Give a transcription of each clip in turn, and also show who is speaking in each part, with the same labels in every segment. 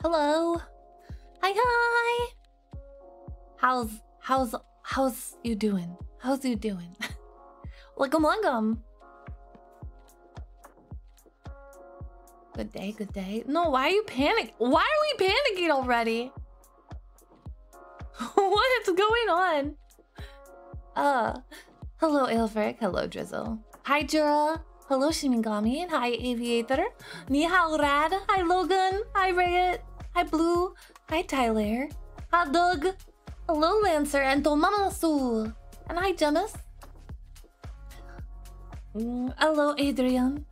Speaker 1: Hello. Hi. How's you doing? How's you doing? Welcome. Good day. No, why are you panicking? Why are we panicking already? What is going on? Hello Aelfric. Hello Drizzle. Hi Jura. Hello Shimigami. And hi Aviator. Ni hao Rad. Hi Logan. Hi Riot. Hi Blue. Hi Tyler. Hi Doug. Hello Lancer and Tomamasu. And hi Jonas. Hello Adrian.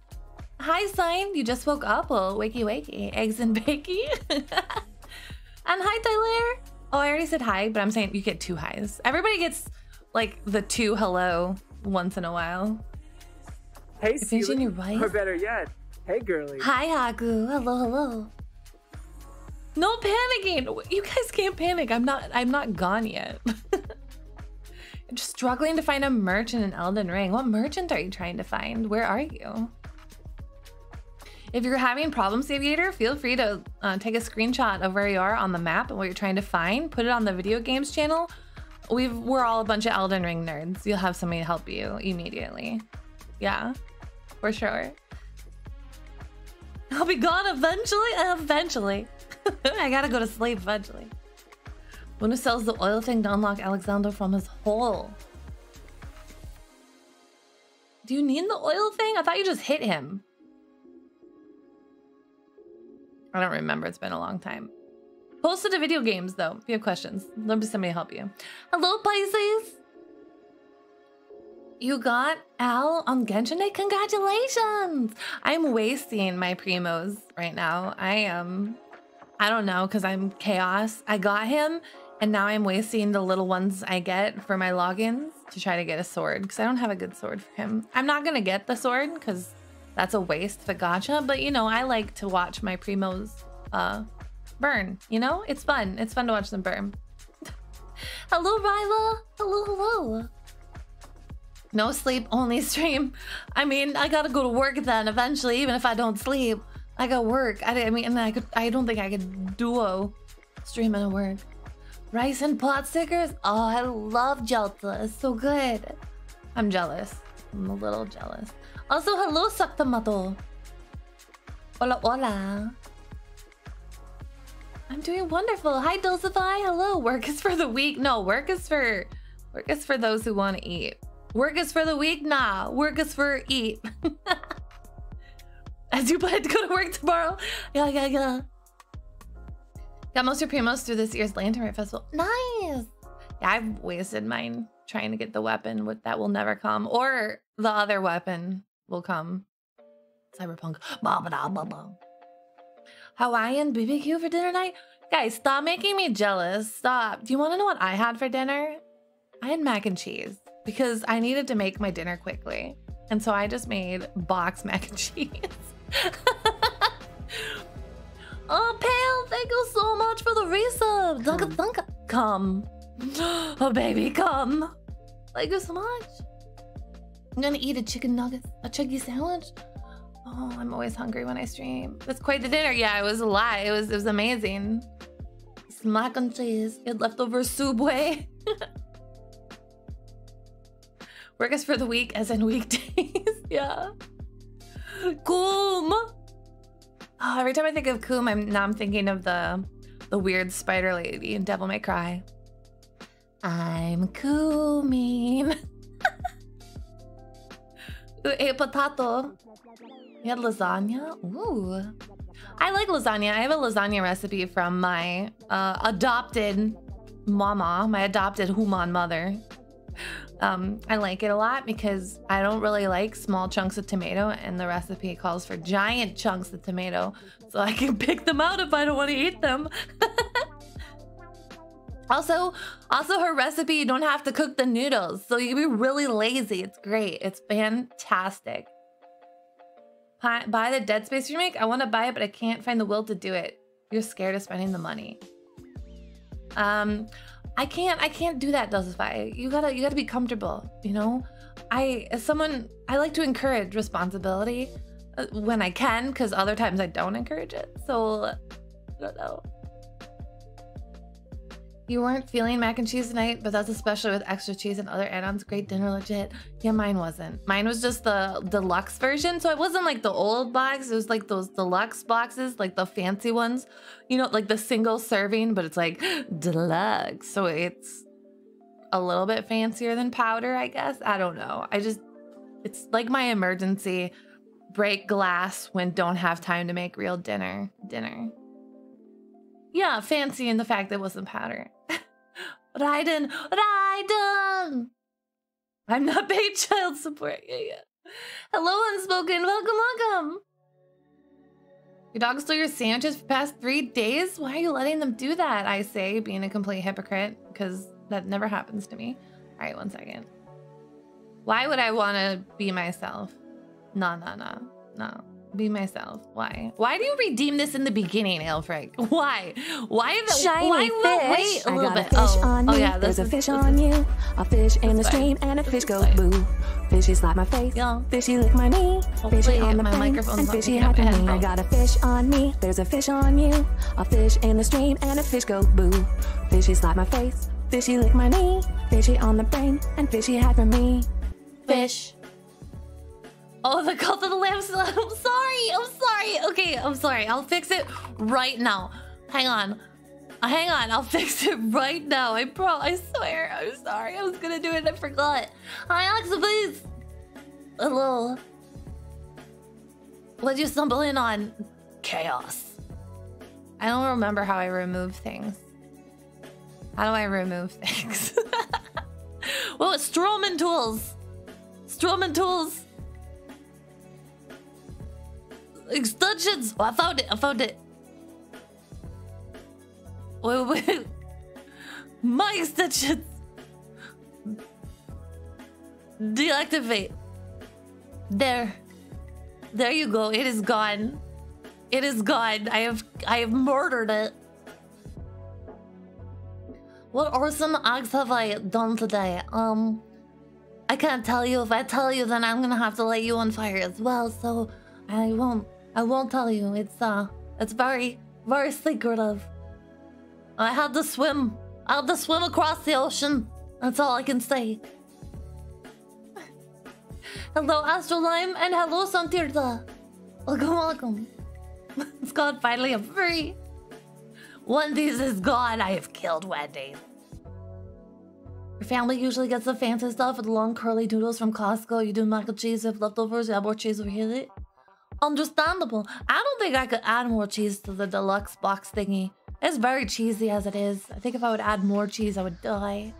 Speaker 1: Hi Sign. You just woke up? Well, wakey. Eggs and bakey. And hi Tyler. Oh, I already said hi, but I'm saying you get 2 highs. Everybody gets like the 2 hello once in a while.
Speaker 2: Hey, Seelie,
Speaker 1: your wife?
Speaker 2: Or better yet, hey girly.
Speaker 1: Hi Haku. Hello. No panicking. You guys can't panic. I'm not gone yet. I'm just struggling to find a merchant in Elden Ring. What merchant are you trying to find? Where are you? If you're having problems, Aviator, feel free to take a screenshot of where you are on the map and what you're trying to find. Put it on the video games channel. We're all a bunch of Elden Ring nerds. You'll have somebody to help you immediately. Yeah, for sure. I'll be gone eventually. I gotta go to sleep eventually. One who sells the oil thing to unlock Alexander from his hole. Do you need the oil thing? I thought you just hit him. I don't remember. It's been a long time. Post to the video games, though, if you have questions. There'll be somebody to help you. Hello, Pisces. You got Al on Genshin Day? Congratulations! I'm wasting my primos right now. I don't know, because I'm chaos. I got him, and now I'm wasting the little ones I get for my logins to try to get a sword, because I don't have a good sword for him. I'm not going to get the sword, because that's a waste for gacha. But you know, I like to watch my primos burn. You know, it's fun. It's fun to watch them burn. Hello, Ryla. Hello, hello. No sleep, only stream. I mean, I gotta go to work then eventually, even if I don't sleep. I got work. I mean, I don't think I could duo stream and work. Rice and pot stickers? Oh, I love Gelta. It's so good. I'm jealous. I'm a little jealous. Also, hello, Saptamato. Hola, hola. I'm doing wonderful. Hi, Dulcify. Hello. Work is for the weak. No, work is for those who want to eat. Work is for the weak? Nah. Work is for eat. As you plan to go to work tomorrow. Yeah. Got most of your primos through this year's Lantern Rite Festival. Nice. Yeah, I've wasted mine trying to get the weapon that will never come. Or the other weapon will come. Cyberpunk. Hawaiian BBQ for dinner night? Guys, stop making me jealous. Stop. Do you want to know what I had for dinner? I had mac and cheese because I needed to make my dinner quickly. And so I just made box mac and cheese. Oh, Pale, thank you so much for the resub. Dunka. Come. Oh, baby, come. Thank you so much. I'm gonna eat a chicken nugget, a chuggy sandwich. Oh, I'm always hungry when I stream. It's quite the dinner. Yeah, it was a lot. It was amazing. It's mac and cheese. You had leftover subway. Work is for the week, as in weekdays. Yeah. Coom. Oh, every time I think of Coom, I'm thinking of the weird spider lady in Devil May Cry. I'm Cooming. Ooh, a potato. You had lasagna? Ooh. I like lasagna. I have a lasagna recipe from my adopted mama, my adopted human mother. I like it a lot because I don't really like small chunks of tomato, and the recipe calls for giant chunks of tomato, so I can pick them out if I don't want to eat them. Also her recipe, you don't have to cook the noodles, so you can be really lazy. It's great. It's fantastic. Buy the Dead Space remake? I want to buy it, but I can't find the will to do it. You're scared of spending the money. I can't do that, Dulcify. You gotta be comfortable, you know? I like to encourage responsibility when I can, because other times I don't encourage it. So, I don't know. You weren't feeling mac and cheese tonight, but that's especially with extra cheese and other add-ons. Great dinner, legit. Yeah, mine wasn't. Mine was just the deluxe version. So it wasn't like the old box. It was like those deluxe boxes, like the fancy ones. You know, like the single serving, but it's like deluxe. So it's a little bit fancier than powder, I guess. I don't know. It's like my emergency break glass when don't have time to make real dinner. Yeah, fancy in the fact that it wasn't powder. Raiden! I'm not paid child support. Yeah. Hello, Unspoken. Welcome. Your dog stole your sandwiches for the past 3 days? Why are you letting them do that? I say, being a complete hypocrite, because that never happens to me. All right, 1 second. Why would I want to be myself? No. Be myself. Why? Why do you redeem this in the beginning, Aelfric? Why? Why the
Speaker 3: shiny
Speaker 1: why
Speaker 3: fish?
Speaker 1: Wait a little bit.
Speaker 3: Fish on me.
Speaker 1: Yeah,
Speaker 3: there's a fish on you. A fish in the stream and a fish goes boo. Fishy slap my face.
Speaker 1: Yeah.
Speaker 3: Fishy lick my knee. Fishy on the
Speaker 1: my
Speaker 3: plane
Speaker 1: microphone's
Speaker 3: and
Speaker 1: not
Speaker 3: fishy
Speaker 1: picking up
Speaker 3: hide
Speaker 1: my
Speaker 3: from me. I got a fish on me. There's a fish on you. A fish in the stream and a fish goes boo. Fishy slap my face. Fishy lick my knee. Fishy on the brain and fishy hide from me.
Speaker 1: Fish. Oh, the Cult of the Lamb. I'm sorry. Okay, I'm sorry. I'll fix it right now. Hang on. I'll fix it right now. I swear. I'm sorry. I was gonna do it and I forgot. Hi, Alexa, please. Hello. What'd you stumble in on? Chaos. I don't remember how I remove things. How do I remove things? Whoa, Stroman tools. Extensions! Oh, I found it. Wait. My extensions! Deactivate. There. There you go. It is gone. It is gone. I have murdered it. What arson acts have I done today? I can't tell you. If I tell you, then I'm gonna have to light you on fire as well. So I won't tell you. It's very, very secretive. I had to swim. I had to swim across the ocean. That's all I can say. Hello, Astrolime, and hello, Santirta. Welcome, welcome. It's gone finally. I'm free. Wendy's is gone. I have killed Wendy's. Your family usually gets the fancy stuff with the long curly noodles from Costco. You do mac and cheese with leftovers. You have more cheese over here. Understandable. I don't think I could add more cheese to the deluxe box thingy. It's very cheesy as it is. I think if I would add more cheese, I would die.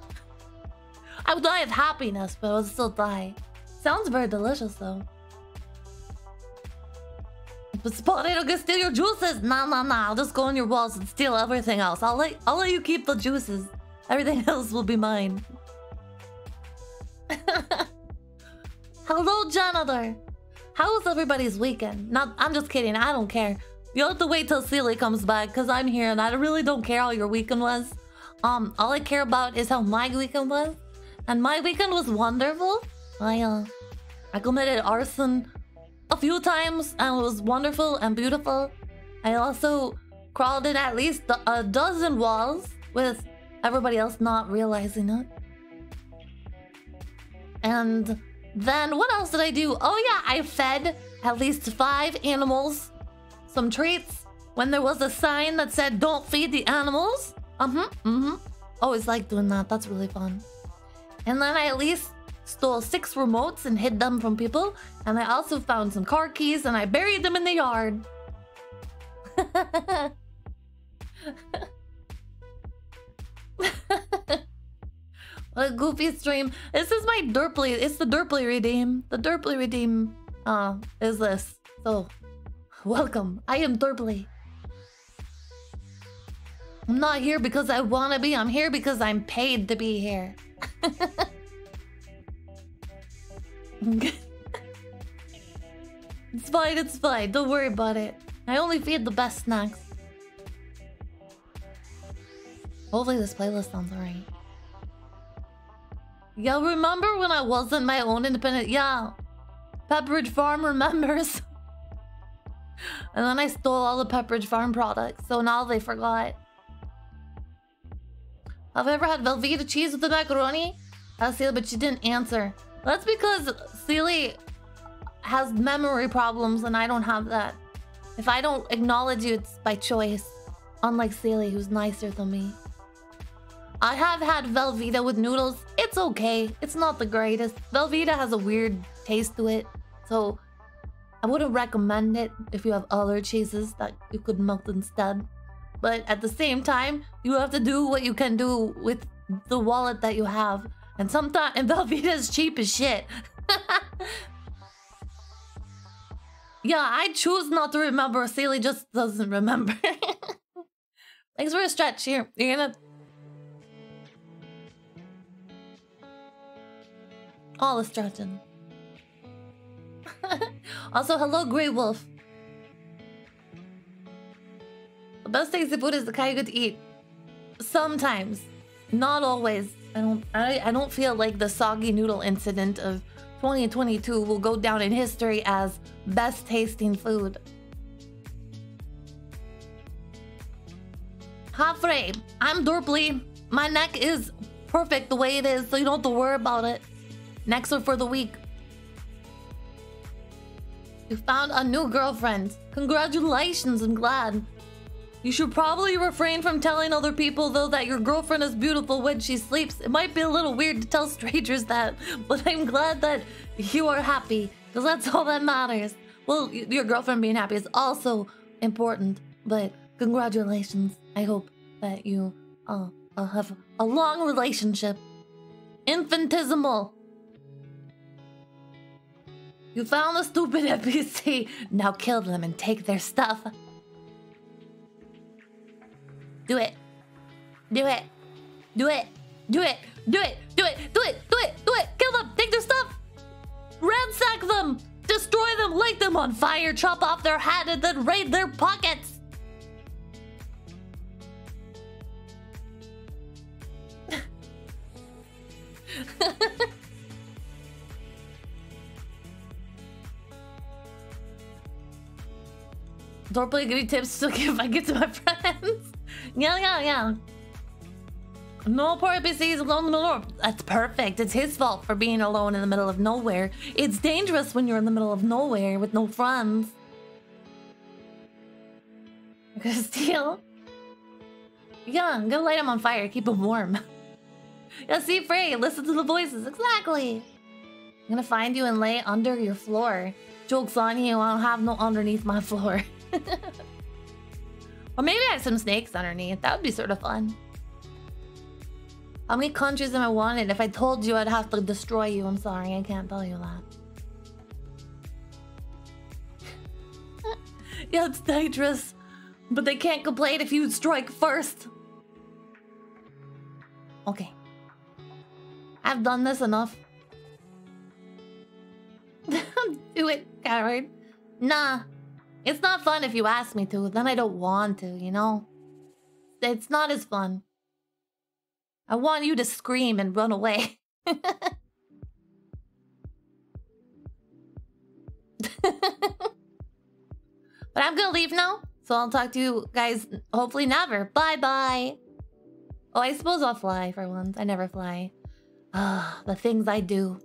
Speaker 1: I would die of happiness, but I would still die. Sounds very delicious, though. But Spotted will get steal your juices. Nah. I'll just go on your walls and steal everything else. I'll let you keep the juices. Everything else will be mine. Hello, janitor. How was everybody's weekend? I'm just kidding. I don't care. You'll have to wait till Seelie comes back, because I'm here and I really don't care how your weekend was. All I care about is how my weekend was. And my weekend was wonderful. I committed arson a few times and it was wonderful and beautiful. I also crawled in at least a dozen walls with everybody else not realizing it. And then what else did I do? Oh yeah, I fed at least 5 animals some treats when there was a sign that said don't feed the animals. Always like doing that. That's really fun. And then I at least stole 6 remotes and hid them from people. And I also found some car keys and I buried them in the yard. What a goofy stream. This is my Derply. It's the Derply redeem. The Derply redeem is this. So, welcome. I am Derply. I'm not here because I want to be. I'm here because I'm paid to be here. It's fine, it's fine. Don't worry about it. I only feed the best snacks. Hopefully this playlist sounds alright. Yeah, remember when I wasn't my own independent? Yeah. Pepperidge Farm remembers. And then I stole all the Pepperidge Farm products, so now they forgot. Have I ever had Velveeta cheese with the macaroni? Asked Seelie, but she didn't answer. That's because Seelie has memory problems and I don't have that. If I don't acknowledge you, it's by choice. Unlike Seelie, who's nicer than me. I have had Velveeta with noodles. It's okay. It's not the greatest. Velveeta has a weird taste to it. So I wouldn't recommend it if you have other cheeses that you could melt instead. But at the same time, you have to do what you can do with the wallet that you have. And sometimes Velveeta is cheap as shit. Yeah, I choose not to remember. Seelie just doesn't remember. Thanks for a stretch here. You're gonna... all the stretching. Also, hello, Grey Wolf. The best tasty food is the kind you get to eat. Sometimes, not always. I don't feel like the soggy noodle incident of 2022 will go down in history as best tasting food. Halfway, I'm Dorply. My neck is perfect the way it is, so you don't have to worry about it. Necks are for the weak. You found a new girlfriend. Congratulations, I'm glad. You should probably refrain from telling other people, though, that your girlfriend is beautiful when she sleeps. It might be a little weird to tell strangers that, but I'm glad that you are happy, because that's all that matters. Well, your girlfriend being happy is also important, but congratulations. I hope that you have a long relationship. Infinitesimal. You found a stupid NPC. Now kill them and take their stuff. Do it. Do it. Do it. Do it. Do it. Do it. Do it. Do it. Do it. Kill them. Take their stuff. Ransack them. Destroy them, light them on fire, chop off their head, and then raid their pockets! Don't play good tips to give I get to my friends. Yeah. No poor NPCs alone in the middle of... That's perfect. It's his fault for being alone in the middle of nowhere. It's dangerous when you're in the middle of nowhere with no friends. I'm gonna steal. Yeah, I'm gonna light him on fire. Keep him warm. Yeah, see, Frey, listen to the voices. Exactly. I'm gonna find you and lay under your floor. Joke's on you, I don't have no underneath my floor. Or maybe I have some snakes underneath. That would be sort of fun. How many countries am I wanted? If I told you, I'd have to destroy you. I'm sorry, I can't tell you that. Yeah, it's dangerous. But they can't complain if you strike first. Okay. I've done this enough. Do it, coward. Nah. It's not fun if you ask me to. Then I don't want to, you know? It's not as fun. I want you to scream and run away. But I'm gonna leave now. So I'll talk to you guys hopefully never. Bye-bye. Oh, I suppose I'll fly for once. I never fly. Ah, the things I do.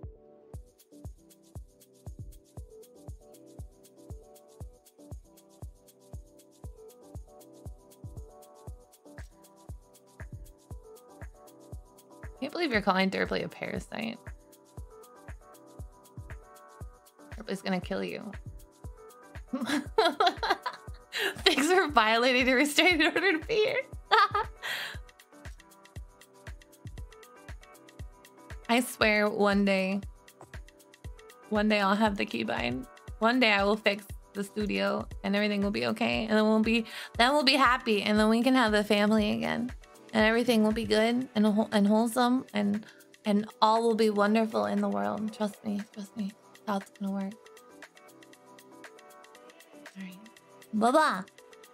Speaker 1: I can't believe you're calling Derplay a parasite. Derplay's gonna kill you. Thanks for violating a restraining order to be here. I swear one day I'll have the keybind. One day I will fix the studio and everything will be okay. And then we'll be happy, and then we can have a family again. And everything will be good and wholesome, and all will be wonderful in the world. Trust me. That's how it's gonna work. All right. Bye-bye.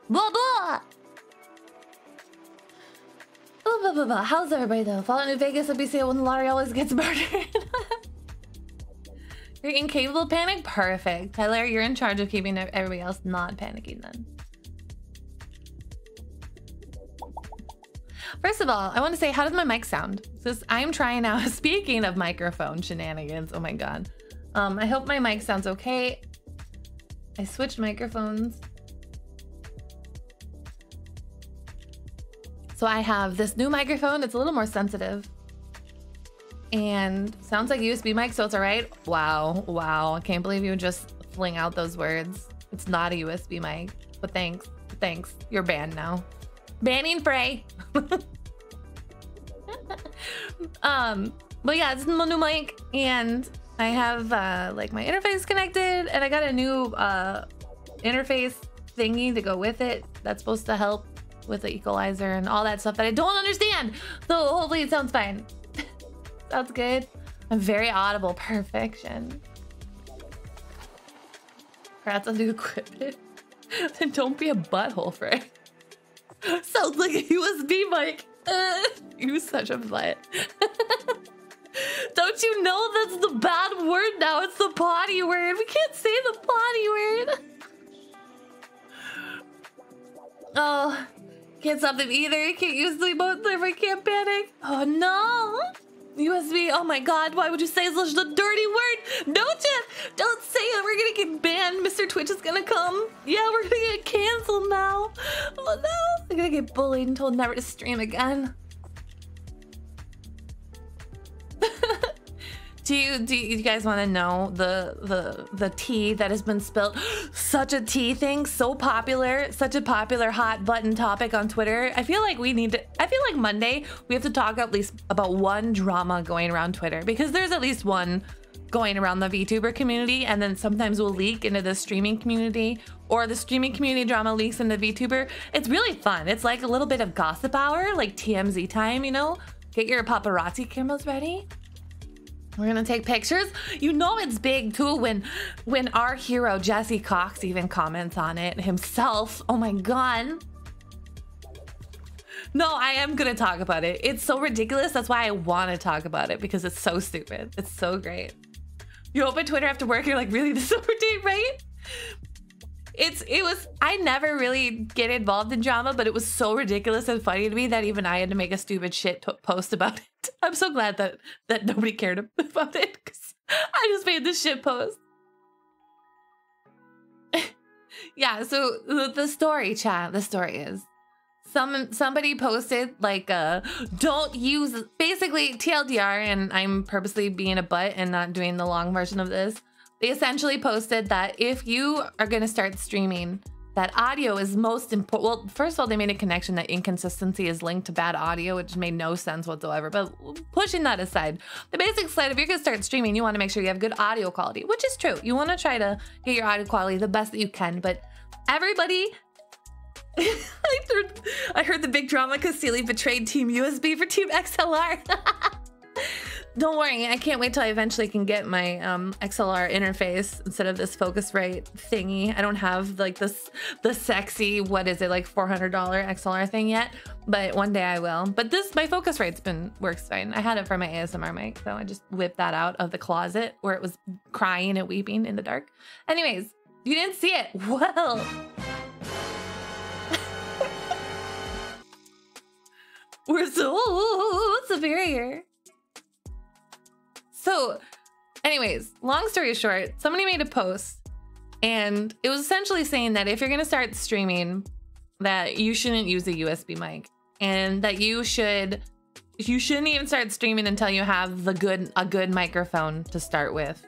Speaker 1: Bye-bye. Blah. How's everybody though? Fallout New Vegas, NBC when the lottery always gets murdered. You're incapable of panic? Perfect. Tyler, you're in charge of keeping everybody else not panicking then. First of all, I want to say, how does my mic sound? Because I'm trying now. Speaking of microphone shenanigans, oh my god. I hope my mic sounds okay. I switched microphones. So I have this new microphone. It's a little more sensitive. And sounds like USB mic, so it's all right. Wow. I can't believe you would just fling out those words. It's not a USB mic, but thanks. You're banned now. Banning Frey. But yeah, it's my new mic, and I have like my interface connected, and I got a new interface thingy to go with it that's supposed to help with the equalizer and all that stuff that I don't understand. So hopefully it sounds fine. Sounds good. I'm very audible. Perfection. Congrats on new equipment. Then don't be a butthole, Frey. Sounds like a USB mic. You're such a butt. Don't you know that's the bad word now? It's the potty word. We can't say the potty word. Oh, can't stop them either. Can't use the emote if I can't panic. Oh no. USB, oh my god, why would you say such a dirty word? Don't say it, we're gonna get banned. Mr. Twitch is gonna come. Yeah, we're gonna get canceled now. Oh no, I'm gonna get bullied and told never to stream again. Do you guys want to know the tea that has been spilled? Such a tea thing, so popular, such a popular hot button topic on Twitter. I feel like Monday we have to talk at least about one drama going around Twitter, because there's at least one going around the VTuber community, and then sometimes will leak into the streaming community, or the streaming community drama leaks into VTuber. It's really fun. It's like a little bit of gossip hour, like TMZ time, you know? Get your paparazzi cameras ready. We're gonna take pictures. You know it's big too when our hero Jesse Cox even comments on it himself. Oh my god. No, I am gonna talk about it. It's so ridiculous. That's why I want to talk about it, because it's so stupid. It's so great. You open Twitter after work, you're like, really, this is over date, right? I never really get involved in drama, but it was so ridiculous and funny to me that even I had to make a stupid shit post about it. I'm so glad that nobody cared about it, because I just made this shit post. Yeah, so the story, chat, the story is somebody posted like don't use, basically TLDR, and I'm purposely being a butt and not doing the long version of this. They essentially posted that if you are going to start streaming, that audio is most important. Well, first of all, they made a connection that inconsistency is linked to bad audio, which made no sense whatsoever. But pushing that aside, the basic slide, if you're going to start streaming, you want to make sure you have good audio quality, which is true. You want to try to get your audio quality the best that you can. But everybody, I heard the big drama because Seelie betrayed Team USB for Team XLR. Don't worry, I can't wait till I eventually can get my XLR interface instead of this Focusrite thingy. I don't have like the sexy, what is it, like $400 XLR thing yet, but one day I will. But my Focusrite's works fine. I had it for my ASMR mic, so I just whipped that out of the closet where it was crying and weeping in the dark. Anyways, you didn't see it. Well. We're so superior. So, anyways, long story short, somebody made a post and it was essentially saying that if you're going to start streaming, that you shouldn't use a USB mic, and that you shouldn't even start streaming until you have a good microphone to start with,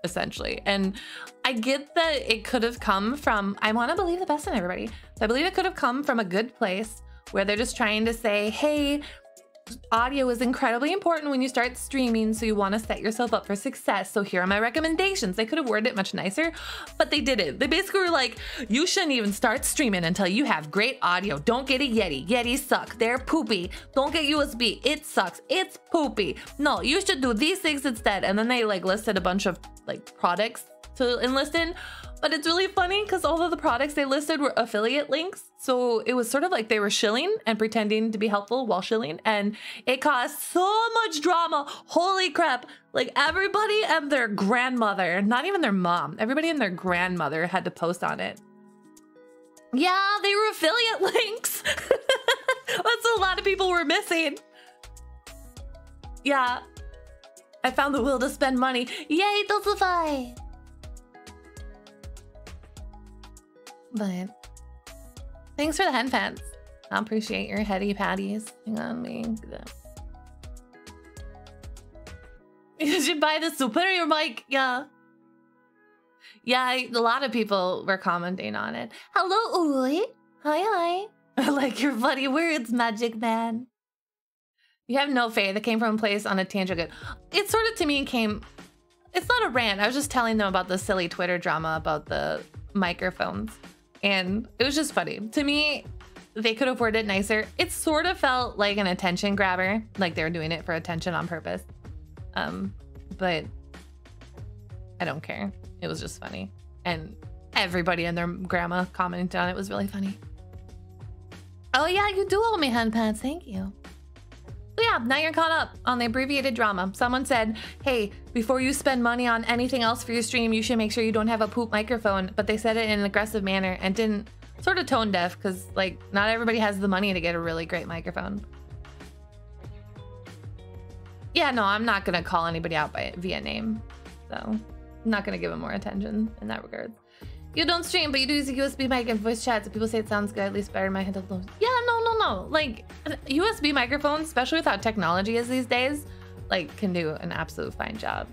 Speaker 1: essentially. And I get that it could have come from, I want to believe the best in everybody. So I believe it could have come from a good place where they're just trying to say, hey, audio is incredibly important when you start streaming, so you want to set yourself up for success. So here are my recommendations. They could have worded it much nicer, but they didn't. They basically were like, you shouldn't even start streaming until you have great audio. Don't get a Yeti. Yetis suck. They're poopy. Don't get USB. It sucks. It's poopy. No, you should do these things instead. And then they like listed a bunch of like products to enlist in. But it's really funny because all of the products they listed were affiliate links. So it was sort of like they were shilling and pretending to be helpful while shilling. And it caused so much drama. Holy crap. Like everybody and their grandmother, not even their mom, everybody and their grandmother had to post on it. Yeah, they were affiliate links. That's a lot of people were missing. Yeah. I found the will to spend money. Yay, Dulcify! But thanks for the hen fans. I appreciate your heady patties. Hang on, me. You should buy the superior mic. Yeah. Yeah, a lot of people were commenting on it. Hello, Uli. Hi. I like your funny words, Magic Man. You have no faith. It came from a place on a tangent. It sort of, to me, came... It's not a rant. I was just telling them about the silly Twitter drama about the microphones. And it was just funny. To me, they could have worded it nicer. It sort of felt like an attention grabber, like they were doing it for attention on purpose. But I don't care. It was just funny. And everybody and their grandma commenting on it was really funny. Oh yeah, you do owe me hand pants. Thank you. But yeah, now you're caught up on the abbreviated drama. Someone said, hey, before you spend money on anything else for your stream, you should make sure you don't have a poop microphone. But they said it in an aggressive manner and didn't, sort of tone deaf, because like not everybody has the money to get a really great microphone. Yeah, no, I'm not gonna call anybody out via name. So I'm not gonna give them more attention in that regard. You don't stream, but you do use a USB mic and voice chat, so people say it sounds good, at least better in my head. Yeah, no. Like, USB microphones, especially with how technology is these days, like, can do an absolute fine job.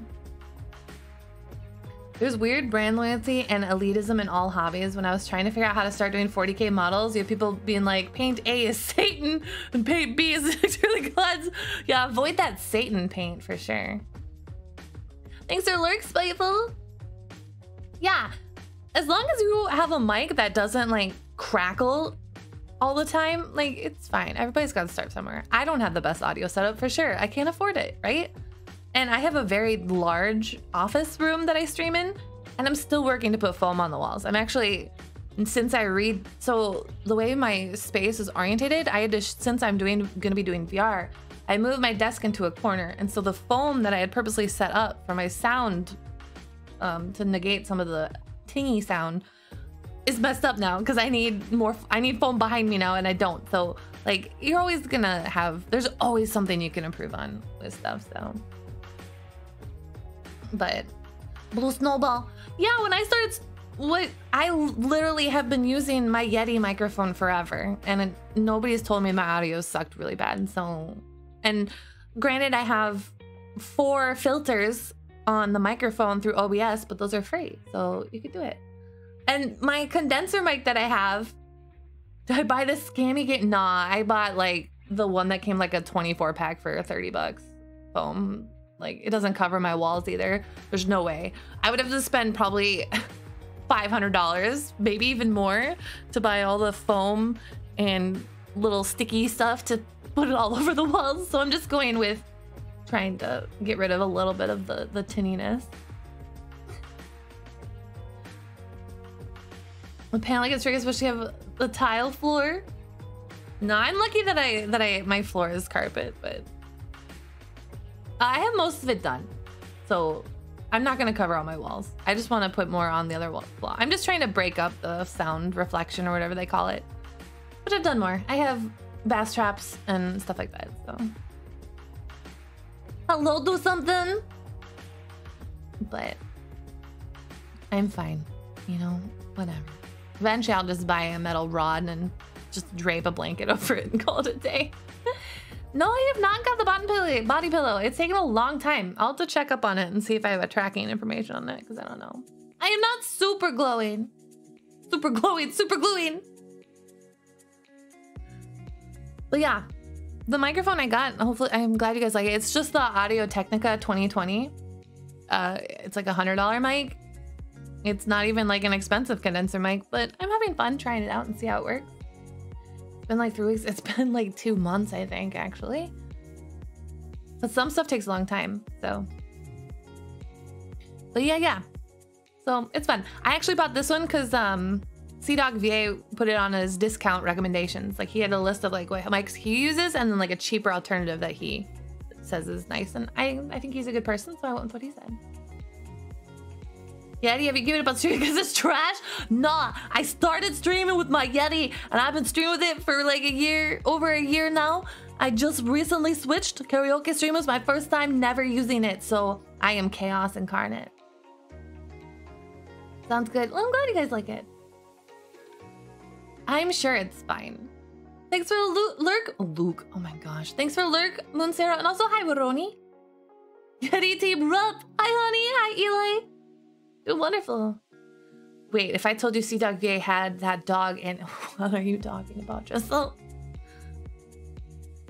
Speaker 1: There's weird brand loyalty and elitism in all hobbies. When I was trying to figure out how to start doing 40K models, you have people being like, paint A is Satan, and paint B is the gods. Yeah, avoid that Satan paint for sure. Thanks for lurks, Spiteful. Yeah. As long as you have a mic that doesn't like crackle all the time, like it's fine. Everybody's got to start somewhere. I don't have the best audio setup for sure. I can't afford it, right? And I have a very large office room that I stream in, and I'm still working to put foam on the walls. I'm actually, since I read, so the way my space is orientated, I had to, since I'm gonna be doing VR, I moved my desk into a corner. And so the foam that I had purposely set up for my sound to negate some of the tingy sound is messed up now because I need foam behind me now and I don't. So like, you're always gonna have, there's always something you can improve on with stuff, so. But Blue Snowball. Yeah, when I started, I literally have been using my Yeti microphone forever, and nobody's told me my audio sucked really bad. So, and granted, I have 4 filters on the microphone through OBS, but those are free, so you could do it. And my condenser mic that I have, did I buy this scammy game? Nah, I bought like the one that came like a 24 pack for 30 bucks foam. Like, it doesn't cover my walls either. There's no way. I would have to spend probably $500, maybe even more, to buy all the foam and little sticky stuff to put it all over the walls. So I'm just going with trying to get rid of a little bit of the tinniness. The panel gets tricky, especially have the tile floor. No, I'm lucky that my floor is carpet, but I have most of it done, so I'm not gonna cover all my walls. I just want to put more on the other wall. I'm just trying to break up the sound reflection or whatever they call it, but I've done more. I have bass traps and stuff like that, so. Hello, do something. But I'm fine, you know, whatever. Eventually I'll just buy a metal rod and just drape a blanket over it and call it a day. No, I have not got the body pillow. It's taken a long time. I'll have to check up on it and see if I have a tracking information on it, because I don't know. I am not super glowing. Super glowing, super gluing. But yeah, the microphone I got, hopefully, I'm glad you guys like it. It's just the Audio Technica 2020. It's like a $100 mic. It's not even like an expensive condenser mic, but I'm having fun trying it out and see how it works. It's been like 3 weeks. It's been like 2 months, I think, actually. But some stuff takes a long time, so. But yeah. So it's fun. I actually bought this one because CDog VA put it on his discount recommendations. Like, he had a list of like what mics he uses and then like a cheaper alternative that he says is nice. And I think he's a good person, so I went with what he said. Yeti, have you given up on streaming because it's trash? Nah, I started streaming with my Yeti and I've been streaming with it for like over a year now. I just recently switched. Karaoke stream was my first time never using it, so I am chaos incarnate. Sounds good. Well, I'm glad you guys like it. I'm sure it's fine. Thanks for Luke. Oh my gosh. Thanks for Lurk, Moonsera, and also hi, Roni. Yeti team Rup. Hi, honey. Hi, Eli. You're wonderful. Wait, if I told you CDog VA had that dog and what are you talking about, Jessel?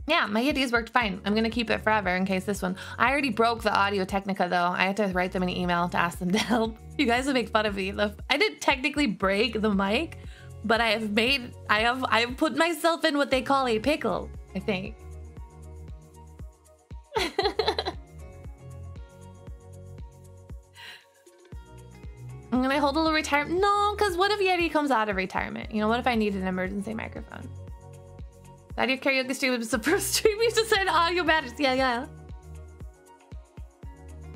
Speaker 1: Yeah, my Yetis worked fine. I'm gonna keep it forever in case this one. I already broke the Audio Technica though. I had to write them an email to ask them to help. You guys would make fun of me. I didn't technically break the mic, but I have put myself in what they call a pickle, I think. I'm gonna hold a little retirement. No, because what if Yeti comes out of retirement? You know, what if I need an emergency microphone? Glad your karaoke stream was the first stream you just said audio matters. Yeah.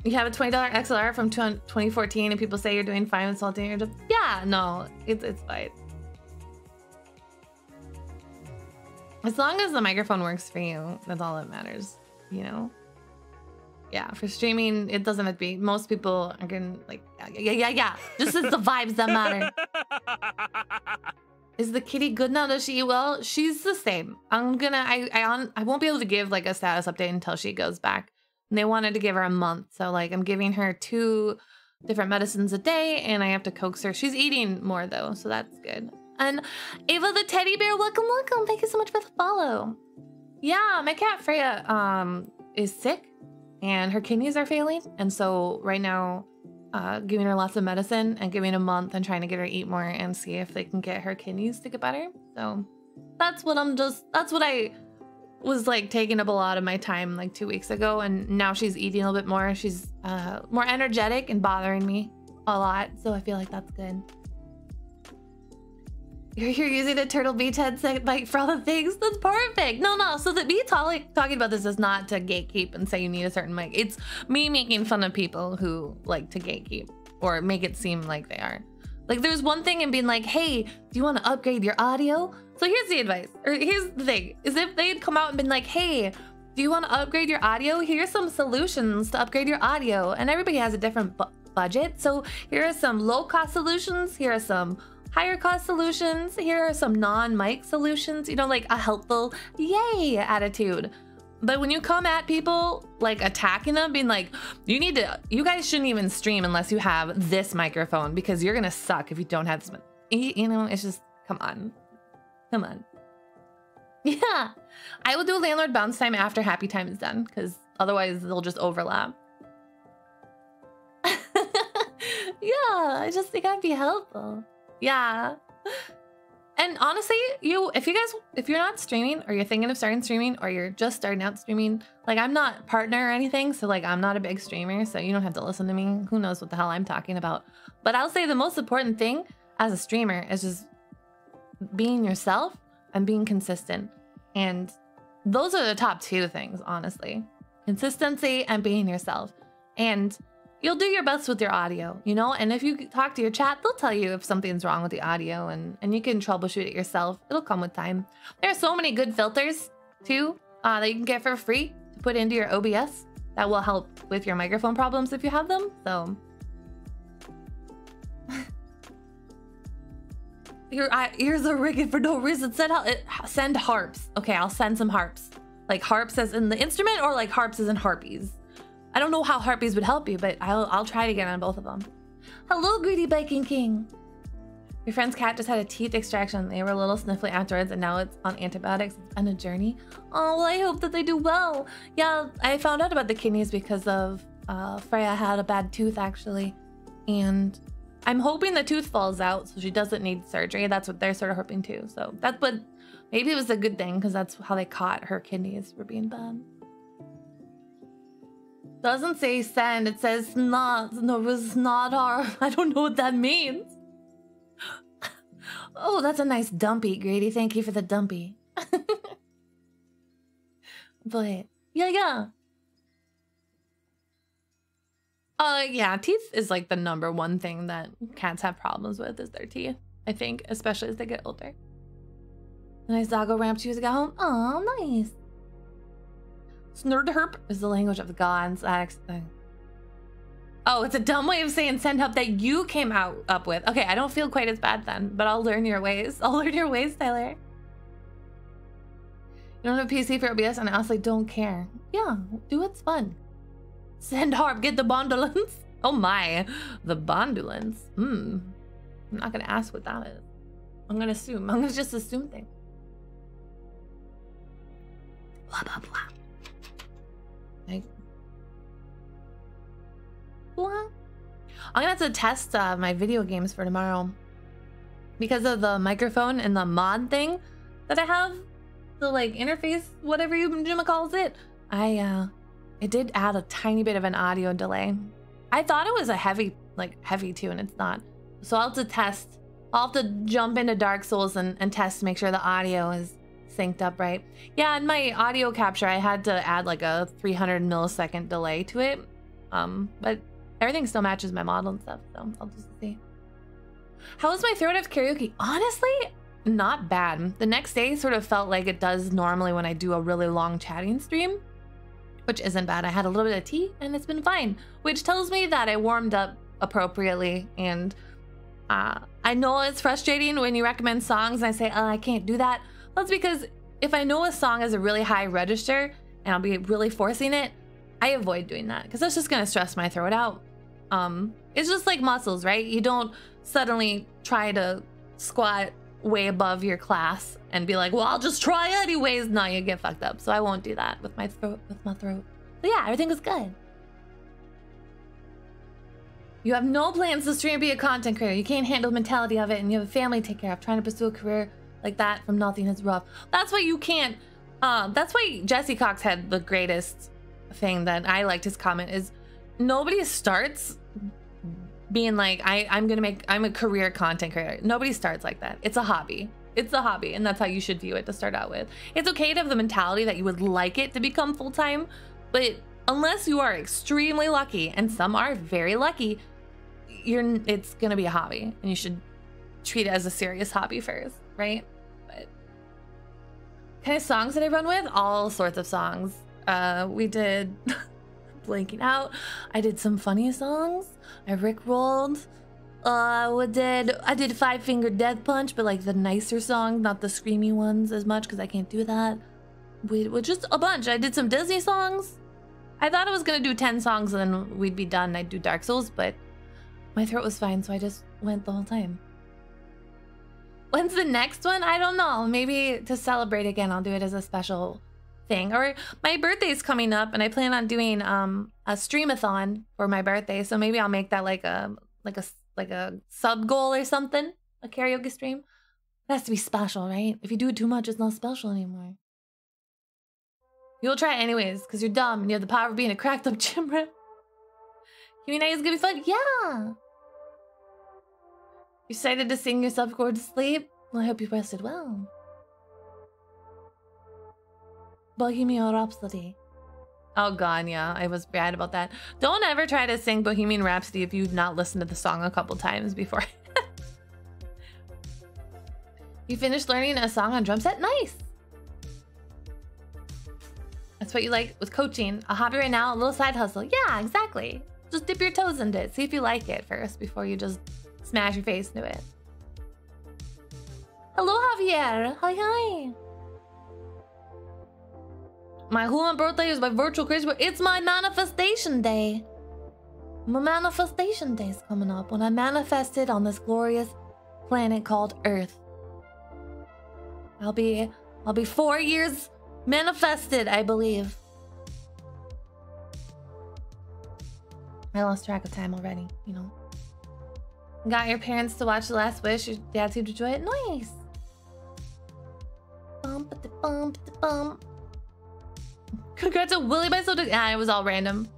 Speaker 1: You have a $20 XLR from 2014 and people say you're doing fine with salting your job. Yeah, no, it's fine. As long as the microphone works for you, that's all that matters, you know? Yeah, for streaming, it doesn't have to be. Most people are gonna like, yeah. Just it's the vibes that matter. Is the kitty good now? Does she eat well? She's the same. I won't be able to give like a status update until she goes back. And they wanted to give her a month. So like I'm giving her 2 different medicines a day and I have to coax her. She's eating more though, so that's good. And Ava the teddy bear, welcome. Thank you so much for the follow. Yeah, my cat Freya is sick. And her kidneys are failing. And so right now, giving her lots of medicine and giving a month and trying to get her to eat more and see if they can get her kidneys to get better. So that's what was like taking up a lot of my time like 2 weeks ago, and now she's eating a little bit more. She's more energetic and bothering me a lot, so I feel like that's good. You're using the Turtle Beach headset like for all the things. That's perfect. No. So that me talking about this is not to gatekeep and say you need a certain mic. It's me making fun of people who like to gatekeep or make it seem like they are. Like there's one thing in being like, hey, do you want to upgrade your audio? So here's the advice, or here's the thing, is if they'd come out and been like, hey, do you want to upgrade your audio? Here's some solutions to upgrade your audio. And everybody has a different budget. So here are some low cost solutions. Here are some higher cost solutions. Here are some non-mic solutions, you know, like a helpful yay attitude. But when you come at people like attacking them, being like, you guys shouldn't even stream unless you have this microphone because you're gonna suck if you don't have this. You know, it's just, come on. Yeah, I will do landlord bounce time after happy time is done because otherwise they'll just overlap. Yeah, you gotta be helpful. Yeah. And honestly, if you're not streaming or you're thinking of starting streaming or you're just starting out streaming, like I'm not partner or anything, so like I'm not a big streamer, so you don't have to listen to me. Who knows what the hell I'm talking about. But I'll say the most important thing as a streamer is just being yourself and being consistent. And those are the top two things, honestly. Consistency and being yourself. And you'll do your best with your audio, you know? And if you talk to your chat, they'll tell you if something's wrong with the audio and you can troubleshoot it yourself. It'll come with time. There are so many good filters too that you can get for free to put into your OBS that will help with your microphone problems if you have them, so. Your ears are ringing for no reason. Send harps. Okay, I'll send some harps. Like harps as in the instrument or like harps as in harpies. I don't know how harpies would help you, but I'll try to get on both of them. Hello, Greedy Biking King. Your friend's cat just had a teeth extraction. They were a little sniffly afterwards, and now it's on antibiotics. It's been a journey. Oh, well, I hope that they do well. Yeah, I found out about the kidneys because of Freya had a bad tooth, actually. And I'm hoping the tooth falls out so she doesn't need surgery. That's what they're sort of hoping too. So that's what, maybe it was a good thing because that's how they caught her kidneys were being bad. Doesn't say send, it says not. No, it's not our. I don't know what that means. Oh, that's a nice dumpy, Grady. Thank you for the dumpy. But yeah. Yeah, teeth is like the #1 thing that cats have problems with is their teeth, I think, especially as they get older. A nice doggo ramp to got home. Oh, nice. Snurdherp is the language of the gods. Oh, it's a dumb way of saying send help that you came up with. Okay, I don't feel quite as bad then, but I'll learn your ways. I'll learn your ways, Tyler. You don't have a PC for OBS, and I honestly don't care. Yeah, do what's fun. Send harp, get the bondulance. Oh my, the bondulance. I'm not gonna ask what that is. I'm gonna assume. I'm gonna just assume things. Blah, blah, blah. Like, blah. I'm gonna have to test my video games for tomorrow. Because of the microphone and the mod thing that I have, the like interface, whatever Jima calls it, it did add a tiny bit of an audio delay. I thought it was a heavy tune, it's not. So I'll have to test. I'll have to jump into Dark Souls and test to make sure the audio is synced up right. Yeah, in my audio capture, I had to add like a 300 millisecond delay to it. But everything still matches my model and stuff, so I'll just see. How was my throat after karaoke? Honestly, not bad. The next day sort of felt like it does normally when I do a really long chatting stream, which isn't bad. I had a little bit of tea and it's been fine, which tells me that I warmed up appropriately. And I know it's frustrating when you recommend songs and I say, oh, I can't do that. That's because if I know a song has a really high register and I'll be really forcing it, I avoid doing that because that's just gonna stress my throat out. It's just like muscles, right? You don't suddenly try to squat way above your class and be like, well, I'll just try anyways. No, you get fucked up. So I won't do that with my throat. But yeah, everything was good. You have no plans to stream or be a content creator. You can't handle the mentality of it and you have a family to take care of. Trying to pursue a career like that from nothing is rough. That's what you can't. That's why Jesse Cox had the greatest thing that I liked his comment is nobody starts being like, I'm a career content creator. Nobody starts like that. It's a hobby. It's a hobby, and that's how you should view it to start out with. It's okay to have the mentality that you would like it to become full-time, but unless you are extremely lucky, and some are very lucky, it's gonna be a hobby, and you should treat it as a serious hobby first, right? But kind of songs that I run with, all sorts of songs. We did blanking out. I did some funny songs. I rickrolled. I did Five Finger Death Punch, but like the nicer songs, not the screamy ones as much because I can't do that. With just a bunch. I did some Disney songs. I thought I was gonna do 10 songs and then we'd be done and I'd do Dark Souls, but my throat was fine, so I just went the whole time. When's the next one? I don't know. Maybe to celebrate again, I'll do it as a special thing. Or my birthday's coming up and I plan on doing a streamathon for my birthday, so maybe I'll make that like a sub goal or something, a karaoke stream. It has to be special, right? If you do it too much, it's not special anymore. You'll try it anyways, because you're dumb and you have the power of being a cracked up gym rat. You mean it's gonna be fun? Yeah! You excited to sing yourself to go to sleep? Well, I hope you rested well. Bohemian Rhapsody. Oh god, yeah, I was bad about that. Don't ever try to sing Bohemian Rhapsody if you've not listened to the song a couple times before. You finished learning a song on drum set? Nice! That's what you like with coaching. A hobby right now, a little side hustle. Yeah, exactly. Just dip your toes into it. See if you like it first before you just smash your face into it. Hello, Javier. Hi, hi. My human birthday is my virtual Christmas. It's my manifestation day. My manifestation day is coming up when I manifested on this glorious planet called Earth. I'll be 4 years manifested, I believe. I lost track of time already, you know. Got your parents to watch The Last Wish. Your dad seemed to enjoy it. Nice. Bump. Congrats to Willie by so. It was all random.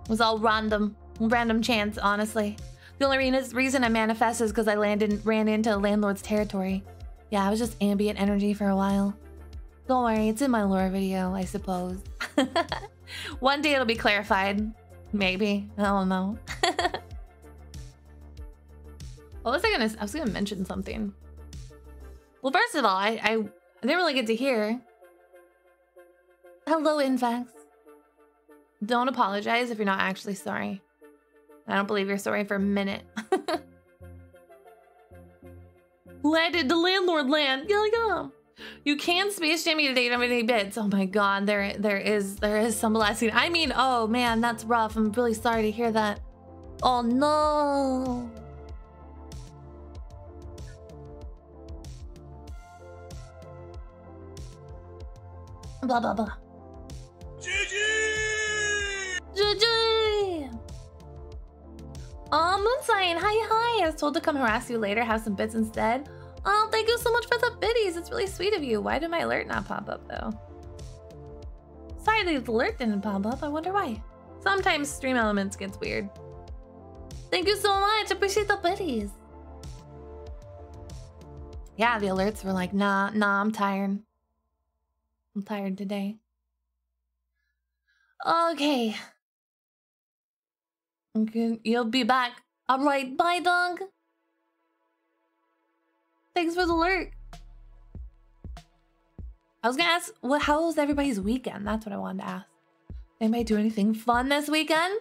Speaker 1: It was all random chance, honestly. The only reason I manifest is because I ran into a landlord's territory. Yeah, I was just ambient energy for a while. Don't worry, it's in my lore video, I suppose. One day it'll be clarified. Maybe. I don't know. What was I was gonna mention something. Well, first of all, I didn't really get to hear. Hello, Infax. Don't apologize if you're not actually sorry. I don't believe you're sorry for a minute. Landed the landlord land. Yeah. You can space jam me today, don't have any bits. Oh my god, there is some blessing. I mean, oh man, that's rough. I'm really sorry to hear that. Oh no. Blah blah blah. GG! Moonsign, hi. I was told to come harass you later, have some bits instead. Oh, thank you so much for the biddies. It's really sweet of you. Why did my alert not pop up, though? Sorry, the alert didn't pop up. I wonder why. Sometimes Stream Elements gets weird. Thank you so much. Appreciate the biddies. Yeah, the alerts were like, nah, I'm tired. I'm tired today. Okay. You'll be back. All right, bye, dog. Thanks for the alert. I was gonna ask, how was everybody's weekend? That's what I wanted to ask. Anybody do anything fun this weekend?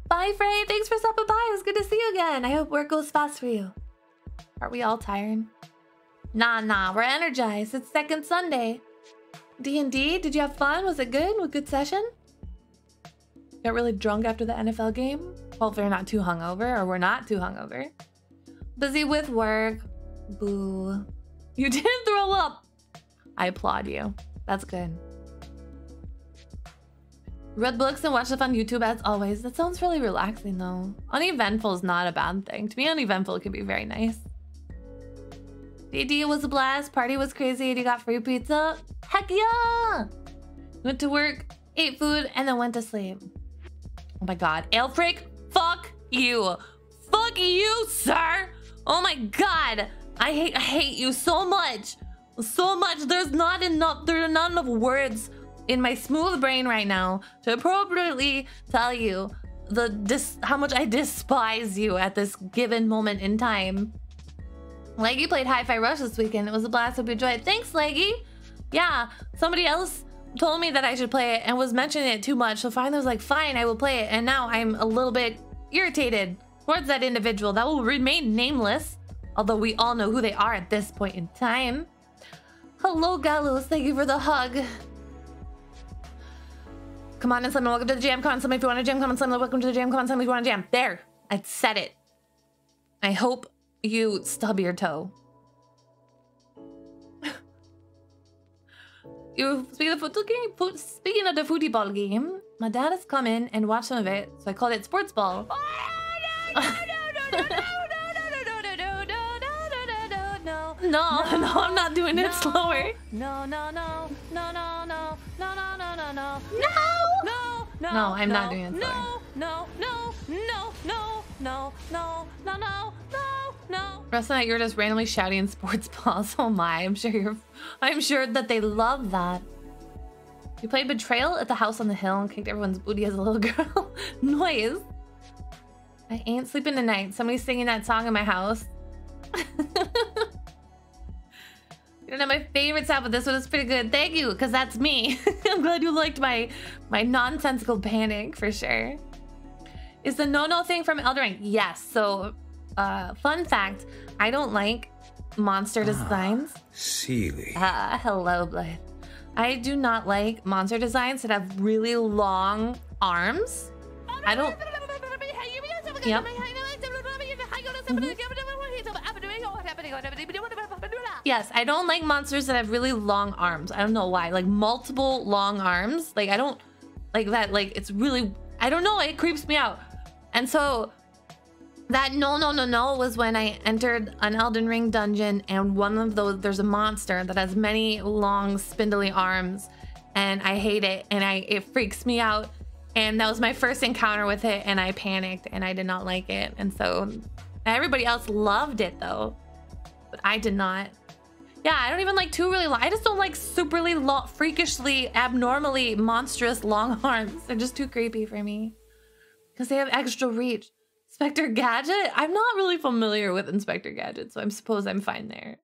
Speaker 1: Bye, Frey. Thanks for stopping by. It was good to see you again. I hope work goes fast for you. Are we all tired? Nah. We're energized. It's second Sunday. D&D, did you have fun? Was it good? A good session? Got really drunk after the NFL game? Hopefully you're not too hungover, or we're not too hungover. Busy with work. Boo. You didn't throw up. I applaud you. That's good. Read books and watch stuff on YouTube as always. That sounds really relaxing though. Uneventful is not a bad thing. To me, uneventful can be very nice. DD was a blast. Party was crazy. And you got free pizza. Heck yeah! Went to work, ate food, and then went to sleep. Oh my god. Aelfric, fuck you. Fuck you, sir! Oh my god! I hate you so much. So much. There are not enough words in my smooth brain right now to appropriately tell you how much I despise you at this given moment in time. Leggy played Hi-Fi Rush this weekend. It was a blast. Hope you enjoyed it. Thanks, Leggy. Yeah, somebody else told me that I should play it and was mentioning it too much. So finally I was like, fine, I will play it. And now I'm a little bit irritated towards that individual that will remain nameless, although we all know who they are at this point in time. Hello, Gallows. Thank you for the hug. Come on, and Slim, welcome to the jam. Come on, Slim, if you want to jam. Come on, Slim, welcome to the jam. Come on, Slim, if you want to jam. There, I said it. I hope you stub your toe. Speaking of the footy ball game, my dad has come in and watched some of it, so I called it sports ball. No, I'm not doing it slower. No, I'm not doing it slower. Rest of the night you're just randomly shouting sports balls. Oh my, I'm sure that they love that. You played Betrayal at the house on the hill and kicked everyone's booty as a little girl. Noise. I ain't sleeping tonight. Somebody's singing that song in my house. You don't know my favorite sound, but this one is pretty good. Thank you, because that's me. I'm glad you liked my nonsensical panic for sure. Is the no thing from Elden Ring? Yes. So, fun fact, I don't like monster designs.
Speaker 4: Seelie.
Speaker 1: Hello, Blythe. I do not like monster designs that have really long arms. I don't. Yep. Yes, I don't like monsters that have really long arms. I don't know why. Like multiple long arms. Like I don't like that. Like it's really, I don't know. It creeps me out. And so that no was when I entered an Elden Ring dungeon, and one of those, there's a monster that has many long spindly arms, and I hate it, and it freaks me out. And that was my first encounter with it, and I panicked, and I did not like it. And so everybody else loved it though, but I did not. Yeah, I don't even like two really long. I just don't like superly long, freakishly, abnormally monstrous long arms. They're just too creepy for me because they have extra reach. Inspector Gadget? I'm not really familiar with Inspector Gadget, so I suppose I'm fine there.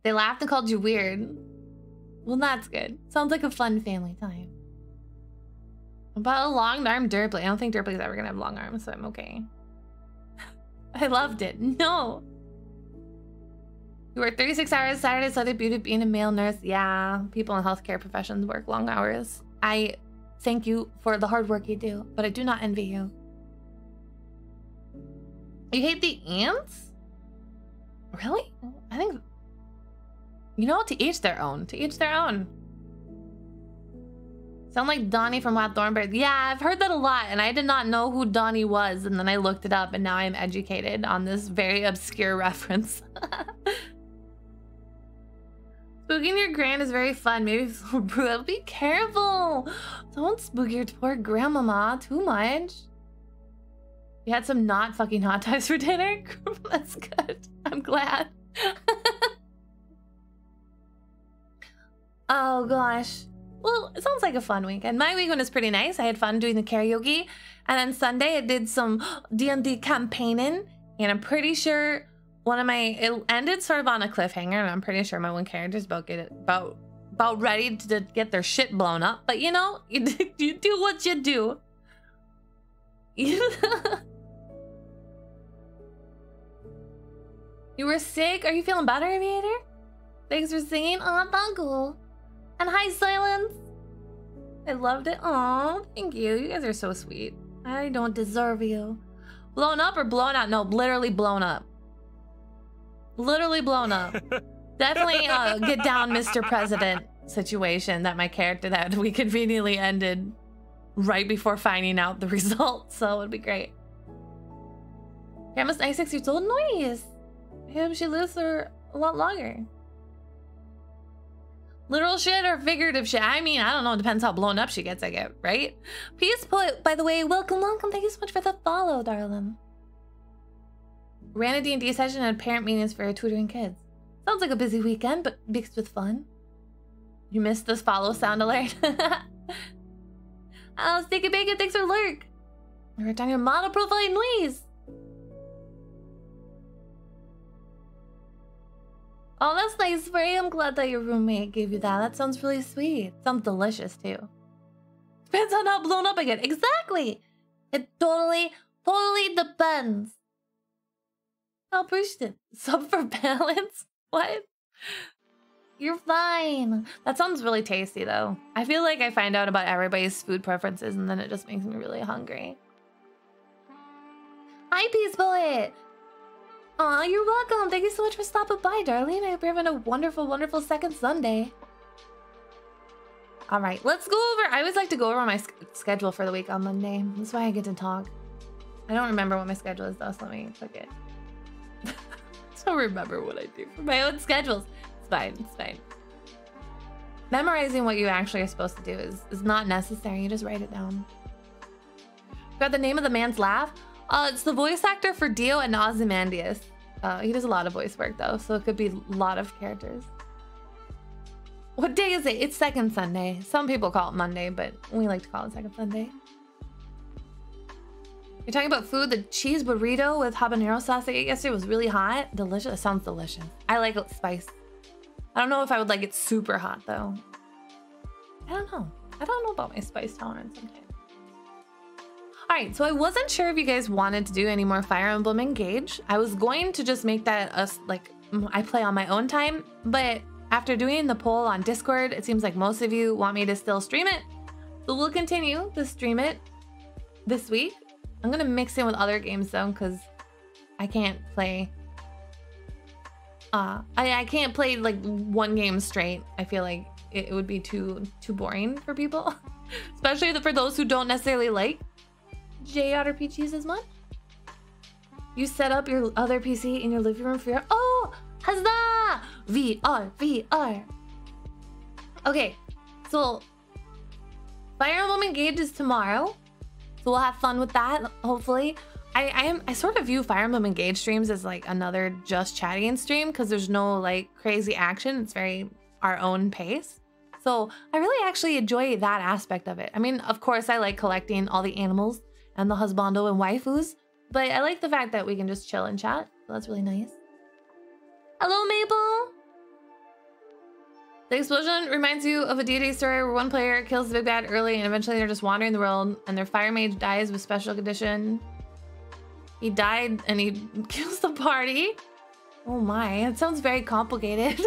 Speaker 1: They laughed and called you weird. Well, that's good. Sounds like a fun family time. About a long arm Derply. I don't think Derply's ever gonna have long arms, so I'm okay. I loved it. No. You work 36 hours Saturday, Sunday, beauty, being a male nurse. Yeah, people in healthcare professions work long hours. I thank you for the hard work you do, but I do not envy you. You hate the ants? Really? I think, you know, to each their own. To each their own. Sound like Donnie from Wild Thornberry. Yeah, I've heard that a lot, and I did not know who Donnie was, and then I looked it up, and now I'm educated on this very obscure reference. Spooking your grand is very fun. Maybe it's a little brutal. Be careful. Don't spook your poor grandmama too much. You had some not fucking hot dogs for dinner? That's good. I'm glad. Oh gosh. Well, it sounds like a fun weekend. My weekend was pretty nice. I had fun doing the karaoke. And then Sunday I did some D&D campaigning. And I'm pretty sure it ended sort of on a cliffhanger. And I'm pretty sure my one character's about ready to get their shit blown up. But you know, you do what you do. You were sick? Are you feeling better, Aviator? Thanks for singing. Oh, that's cool. And hi, Silence. I loved it. Aw, thank you. You guys are so sweet. I don't deserve you. Blown up or blown out? No, literally blown up. Literally blown up. Definitely get down, Mr. President situation that my character that we conveniently ended right before finding out the result. So it'd be great. Grandma's 96 years old. Nice. I hope she lives for a lot longer. Literal shit or figurative shit? I mean, I don't know. Depends how blown up she gets, I get, right? Peace Poet, by the way, welcome. Thank you so much for the follow, darling. Ran a D&D session and parent meetings for tutoring kids. Sounds like a busy weekend, but mixed with fun. You missed this follow sound alert. Oh, Sticky Bacon, thanks for lurk. I wrote down your model profile noise. Oh, that's nice, Ray. I'm glad that your roommate gave you that. That sounds really sweet. Sounds delicious, too. Depends on how blown up I get. Exactly. It totally depends. I'll appreciate it. Sub for balance? What? You're fine. That sounds really tasty, though. I feel like I find out about everybody's food preferences, and then it just makes me really hungry. Hi, Peace Poet. Aw, you're welcome. Thank you so much for stopping by, darling. I hope you're having a wonderful, wonderful second Sunday. All right, let's go over. I always like to go over my schedule for the week on Monday. That's why I get to talk. I don't remember what my schedule is, though, so let me click it. I don't remember what I do for my own schedules. It's fine. It's fine. Memorizing what you actually are supposed to do is not necessary. You just write it down. Got the name of the man's laugh? It's the voice actor for Dio and Ozymandias. He does a lot of voice work, though, so it could be a lot of characters. What day is it? It's second Sunday. Some people call it Monday, but we like to call it second Sunday. You're talking about food? The cheese burrito with habanero sauce I ate yesterday was really hot. Delicious. It sounds delicious. I like it spice. I don't know if I would like it super hot, though. I don't know. I don't know about my spice tolerance sometimes. All right, so I wasn't sure if you guys wanted to do any more Fire Emblem Engage. I was going to just make that I play on my own time, but after doing the poll on Discord, it seems like most of you want me to still stream it. So we'll continue to stream it this week. I'm gonna mix in with other games though, because I can't play. I can't play like one game straight. I feel like it would be too boring for people, especially for those who don't necessarily like JRPGs as much. You set up your other PC in your living room for your huzzah! VR. Okay, so Fire Emblem Engage is tomorrow, so we'll have fun with that. Hopefully, I sort of view Fire Emblem Engage streams as like another just chatting stream because there's no like crazy action. It's very our own pace. So I really actually enjoy that aspect of it. I mean, of course, I like collecting all the animals and the husbando and waifus, but I like the fact that we can just chill and chat. So that's really nice. Hello, Maple. The explosion reminds you of a D&D story where one player kills the big bad early and eventually they're just wandering the world and their fire mage dies with special condition. He died and he kills the party. Oh my, it sounds very complicated.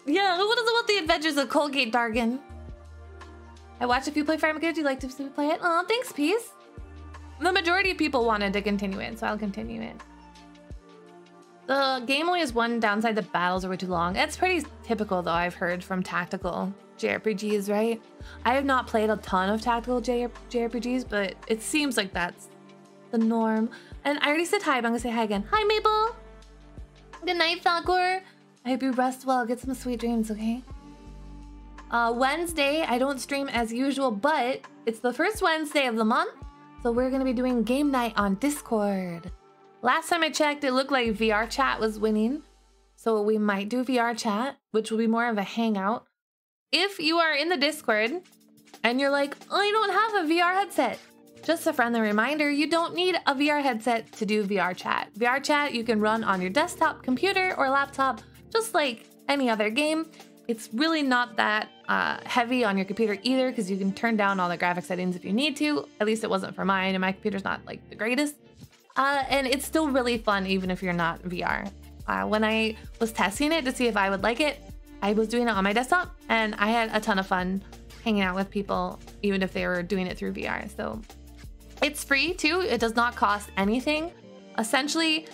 Speaker 1: Yeah, what is about the adventures of Colgate Dargan? I watched a few play Fire Emblem. Do you like to play it? Oh, thanks, Peace. The majority of people wanted to continue it, so I'll continue it. The game only has one downside: the battles are way too long. It's pretty typical, though, I've heard from tactical JRPGs, right? I have not played a ton of tactical JRPGs, but it seems like that's the norm. And I already said hi, but I'm gonna say hi again. Hi, Maple! Good night, Falcor! I hope you rest well. Get some sweet dreams, okay? Wednesday, I don't stream as usual, but it's the first Wednesday of the month, so we're gonna be doing game night on Discord. Last time I checked, it looked like VR chat was winning, so we might do VR chat, which will be more of a hangout. If you are in the Discord and you're like, oh, I don't have a VR headset, just a friendly reminder, you don't need a VR headset to do VR chat. VR chat you can run on your desktop, computer, or laptop, just like any other game. It's really not that heavy on your computer either, because you can turn down all the graphic settings if you need to. At least it wasn't for mine, and my computer's not like the greatest. And it's still really fun even if you're not VR. When I was testing it to see if I would like it, I was doing it on my desktop, and I had a ton of fun hanging out with people, even if they were doing it through VR. So it's free too. It does not cost anything. Essentially,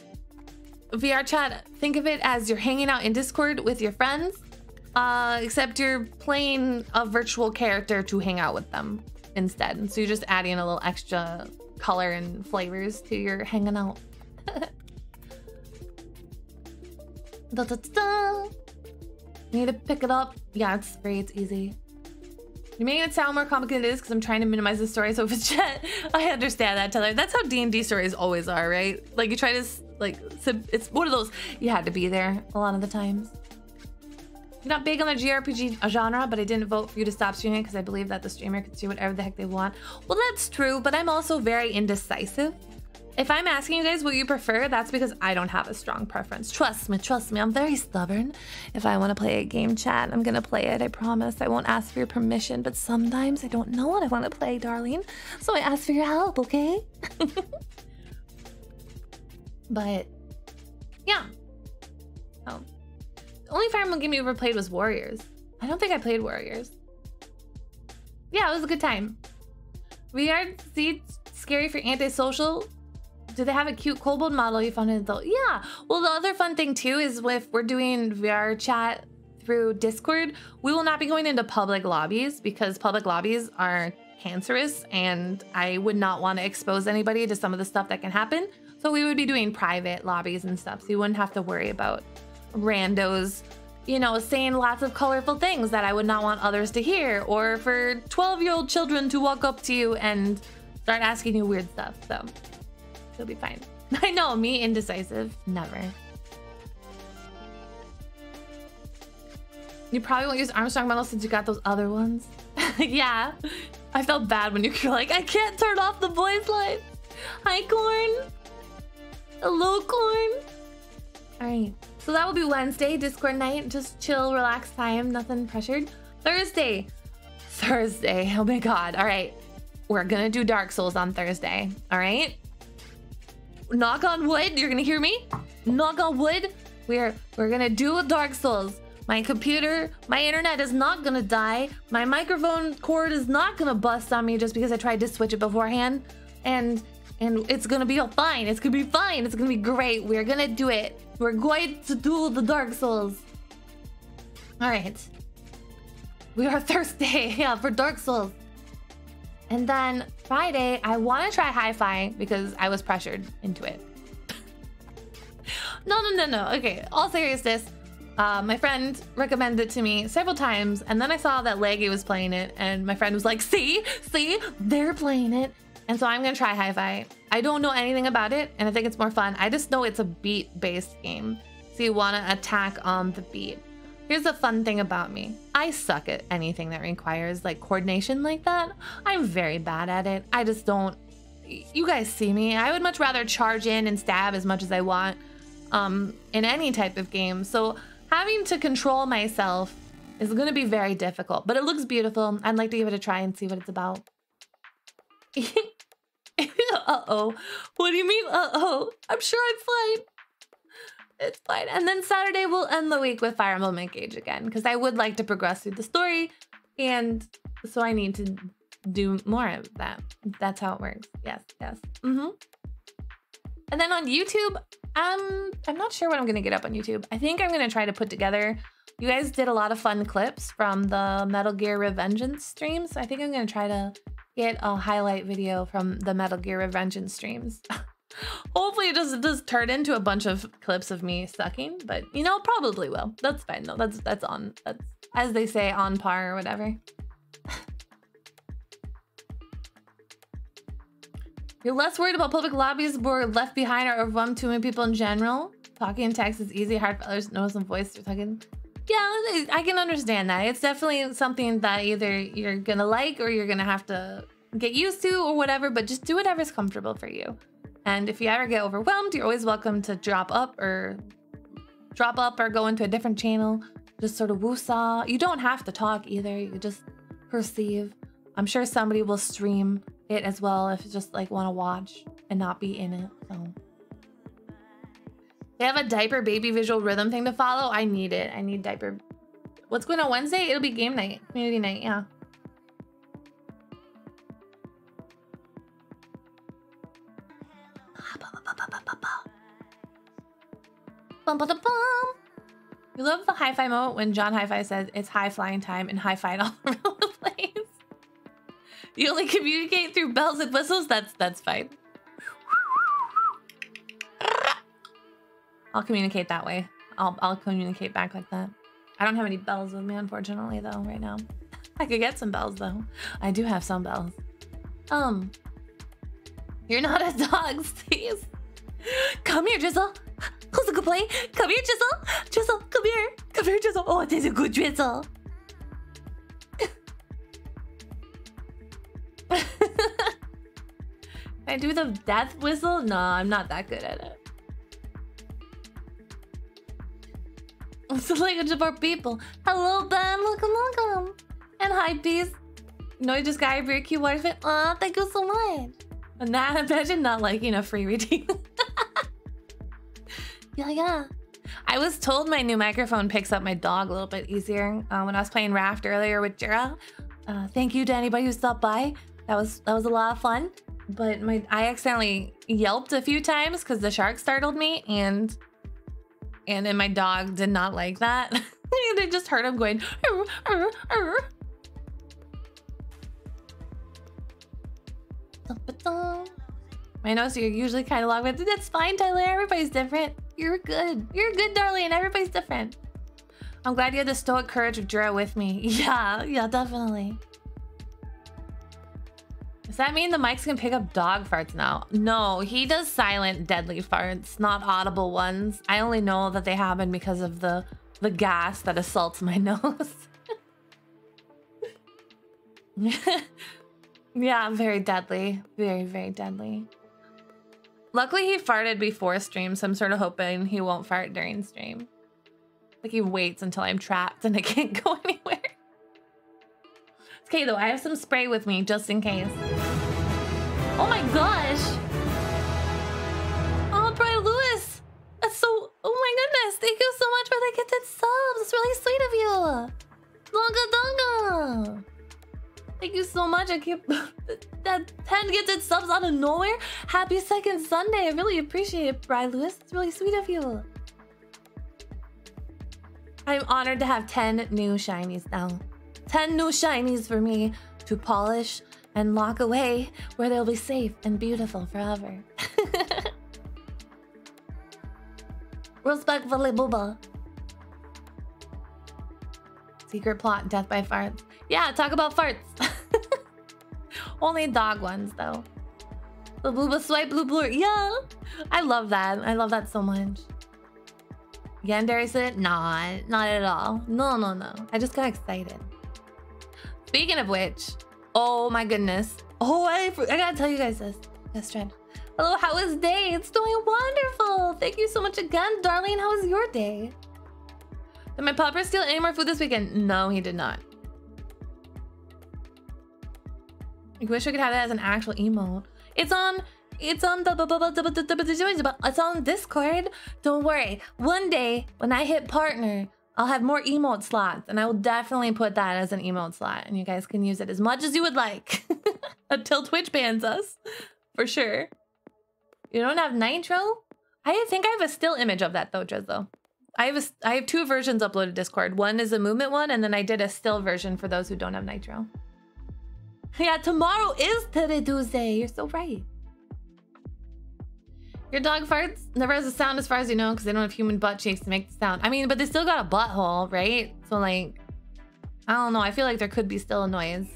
Speaker 1: VR chat, think of it as you're hanging out in Discord with your friends, except you're playing a virtual character to hang out with them instead. And so you're just adding a little extra color and flavors to your hanging out. Da, da, da, da. Need to pick it up. Yeah, it's free. It's easy. You're making it sound more complicated than it is because I'm trying to minimize the story. So if it's chat, I understand that, Taylor. That's how D&D stories always are, right? Like you try to, like, it's one of those, you had to be there a lot of the times. You're not big on the JRPG genre, but I didn't vote for you to stop streaming because I believe that the streamer can do whatever the heck they want. Well, that's true, but I'm also very indecisive. If I'm asking you guys what you prefer, that's because I don't have a strong preference. Trust me, I'm very stubborn. If I want to play a game, chat, I'm gonna play it, I promise. I won't ask for your permission, but sometimes I don't know what I want to play, darling. So I ask for your help, okay? But, yeah. Oh. The only Fire Emblem game you ever played was Warriors. I don't think I played Warriors. Yeah, it was a good time. VR seats scary for antisocial. Do they have a cute kobold model you found in adult? Yeah. Well, the other fun thing too is if we're doing VR chat through Discord, we will not be going into public lobbies because public lobbies are cancerous and I would not want to expose anybody to some of the stuff that can happen. So we would be doing private lobbies and stuff. So you wouldn't have to worry about randos, you know, saying lots of colorful things that I would not want others to hear, or for 12-year-old children to walk up to you and start asking you weird stuff. So you'll be fine. I know, me indecisive, never. You probably won't use Armstrong models since you got those other ones. Yeah, I felt bad when you were like, I can't turn off the voice line. Hi, Corn. Hello, Corn. All right, so that will be Wednesday, Discord night. Just chill, relax time, nothing pressured. Thursday, oh my God. All right, we're gonna do Dark Souls on Thursday, all right? Knock on wood, you're gonna hear me? Knock on wood, we're gonna do Dark Souls. My computer, my internet is not gonna die. My microphone cord is not gonna bust on me just because I tried to switch it beforehand. And it's gonna be all fine. It's gonna be fine. It's gonna be great. We're gonna do it. We're going to do the Dark Souls. All right. We are Thursday, yeah, for Dark Souls. And then Friday, I want to try Hi-Fi because I was pressured into it. No. Okay, all seriousness. My friend recommended it to me several times, and then I saw that Leggy was playing it, and my friend was like, see, they're playing it. And so I'm gonna try Hi-Fi. I don't know anything about it, and I think it's more fun. I just know it's a beat-based game, so you wanna attack on the beat. Here's the fun thing about me. I suck at anything that requires like coordination like that. I'm very bad at it. I just don't, you guys see me. I would much rather charge in and stab as much as I want in any type of game. So having to control myself is gonna be very difficult, but it looks beautiful. I'd like to give it a try and see what it's about. Uh-oh. What do you mean, uh-oh? I'm sure I'm fine. It's fine. And then Saturday we'll end the week with Fire Emblem Engage again, because I would like to progress through the story, and so I need to do more of that. That's how it works. Yes. And then on YouTube, I'm not sure what I'm gonna get up on YouTube. I think I'm gonna try to put together, you guys did a lot of fun clips from the Metal Gear Revengeance streams. I think I'm gonna try to get a highlight video from the Metal Gear Revengeance streams. Hopefully it doesn't turn into a bunch of clips of me sucking, but you know, probably will. That's fine though. That's as they say, on par or whatever. You're less worried about public lobbies where left behind or overwhelmed too many people in general. Talking in text is easy, hard for others to know some voice. You're talking. Yeah, I can understand that. It's definitely something that either you're gonna like or you're gonna have to get used to or whatever, but just do whatever's comfortable for you. And if you ever get overwhelmed, you're always welcome to drop up or go into a different channel. Just sort of woo-saw. You don't have to talk either. You just perceive. I'm sure somebody will stream it as well if you just like want to watch and not be in it. So they have a diaper baby visual rhythm thing to follow. I need it. I need diaper. What's going on Wednesday? It'll be game night, community night. Yeah. You love the hi-fi moment when John Hi-Fi says it's high flying time and hi-fi all over the place. You only communicate through bells and whistles? That's fine. I'll communicate that way. I'll communicate back like that. I don't have any bells with me, unfortunately, though, right now. I could get some bells, though. I do have some bells. You're not a dog, Steve. Come here, Drizzle. Who's a good play? Come here, Drizzle. Drizzle, come here. Come here, Drizzle. Oh, there's a good Drizzle. I do the death whistle? No, I'm not that good at it. It's the language of our people. Hello, Ben. Welcome, welcome. And hi, Peace. No, you just got your cute water fit. Aw, thank you so much. And now imagine not liking a free reading. Yeah. I was told my new microphone picks up my dog a little bit easier when I was playing Raft earlier with Jira. Thank you to anybody who stopped by. That was a lot of fun. But I accidentally yelped a few times because the shark startled me, and then my dog did not like that. They just heard him going. Arr, arr, arr. I know, so you're usually kind of long, but that's fine, Tyler. Everybody's different. You're good. You're good, darling. Everybody's different. I'm glad you had the stoic courage of Jura with me. Yeah, definitely. Does that mean the mics can pick up dog farts now? No, he does silent, deadly farts, not audible ones. I only know that they happen because of the gas that assaults my nose. Yeah, very deadly. Very, very deadly. Luckily, he farted before stream, so I'm sort of hoping he won't fart during stream. Like, he waits until I'm trapped and I can't go anywhere. It's okay, though. I have some spray with me, just in case. Oh my gosh! Oh, Brian Lewis! That's so... Oh my goodness! Thank you so much for the gifted subs! It's really sweet of you! Donga donga! Thank you so much. I keep that 10 gifted subs out of nowhere. Happy second Sunday. I really appreciate it, Brian Lewis. It's really sweet of you. I'm honored to have 10 new shinies now. 10 new shinies for me to polish and lock away where they'll be safe and beautiful forever. Respectfully, Booba. Secret plot, death by farts. Yeah, talk about farts. Only dog ones, though. The Booba swipe blue blur. Yeah, I love that. I love that so much. Yandere said, nah, not at all. No. I just got excited. Speaking of which, oh my goodness. Oh, I gotta tell you guys this. Yes, Trent. Hello, how is day? It's doing wonderful. Thank you so much again, darling. How was your day? Did my pupper steal any more food this weekend? No, he did not. I wish I could have that as an actual emote. It's on Discord. Don't worry. One day when I hit partner, I'll have more emote slots, and I will definitely put that as an emote slot, and you guys can use it as much as you would like until Twitch bans us, for sure. You don't have Nitro? I think I have a still image of that though, Drizzle. I have two versions uploaded to Discord. One is a movement one, and then I did a still version for those who don't have Nitro. Yeah, tomorrow is Today Tuesday. You're so right. Your dog farts never has a sound as far as you know, because they don't have human butt cheeks to make the sound. I mean, but they still got a butthole, right? So like, I don't know. I feel like there could be still a noise.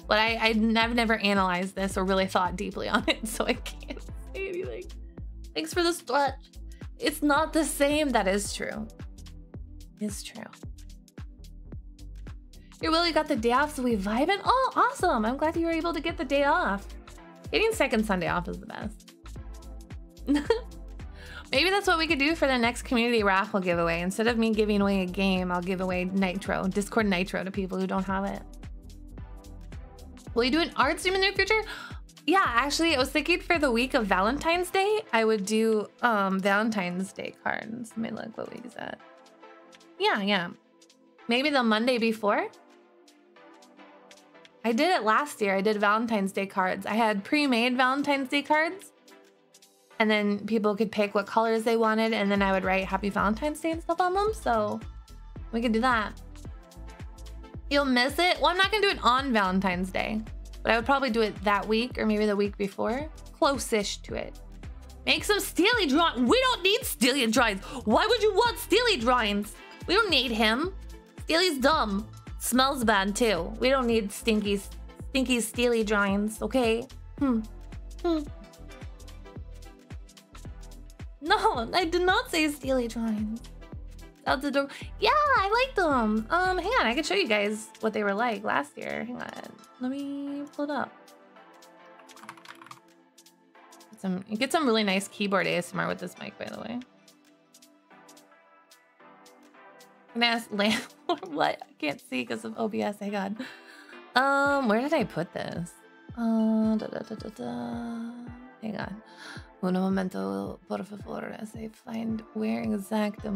Speaker 1: But I've never analyzed this or really thought deeply on it, so I can't say anything. Thanks for the stretch. It's not the same. That is true. It's true. You really got the day off, so we vibing? Oh, awesome. I'm glad you were able to get the day off. Getting second Sunday off is the best. Maybe that's what we could do for the next community raffle giveaway. Instead of me giving away a game, I'll give away Nitro, Discord Nitro to people who don't have it. Will you do an art stream in the near future? Yeah, actually, I was thinking for the week of Valentine's Day, I would do Valentine's Day cards. Let me look, what week is that? Yeah. Maybe the Monday before? I did it last year. I did Valentine's Day cards. I had pre-made Valentine's Day cards. And then people could pick what colors they wanted, and then I would write Happy Valentine's Day and stuff on them. So we could do that. You'll miss it? Well, I'm not gonna do it on Valentine's Day, but I would probably do it that week or maybe the week before. Close-ish to it. Make some Seelie drawings. We don't need Seelie drawings. Why would you want Seelie drawings? We don't need him. Seelie's dumb. Smells bad too. We don't need stinky Seelie drawings, okay? No, I did not say Seelie drawings. Out the door. Yeah, I like them. Hang on, I can show you guys what they were like last year. Hang on. Let me pull it up. You get some really nice keyboard ASMR with this mic, by the way. Can I ask landlord what? I can't see because of OBS. Hang on. Where did I put this? Hang on. Un momento, por favor, as I find where exactly.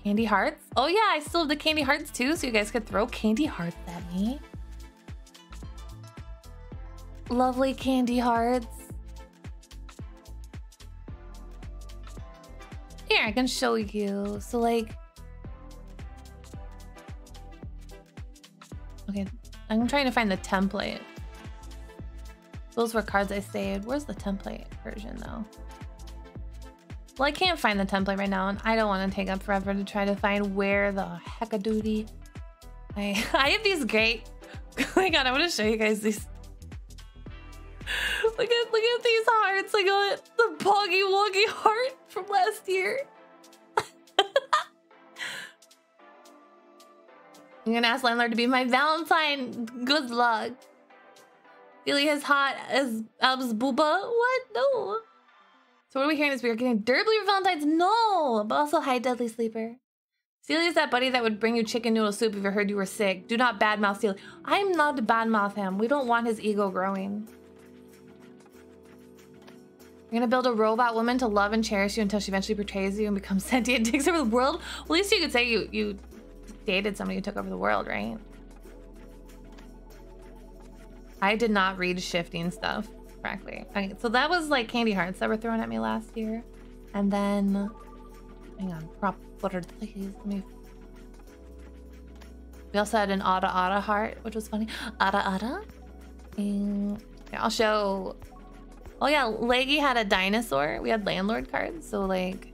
Speaker 1: Candy hearts. Oh yeah, I still have the candy hearts too, so you guys could throw candy hearts at me. Lovely candy hearts. Here, I can show you. So like, okay, I'm trying to find the template. Those were cards I saved. Where's the template version though? Well, I can't find the template right now, and I don't want to take up forever to try to find where the heck-a-doody. I have these great. Oh my god, I want to show you guys these. Look at these hearts. I got the Poggy Woggy heart from last year. I'm gonna ask landlord to be my Valentine. Good luck. Feeling as hot as Ab's booba? What? No. So what are we hearing this week? We're getting durably for Valentine's? No! But also hi, Deadly Sleeper. Seelie is that buddy that would bring you chicken noodle soup if you heard you were sick. Do not badmouth Seelie. I'm not to badmouth him. We don't want his ego growing. You're gonna build a robot woman to love and cherish you until she eventually betrays you and becomes sentient and takes over the world? Well, at least you could say you dated somebody who took over the world, right? I did not read shifting stuff correctly. Okay, so that was like candy hearts that were thrown at me last year. And then, hang on, we also had an Ada heart, which was funny. Ada. And yeah, I'll show. Oh yeah, Leggy had a dinosaur. We had landlord cards, so like,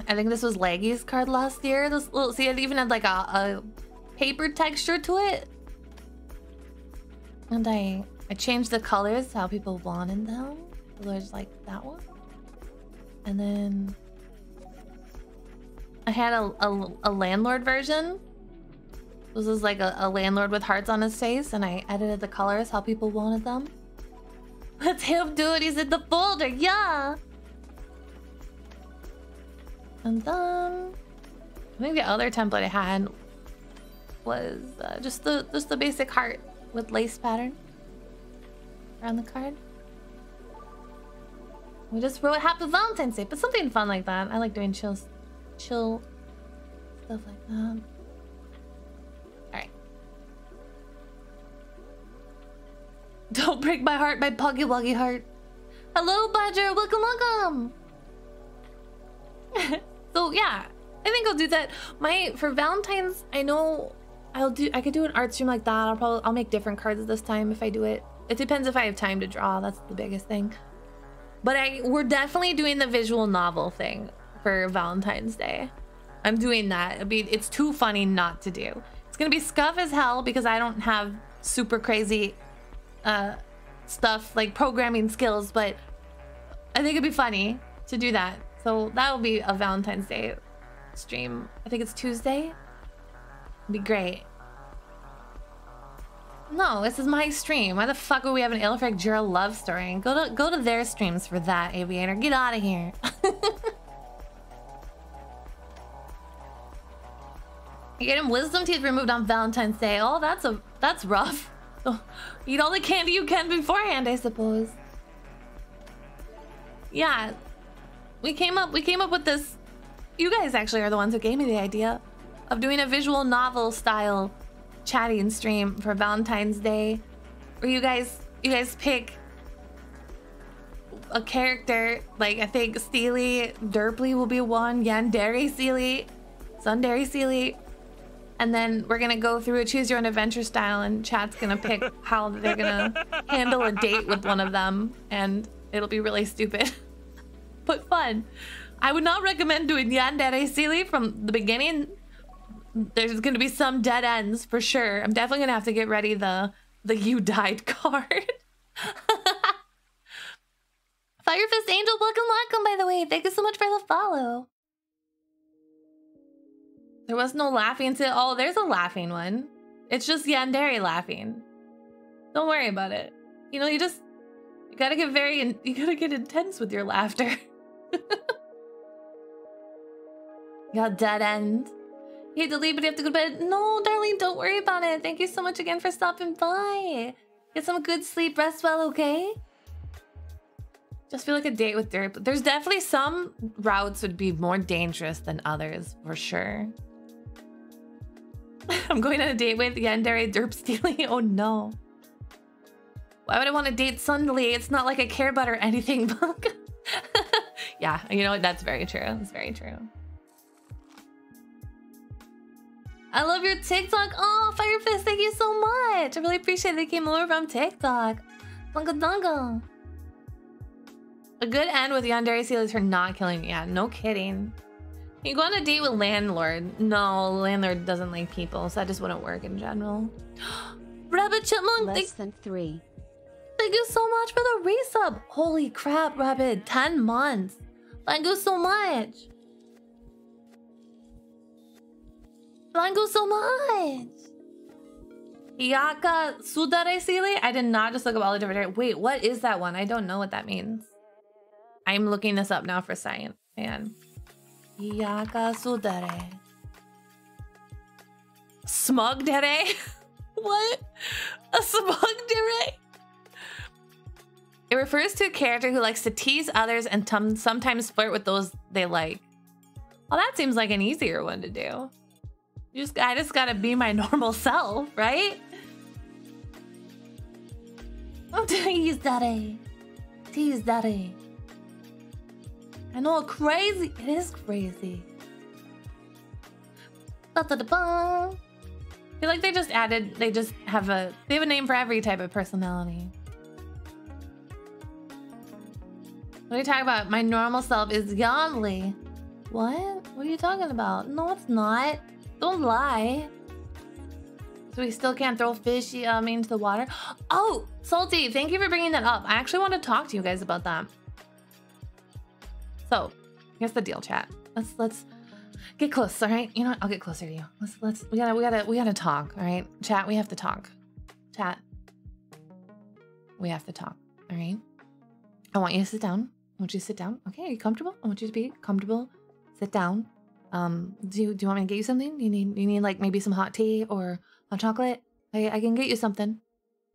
Speaker 1: I think this was Leggy's card last year. This little, see, it even had like a paper texture to it. And I changed the colors to how people wanted them. So there's like that one. And then I had a landlord version. This is like a landlord with hearts on his face, and I edited the colors how people wanted them. That's him, dude. He's in the folder. Yeah. And then I think the other template I had was just the basic heart with lace pattern around the card. We just wrote Happy Valentine's Day, but something fun like that. I like doing chill stuff like that. Alright. Don't Break My Heart by Poggy Woggy Heart. Hello, Badger. Welcome. So yeah, I think I'll do that. For Valentine's, I know I could do an art stream like that. I'll make different cards this time if I do it. It depends if I have time to draw. That's the biggest thing. But we're definitely doing the visual novel thing for Valentine's Day. I'm doing that. It's too funny not to do. It's gonna be scuff as hell because I don't have super crazy stuff like programming skills, but I think it'd be funny to do that. So that will be a Valentine's Day stream. I think it's Tuesday. It'd be great. No, this is my stream. Why the fuck would we have an Ilfric Jura love story? Go to their streams for that, Aviator. Get out of here. You're getting wisdom teeth removed on Valentine's Day. Oh, that's rough. So, eat all the candy you can beforehand, I suppose. Yeah, we came up with this. You guys actually are the ones who gave me the idea of doing a visual novel style chatting stream for Valentine's Day, where you guys pick a character. Like I think Seelie, Derply will be one, Yandere Seelie, Sundere Seelie, And then we're gonna go through a choose your own adventure style, and chat's gonna pick how they're gonna handle a date with one of them, and it'll be really stupid but fun. I would not recommend doing yandere Seelie from the beginning. There's gonna be some dead ends for sure. I'm definitely gonna have to get ready the you died card. Firefist Angel, welcome by the way. Thank you so much for the follow. There was no laughing to, oh, there's a laughing one. It's just yandere laughing. Don't worry about it. You know, you gotta get intense with your laughter. You got dead end. You hate to leave, but you have to go to bed. No, darling, don't worry about it. Thank you so much again for stopping by. Get some good sleep, rest well, okay? Just feel like a date with dirt. But there's definitely some routes would be more dangerous than others, for sure. I'm going on a date with yandere derp Steely. Oh no. Why would I want to date Sundly? It's not like I care about her or anything, Bunk. Yeah, you know what? That's very true. That's very true. I love your TikTok. Oh, Firefist, thank you so much. I really appreciate they came over from TikTok. Bunga dunga. A good end with yandere Seal is her not killing me. Yeah, no kidding. You go on a date with landlord. No, landlord doesn't like people, so that just wouldn't work in general. Rabbit Chipmunk.
Speaker 4: Less than 3.
Speaker 1: Thank you so much for the resub. Holy crap, Rabbit. 10 months. Thank you so much. Thank you so much. Yaka Sudare Seelie? I did not just look up all the different... Wait, what is that one? I don't know what that means. I'm looking this up now for science. Man. Yaka Sudare. Smugdere? What? A smugdere? It refers to a character who likes to tease others and sometimes flirt with those they like. Well, that seems like an easier one to do. I just gotta be my normal self, right? Oh, tease daddy. Tease daddy. I know, crazy. It is crazy. I feel like they just added, they have a name for every type of personality. What are you talking about? My normal self is Yanli. What? What are you talking about? No, it's not. Don't lie. So we still can't throw fish into the water? Oh, Salty, thank you for bringing that up. I actually want to talk to you guys about that. So, here's the deal, chat. Let's get close, all right? You know what? I'll get closer to you. We gotta talk, all right? Chat, we have to talk. Chat. We have to talk, all right? I want you to sit down. I want you to sit down. Okay, are you comfortable? I want you to be comfortable. Sit down. Do you want me to get you something? You need like maybe some hot tea or hot chocolate? I can get you something.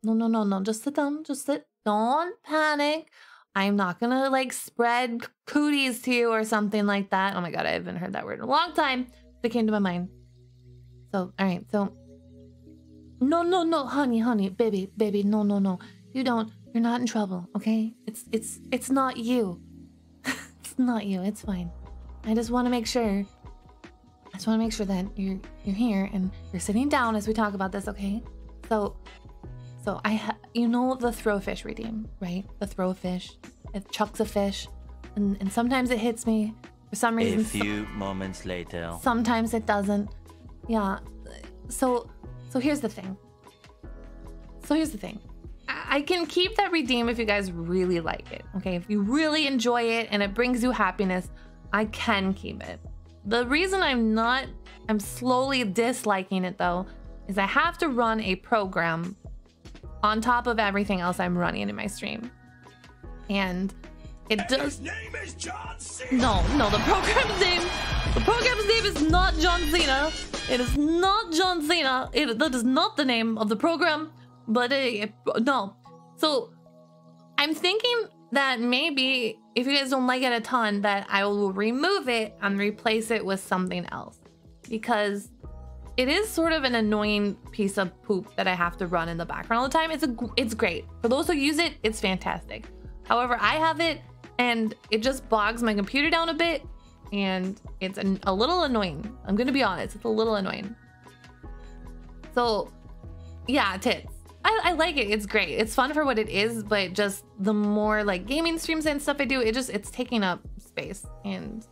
Speaker 1: No. Just sit down. Just sit. Don't panic. I'm not gonna like spread cooties to you or something like that. Oh my god, I haven't heard that word in a long time. It came to my mind. So, all right. So, no, honey, baby, no. You're not in trouble, okay? It's not you. It's not you. It's fine. I just want to make sure. I just want to make sure that you're here and you're sitting down as we talk about this, okay? So you know the throw fish redeem, right? The throw fish. It chucks a fish, and sometimes it hits me for some reason.
Speaker 5: A few moments later.
Speaker 1: Sometimes it doesn't. Yeah. So here's the thing. I can keep that redeem if you guys really like it, okay? If you really enjoy it and it brings you happiness, I can keep it. The reason I'm slowly disliking it though, is I have to run a program on top of everything else I'm running in my stream. And it does...
Speaker 5: His name is John Cena!
Speaker 1: No, the program's name is not John Cena. It is not John Cena. That is not the name of the program, but no. So I'm thinking that maybe if you guys don't like it a ton, that I will remove it and replace it with something else, because it is sort of an annoying piece of poop that I have to run in the background all the time. It's great. For those who use it, it's fantastic. However, I have it and it just bogs my computer down a bit and it's a little annoying. I'm gonna be honest, it's a little annoying. So yeah, tits. I like it. It's great. It's fun for what it is, but just the more like gaming streams and stuff I do, it's taking up space. And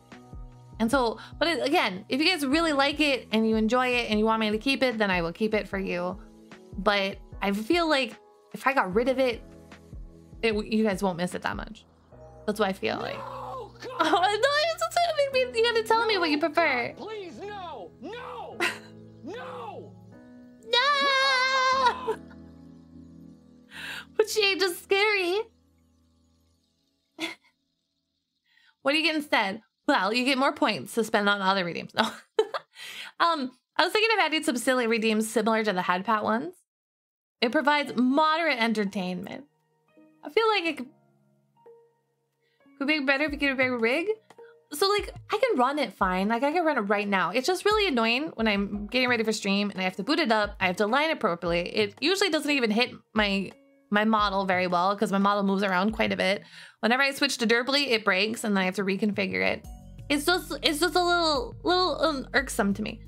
Speaker 1: so, but again, if you guys really like it and you enjoy it and you want me to keep it, then I will keep it for you. But I feel like if I got rid of it, you guys won't miss it that much. That's what I feel like. Oh, no, you gotta tell me what you prefer.
Speaker 5: Please, no! No! No!
Speaker 1: No! But she ain't just scary. What do you get instead? Well, you get more points to spend on other redeems. No. I was thinking of adding some silly redeems similar to the headpat ones. It provides moderate entertainment. I feel like it could be better if you get a bigger rig. So like I can run it fine. Like I can run it right now. It's just really annoying when I'm getting ready for stream and I have to boot it up. I have to line it properly. It usually doesn't even hit my model very well because my model moves around quite a bit. Whenever I switch to Derply, it breaks and then I have to reconfigure it. It's just a little irksome to me.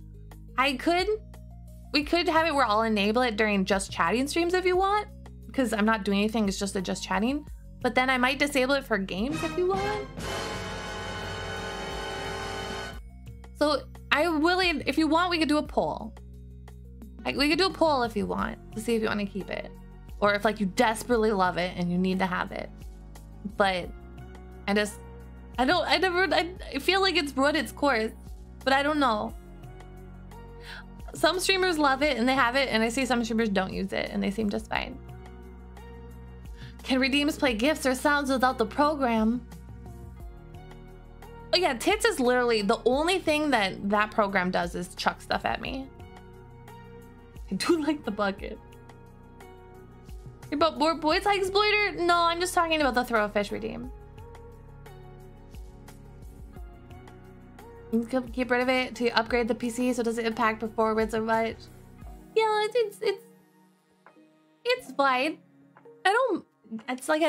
Speaker 1: We could have it where I'll enable it during just chatting streams if you want, because I'm not doing anything, it's just a just chatting. But then I might disable it for games if you want. So if you want, we could do a poll. Like we could do a poll if you want to see if you want to keep it, or if like you desperately love it and you need to have it. But I feel like it's run its course, but I don't know. Some streamers love it and they have it, and I see some streamers don't use it and they seem just fine. Can redeems play gifs or sounds without the program? Oh yeah, tits is literally the only thing that program does is chuck stuff at me. I do like the bucket. About more boys like exploiter? No, I'm just talking about the throw a fish redeem. You can keep rid of it to upgrade the PC so it doesn't impact performance or much. Yeah, it's fine. I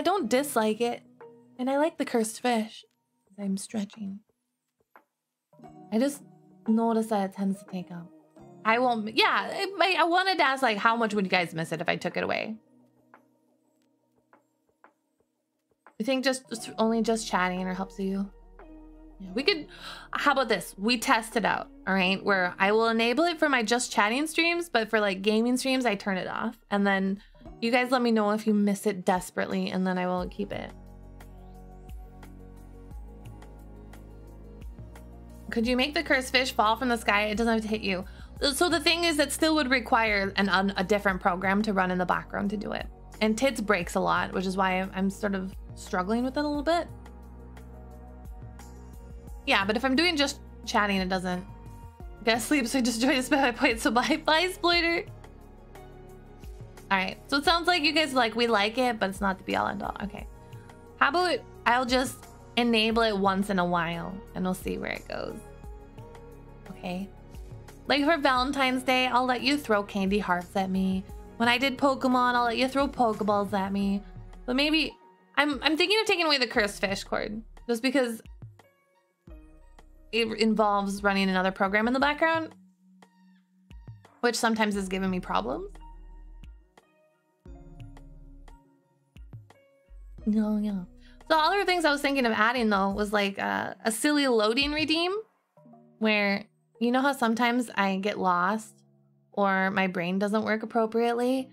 Speaker 1: don't dislike it. And I like the cursed fish. I'm stretching. I just noticed that it tends to take up. I won't, yeah, I wanted to ask like how much would you guys miss it if I took it away? You think only just chatting or helps you? Yeah, we could, how about this? We test it out, all right? Where I will enable it for my just chatting streams, but for like gaming streams, I turn it off. And then you guys let me know if you miss it desperately, and then I will keep it. Could you make the cursed fish fall from the sky? It doesn't have to hit you. So the thing is, that still would require a different program to run in the background to do it. And tits breaks a lot, which is why I'm sort of struggling with it a little bit. Yeah, but if I'm doing just chatting, it doesn't get asleep, so I just join the spell my point. So bye exploiter. All right, so it sounds like you guys we like it, but it's not the be all end all. Okay, how about I'll just enable it once in a while and we'll see where it goes. Okay, like for Valentine's Day, I'll let you throw candy hearts at me. When I did Pokemon, I'll let you throw Pokeballs at me. But maybe I'm thinking of taking away the cursed fish cord, just because it involves running another program in the background, which sometimes is giving me problems. No, yeah. So other things I was thinking of adding though was like a Seelie loading redeem, where you know how sometimes I get lost or my brain doesn't work appropriately.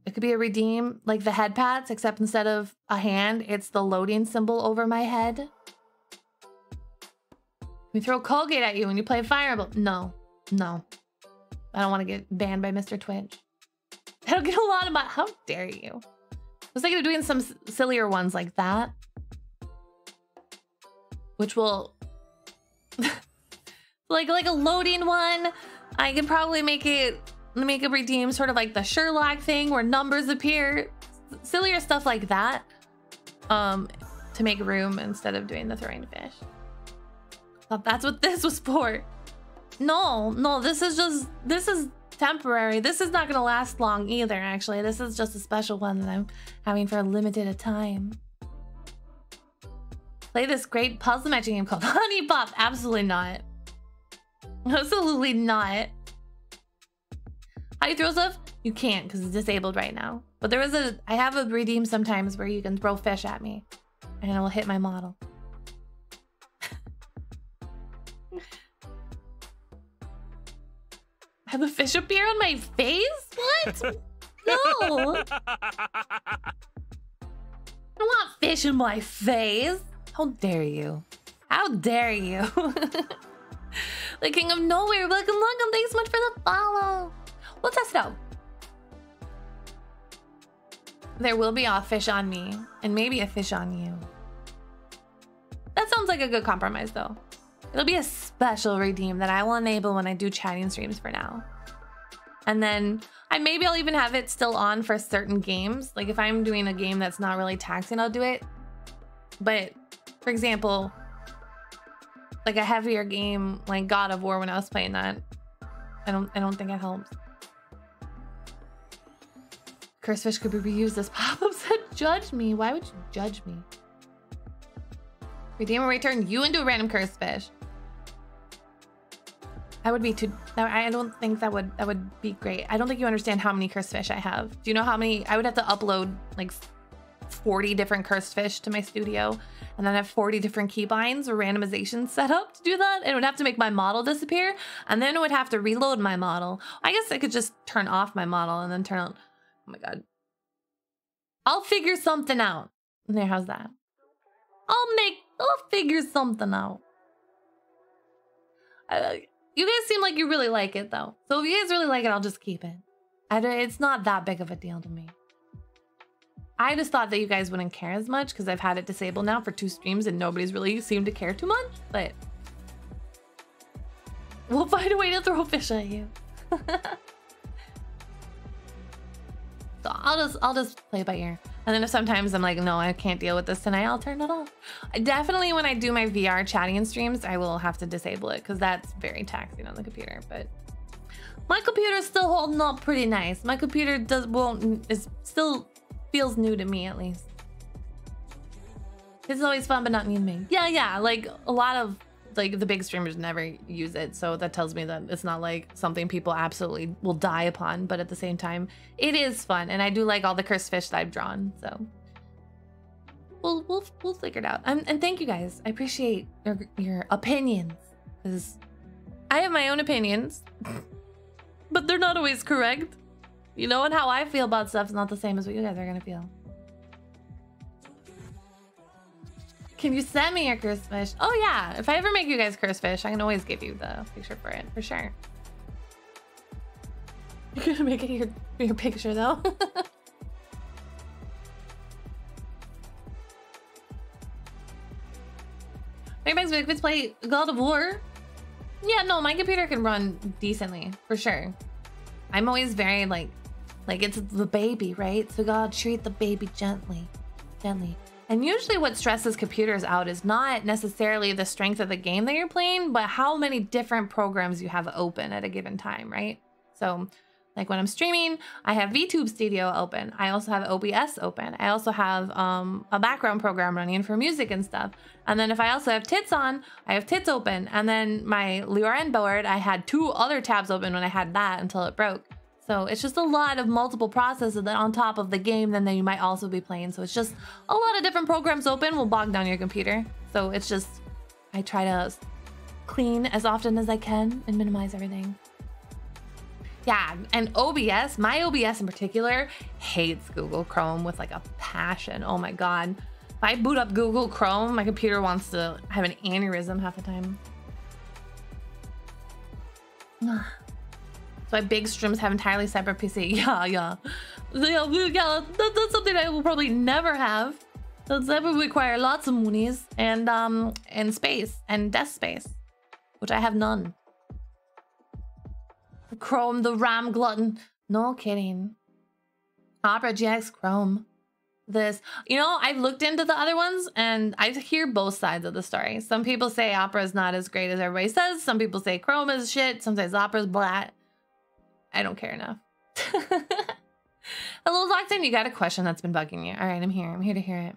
Speaker 1: It could be a redeem like the head pats, except instead of a hand, it's the loading symbol over my head. We throw Colgate at you when you play Fire Emblem. No. I don't want to get banned by Mr. Twitch. I don't get a lot of my, how dare you? I was thinking of doing some sillier ones like that, which will like a loading one. I could probably make a redeem sort of like the Sherlock thing where numbers appear, sillier stuff like that, to make room instead of doing the throwing fish. Thought that's what this was for. No, this is temporary. This is not gonna last long either, actually. This is just a special one that I'm having for a limited time. Play this great puzzle matching game called Honey Pop. Absolutely not. Absolutely not. How you throw stuff? You can't because it's disabled right now. But there is I have a redeem sometimes where you can throw fish at me and it will hit my model. Have the fish appear on my face? What? No. I don't want fish in my face. How dare you? How dare you? The King of Nowhere, welcome. Thanks so much for the follow. We'll test it out. There will be a fish on me and maybe a fish on you. That sounds like a good compromise though. It'll be a special redeem that I will enable when I do chatting streams for now. And then maybe I'll even have it still on for certain games. Like if I'm doing a game that's not really taxing, I'll do it. But for example, like a heavier game like God of War, when I was playing that, I don't think it helps. Cursed fish could be reused as pop-ups that judge me. Why would you judge me? Redeem or return you into a random cursed fish. I would be too. I don't think that would be great. I don't think you understand how many cursed fish I have. Do you know how many? I would have to upload like 40 different cursed fish to my studio, and then have 40 different keybinds or randomizations set up to do that. It would have to make my model disappear, and then it would have to reload my model. I guess I could just turn off my model and then turn on. Oh my god. I'll figure something out. There, how's that? I'll figure something out. You guys seem like you really like it though. So if you guys really like it, I'll just keep it. It's not that big of a deal to me. I just thought that you guys wouldn't care as much because I've had it disabled now for 2 streams and nobody's really seemed to care too much, but we'll find a way to throw fish at you. So I'll just play it by ear. And then if sometimes I'm like, no, I can't deal with this tonight, I'll turn it off. Definitely when I do my VR chatting streams, I will have to disable it because that's very taxing on the computer. But my computer's still holding up pretty nice. My computer still feels new to me, at least. It's always fun, but not new to me. Yeah, like a lot of like the big streamers never use it, so that tells me that it's not like something people absolutely will die upon, but at the same time it is fun, and I do like all the cursed fish that I've drawn, so we'll figure it out. And thank you guys, I appreciate your opinions, because I have my own opinions but they're not always correct, you know, and how I feel about stuff is not the same as what you guys are gonna feel. Can you send me your cursed fish? Oh yeah, if I ever make you guys cursed fish, I can always give you the picture for it, for sure. You're gonna make it your picture though. Everybody's like, let's play God of War. Yeah, no, my computer can run decently, for sure. I'm always very like it's the baby, right? So gotta treat the baby gently. And usually what stresses computers out is not necessarily the strength of the game that you're playing, but how many different programs you have open at a given time, right? So like when I'm streaming, I have VTube Studio open. I also have OBS open. I also have a background program running for music and stuff. And then if I also have tits on, I have tits open. And then my Luren board, I had 2 other tabs open when I had that until it broke. So it's just a lot of multiple processes that on top of the game then you might also be playing. So it's just a lot of different programs open will bog down your computer. So it's just, I try to clean as often as I can and minimize everything. Yeah, and OBS, my OBS in particular, hates Google Chrome with like a passion. Oh my God. If I boot up Google Chrome, my computer wants to have an aneurysm half the time. So my big streams have entirely separate PC. Yeah. That's something I will probably never have. That would require lots of moonies and space and desk space, which I have none. Chrome, the RAM glutton. No kidding. Opera GX Chrome. This, you know, I've looked into the other ones and I hear both sides of the story. Some people say Opera is not as great as everybody says. Some people say Chrome is shit. Sometimes Opera's blat. I don't care enough. Hello, Lockdown. You got a question that's been bugging you. All right, I'm here. I'm here to hear it.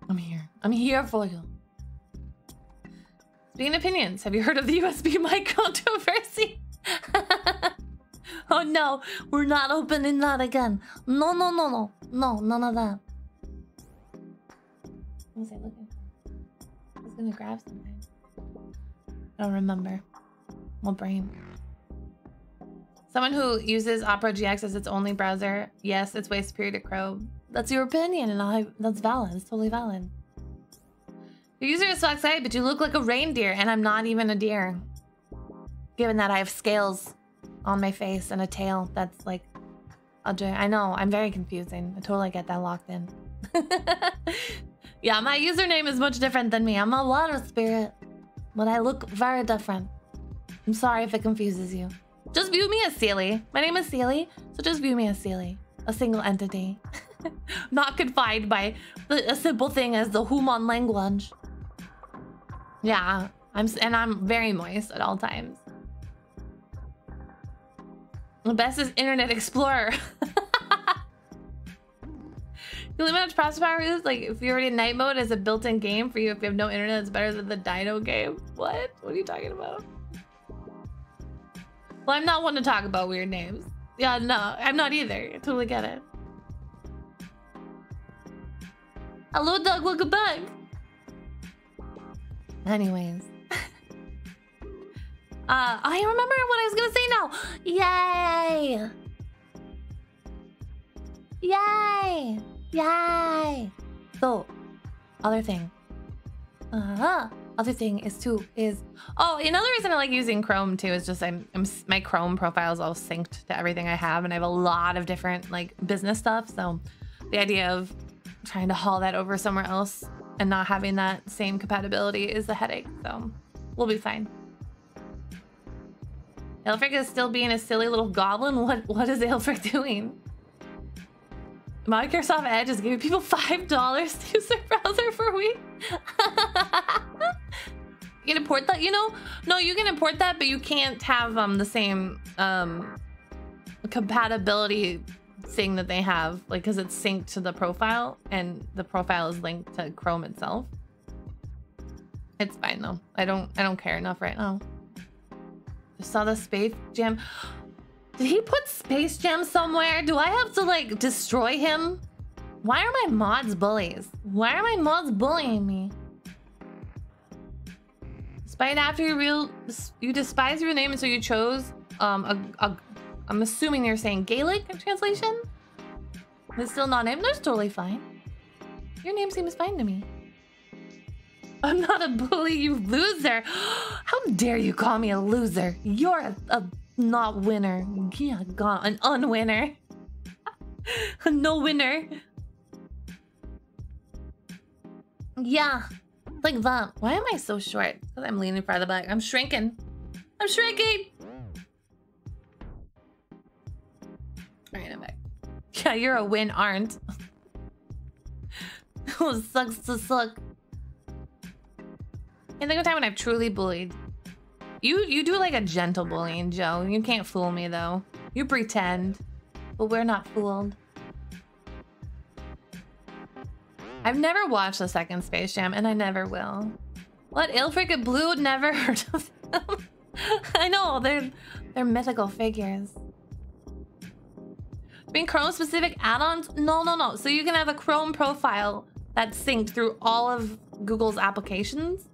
Speaker 1: I'm here. I'm here for you. Speaking of opinions, have you heard of the USB mic controversy? Oh no, we're not opening that again. No, no, no, no. No, none of that. What was I looking for? I was gonna grab something. I don't remember. My brain. Someone who uses Opera GX as its only browser, yes, it's way superior to Chrome. That's your opinion, and that's valid. It's totally valid. Your user is so excited, but you look like a reindeer, and I'm not even a deer. Given that I have scales on my face and a tail that's like... I know, I'm very confusing. I totally get that locked in. Yeah, my username is much different than me. I'm a water spirit, but I look very different. I'm sorry if it confuses you. Just view me as Seelie. My name is Seelie, so just view me as Seelie. A single entity. Not confined by a simple thing as the human language. Yeah, I'm very moist at all times. The best is Internet Explorer. You limit how much processor power is? Like, if you're already in night mode as a built-in game for you, if you have no internet, it's better than the Dino game. What? What are you talking about? Well, I'm not one to talk about weird names. Yeah, no, I'm not either. I totally get it. Hello, Doug, welcome back. Anyways. I remember what I was gonna say now. Yay! Yay! Yay! So, other thing. Other thing is oh, another reason I like using Chrome too is just my Chrome profile is all synced to everything I have, and I have a lot of different like business stuff. So the idea of trying to haul that over somewhere else and not having that same compatibility is a headache. So we'll be fine. Aelfric is still being a silly little goblin. What is Aelfric doing? Microsoft Edge is giving people $5 to use their browser for a week. You can import that, you know? No, you can import that, but you can't have the same compatibility thing that they have, like, because it's synced to the profile, and the profile is linked to Chrome itself. It's fine though. I don't care enough right now. Just saw the Space Jam. Did he put Space Jam somewhere? Do I have to like destroy him? Why are my mods bullies? Why are my mods bullying me? Despite after you despise your name, and so you chose I'm assuming you're saying Gaelic translation? It's still not named. That's totally fine. Your name seems fine to me. I'm not a bully, you loser. How dare you call me a loser? You're a not winner. Yeah, gone. An unwinner. No winner. Yeah, like that. Why am I so short? Because I'm leaning farther back. I'm shrinking. I'm shrinking. All right, I'm back. Yeah, you're a win, aren't? Oh, sucks to suck. And think of a time when I've truly bullied. You do like a gentle bullying, Joe. You can't fool me though. You pretend, but we're not fooled. I've never watched the second Space Jam, and I never will. What, Aelfric and Blue? Never heard of them. I know, they're mythical figures. Being Chrome specific add-ons? No. So you can have a Chrome profile that's synced through all of Google's applications.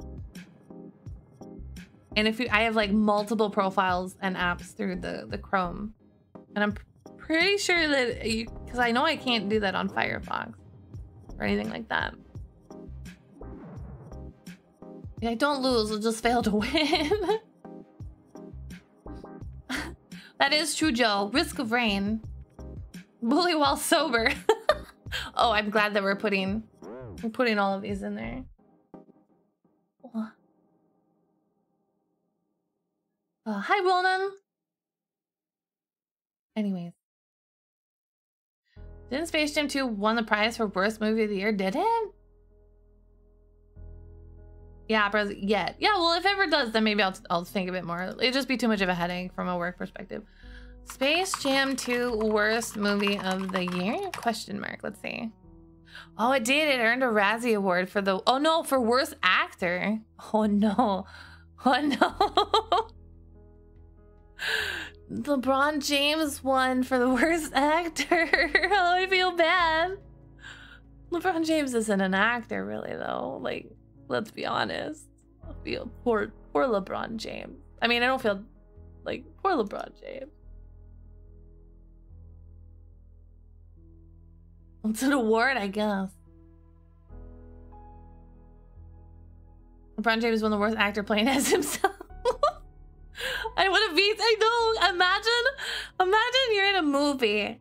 Speaker 1: And I have like multiple profiles and apps through the Chrome. And I'm pretty sure that because I know I can't do that on Firefox or anything like that. I don't lose, I'll just fail to win. That is true, Joe. Risk of rain. Bully while sober. Oh, I'm glad that we're putting all of these in there. Hi, Ronan. Anyways. Didn't Space Jam 2 won the prize for worst movie of the year? Did it? Yeah, bros. Yeah, well, if it ever does, then maybe I'll think a bit more. It'd just be too much of a headache from a work perspective. Space Jam 2 worst movie of the year? Question mark. Let's see. Oh, it did. It earned a Razzie Award for the... Oh, no, for worst actor. Oh, no. Oh, no. LeBron James won for the worst actor. Oh, I feel bad. LeBron James isn't an actor, really, though. Like, let's be honest. I feel poor LeBron James. I mean, I don't feel like poor LeBron James. It's an award, I guess. LeBron James won the worst actor playing as himself. I would have beat. I know. Imagine you're in a movie,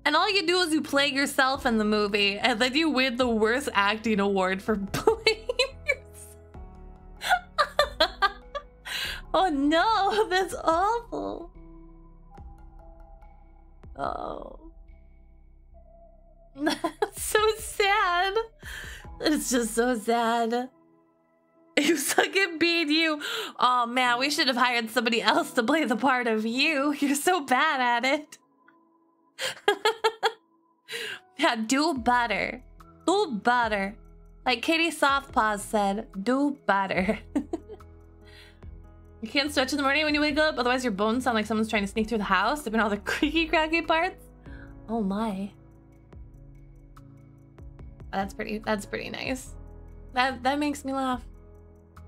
Speaker 1: and all you do is you play yourself in the movie, and then you win the worst acting award for playing yourself. Oh no, that's awful. Oh, that's so sad. It's just so sad. You suck at being you. Oh man, we should have hired somebody else to play the part of you. You're so bad at it. Yeah, do better. Do better. Like Katie Softpaws said, do better. You can't stretch in the morning when you wake up, otherwise your bones sound like someone's trying to sneak through the house, dipping all the creaky cracky parts. Oh my. That's pretty nice. That makes me laugh.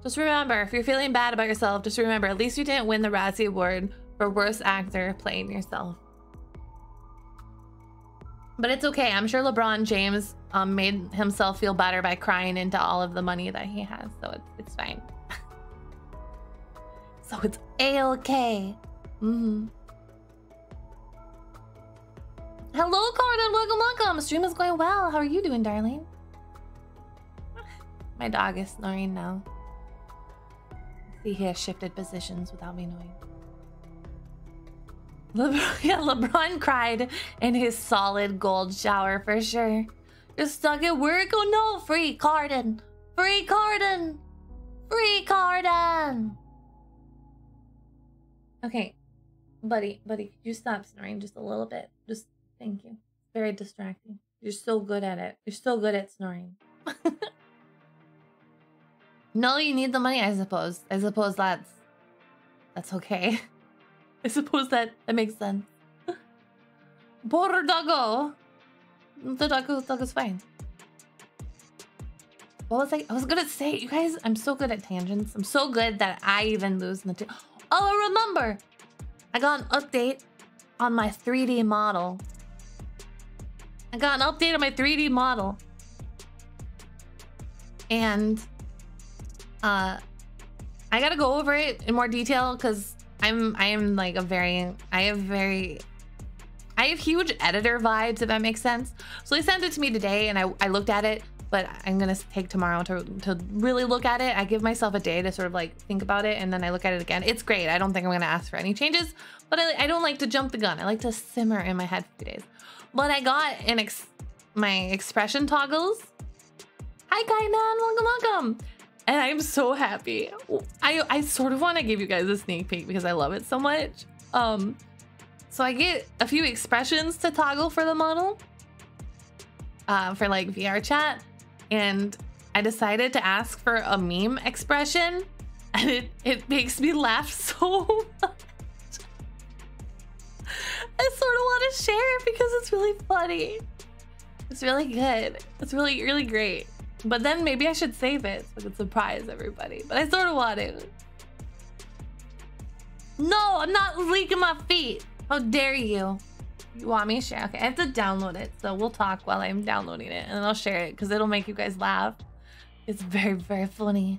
Speaker 1: Just remember, if you're feeling bad about yourself, just remember, at least you didn't win the Razzie Award for worst actor playing yourself. But it's okay. I'm sure LeBron James made himself feel better by crying into all of the money that he has, so it's fine. So it's A-okay. Hello, Corden. Welcome. Stream is going well. How are you doing, darling? My dog is snoring now. See, he has shifted positions without me knowing. LeBron cried in his solid gold shower for sure. You're stuck at work? Oh no, free Corden. Free Corden. Free Corden. Okay, buddy, could you stop snoring just a little bit? Just thank you. It's very distracting. You're so good at it. You're so good at snoring. No, you need the money, I suppose. I suppose that's okay. I suppose that makes sense. Poor doggo. The doggo's fine. What was I was gonna say? You guys, I'm so good at tangents. I'm so good that I even lose in the oh, remember! I got an update on my 3D model. And I gotta go over it in more detail because I have huge editor vibes, if that makes sense. So they sent it to me today and I looked at it, but I'm gonna take tomorrow to really look at it. I give myself a day to sort of like think about it, and then I look at it again. It's great. I don't think I'm gonna ask for any changes, but I don't like to jump the gun. I like to simmer in my head for a few days. But I got my expression toggles. Hi, Kai Man, welcome. And I'm so happy. I sort of want to give you guys a sneak peek because I love it so much. So I get a few expressions to toggle for the model for like VR chat. And I decided to ask for a meme expression, and it makes me laugh so much. I sort of want to share it because it's really funny. It's really good. It's really, really great. But then maybe I should save it so I can surprise everybody. But I sort of want to. No, I'm not leaking my feet. How dare you? You want me to share? Okay, I have to download it. So we'll talk while I'm downloading it. And then I'll share it because it'll make you guys laugh. It's very, very funny.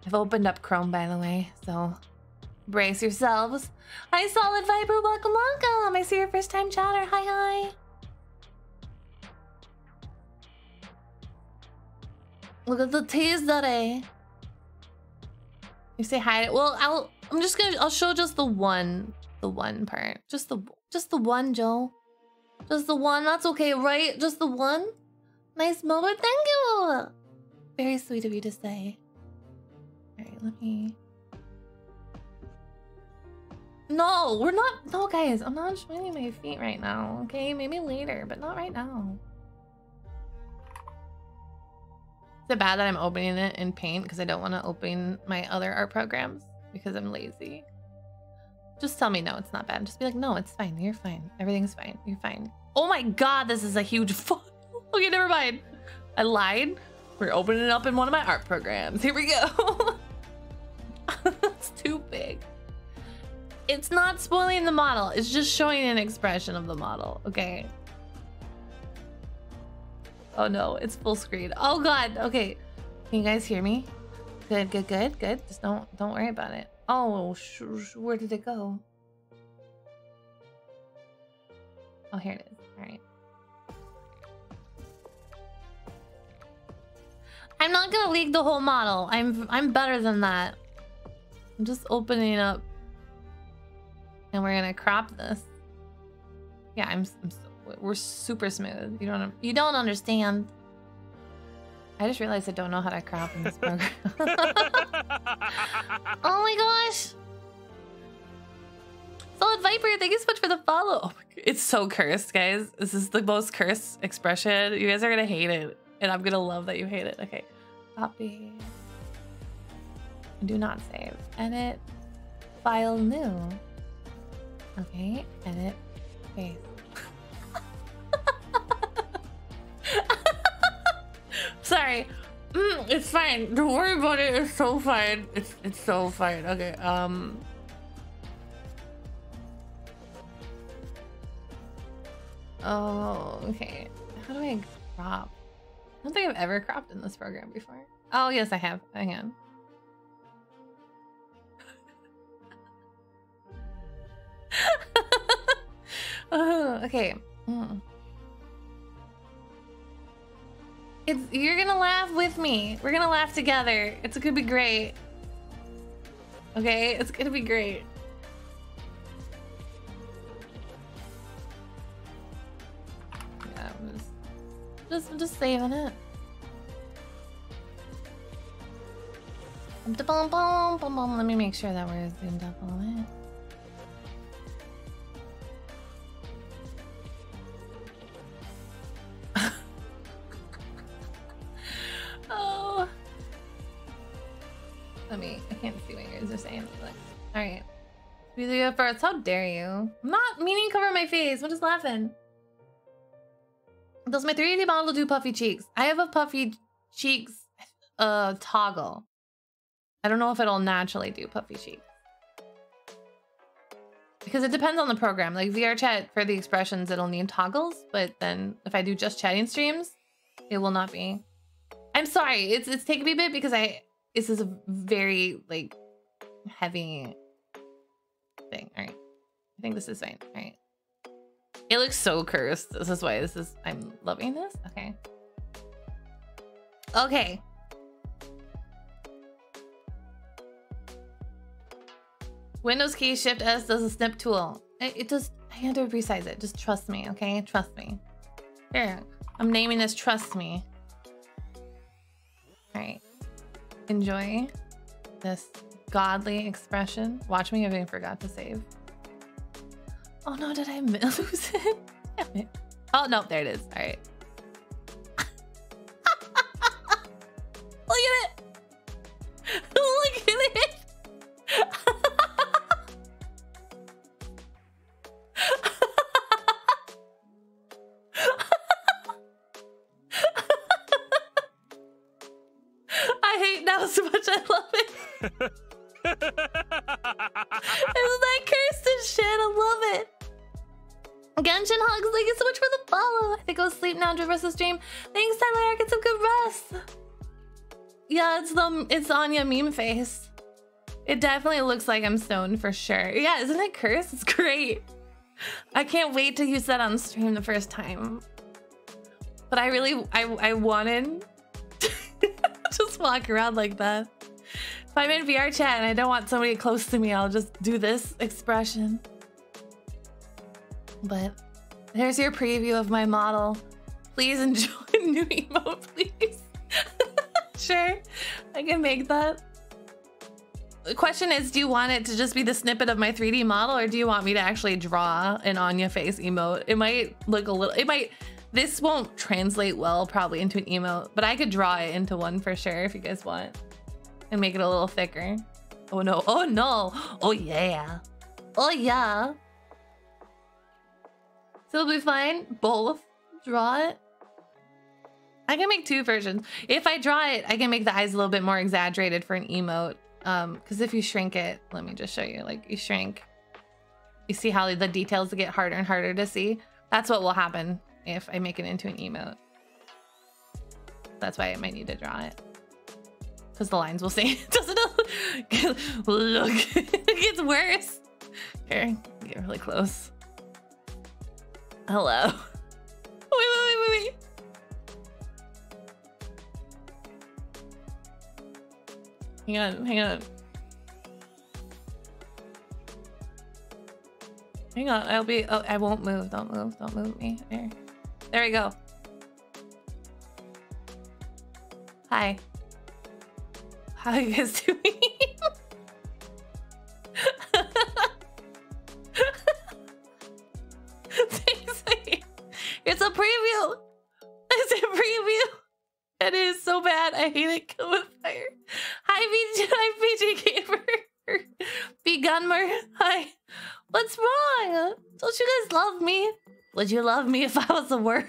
Speaker 1: I've opened up Chrome, by the way. So brace yourselves. Hi, Solid Viper. Welcome. I see your first time chatter. Hi. Look at the tease today. You say hi. Well, I'll show just the one part. Just the one, Joe. Just the one. That's okay, right? Just the one. Nice moment. Thank you. Very sweet of you to say. All right, let me. No, we're not. No, guys, I'm not showing my feet right now. Okay, maybe later, but not right now. Is it bad that I'm opening it in Paint because I don't want to open my other art programs because I'm lazy? Just tell me no, it's not bad. Just be like, no, it's fine. You're fine. Everything's fine. You're fine. Oh my God, this is a huge font. Okay, never mind. I lied. We're opening it up in one of my art programs. Here we go. It's too big. It's not spoiling the model. It's just showing an expression of the model. Okay. Oh no, it's full screen. Oh God. Okay. Can you guys hear me? Good, good, good, good. Just don't worry about it. Oh, where did it go? Oh, here it is. All right. I'm not gonna leak the whole model. I'm better than that. I'm just opening up, and we're gonna crop this. Yeah, we're super smooth. You don't understand. I just realized I don't know how to crop in this program. Oh my gosh! Solid Viper, thank you so much for the follow. Oh my God. It's so cursed, guys. This is the most cursed expression. You guys are gonna hate it, and I'm gonna love that you hate it. Okay, copy. Do not save. Edit. File new. Okay, edit. Paste. Sorry. It's fine. Don't worry about it. It's so fine. It's so fine. Okay. Oh, okay. How do I crop? I don't think I've ever cropped in this program before. Oh, yes, I have. Hang on. Okay. You're gonna laugh with me. We're gonna laugh together. It's gonna be great. Okay, it's gonna be great. Yeah, I'm just saving it. Let me make sure that we're zoomed up on it. Oh. I can't see what you guys are saying. All right. We do it first. How dare you? I'm not meaning to cover my face. I'm just laughing. Does my 3D model do puffy cheeks? I have a puffy cheeks toggle. I don't know if it'll naturally do puffy cheeks. Because it depends on the program. Like VR chat for the expressions, it'll need toggles, but then if I do just chatting streams, it will not be. I'm sorry, it's taking me a bit because this is a very like heavy thing. All right, I think this is fine. All right, it looks so cursed. This is why I'm loving this. Okay. Okay. Windows key Shift S does a snip tool. It does. I have to resize it. Just trust me, okay? Trust me. Here, I'm naming this Trust Me. All right. Enjoy this godly expression. Watch me. I even forgot to save. Oh no! Did I lose it? Damn it. Oh no! There it is. All right. Look at it. Look at it. So much, I love it. Isn't that cursed and shit? I love it. Genshin Hugs, thank you so much for the follow. I think I'll sleep now to rest the stream. Thanks, Tyler. Get some good rest. Yeah, it's Anya meme face. It definitely looks like I'm stoned for sure. Yeah, isn't it cursed? It's great. I can't wait to use that on stream the first time. But I wanted just walk around like that. If I'm in VR chat and I don't want somebody close to me, I'll just do this expression. But there's your preview of my model. Please enjoy new emote, please. Sure, I can make that. The question is, do you want it to just be the snippet of my 3D model, or do you want me to actually draw an Anya face emote? It might look a little, this won't translate well probably into an emote, but I could draw it into one for sure if you guys want. And make it a little thicker. Oh no, oh no, oh yeah. Oh yeah. So it'll be fine. Both. Draw it. I can make 2 versions. If I draw it, I can make the eyes a little bit more exaggerated for an emote. Because if you shrink it, let me just show you. Like you shrink, you see how the details get harder and harder to see. That's what will happen if I make it into an emote. That's why I might need to draw it. Because the lines will say, doesn't it? Look, it gets worse. Here, get really close. Hello. Wait. Hang on. Hang on, I'll be, oh, I won't move. Don't move me. There we go. Hi. How are you guys doing? It's a preview. It's a preview. It is so bad. I hate it. Kill with fire. Hi, BG Gamer. B Gunmer. Hi. What's wrong? Don't you guys love me? Would you love me if I was a worm?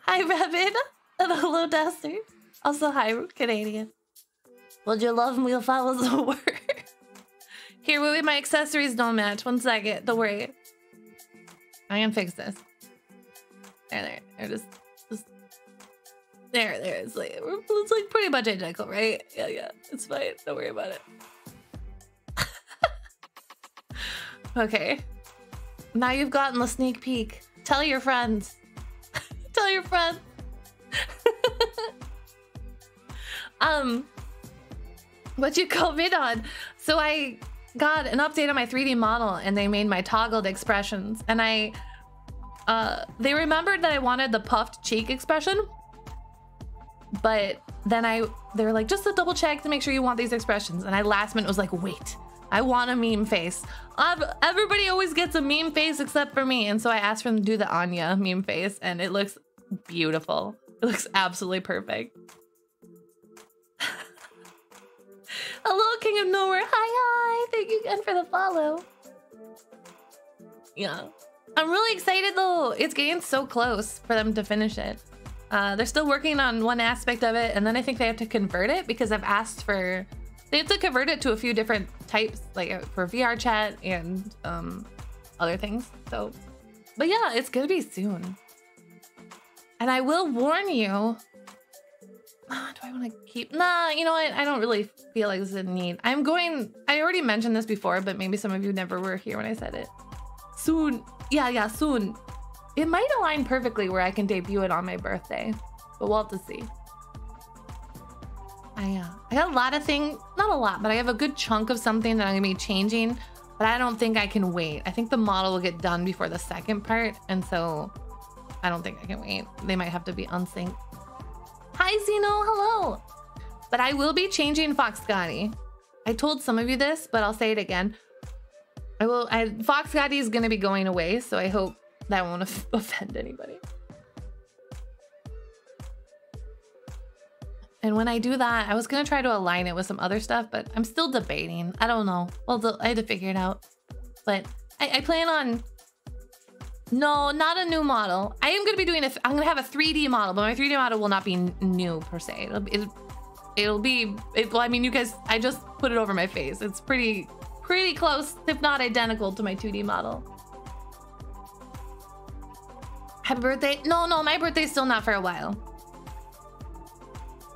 Speaker 1: Hi, Rabbit. And hello, Duster. Also, hi, Canadian. Would you love me if I was a worm? Here, wait, my accessories don't match. 1 second. Don't worry. I can fix this. There. Just there. It's like pretty much identical, right? Yeah. It's fine. Don't worry about it. Okay. Now you've gotten the sneak peek. Tell your friends. Tell your friends. What you COVID on? So I got an update on my 3D model and they made my toggled expressions, and they remembered that I wanted the puffed cheek expression, but then they were like, just to double check to make sure you want these expressions, and I last minute was like, wait, I want a meme face. Everybody always gets a meme face except for me, and so I asked for them to do the Anya meme face, and it looks beautiful. It looks absolutely perfect. Hello, King of Nowhere. Hi. Thank you again for the follow. Yeah. I'm really excited though. It's getting so close for them to finish it. They're still working on one aspect of it, and then I think they have to convert it because I've asked for... They have to convert it to a few different types, like for VR chat and other things. So, but yeah, it's gonna be soon. And I will warn you... do I want to keep... Nah, you know what? I don't really feel like this is a need. I already mentioned this before, but maybe some of you never were here when I said it. Soon. Yeah, soon. It might align perfectly where I can debut it on my birthday, but we'll have to see. I got a lot of things, not a lot, but I have a good chunk of something that I'm gonna be changing, but I don't think I can wait. I think the model will get done before the second part, and so I don't think I can wait. They might have to be unsynced. Hi, Zeno, hello. But I will be changing Fox Gotti. I told some of you this, but I'll say it again. Fox Gotti is gonna be going away, so I hope that won't offend anybody. And when I do that, I was gonna try to align it with some other stuff, but I'm still debating. I don't know. Well, I had to figure it out. But I plan on... No, not a new model. I am gonna be doing I'm gonna have a 3D model, but my 3D model will not be new per se. It'll be, well, I mean, you guys, I just put it over my face. It's pretty close, if not identical to my 2D model. Happy birthday? No, my birthday's still not for a while.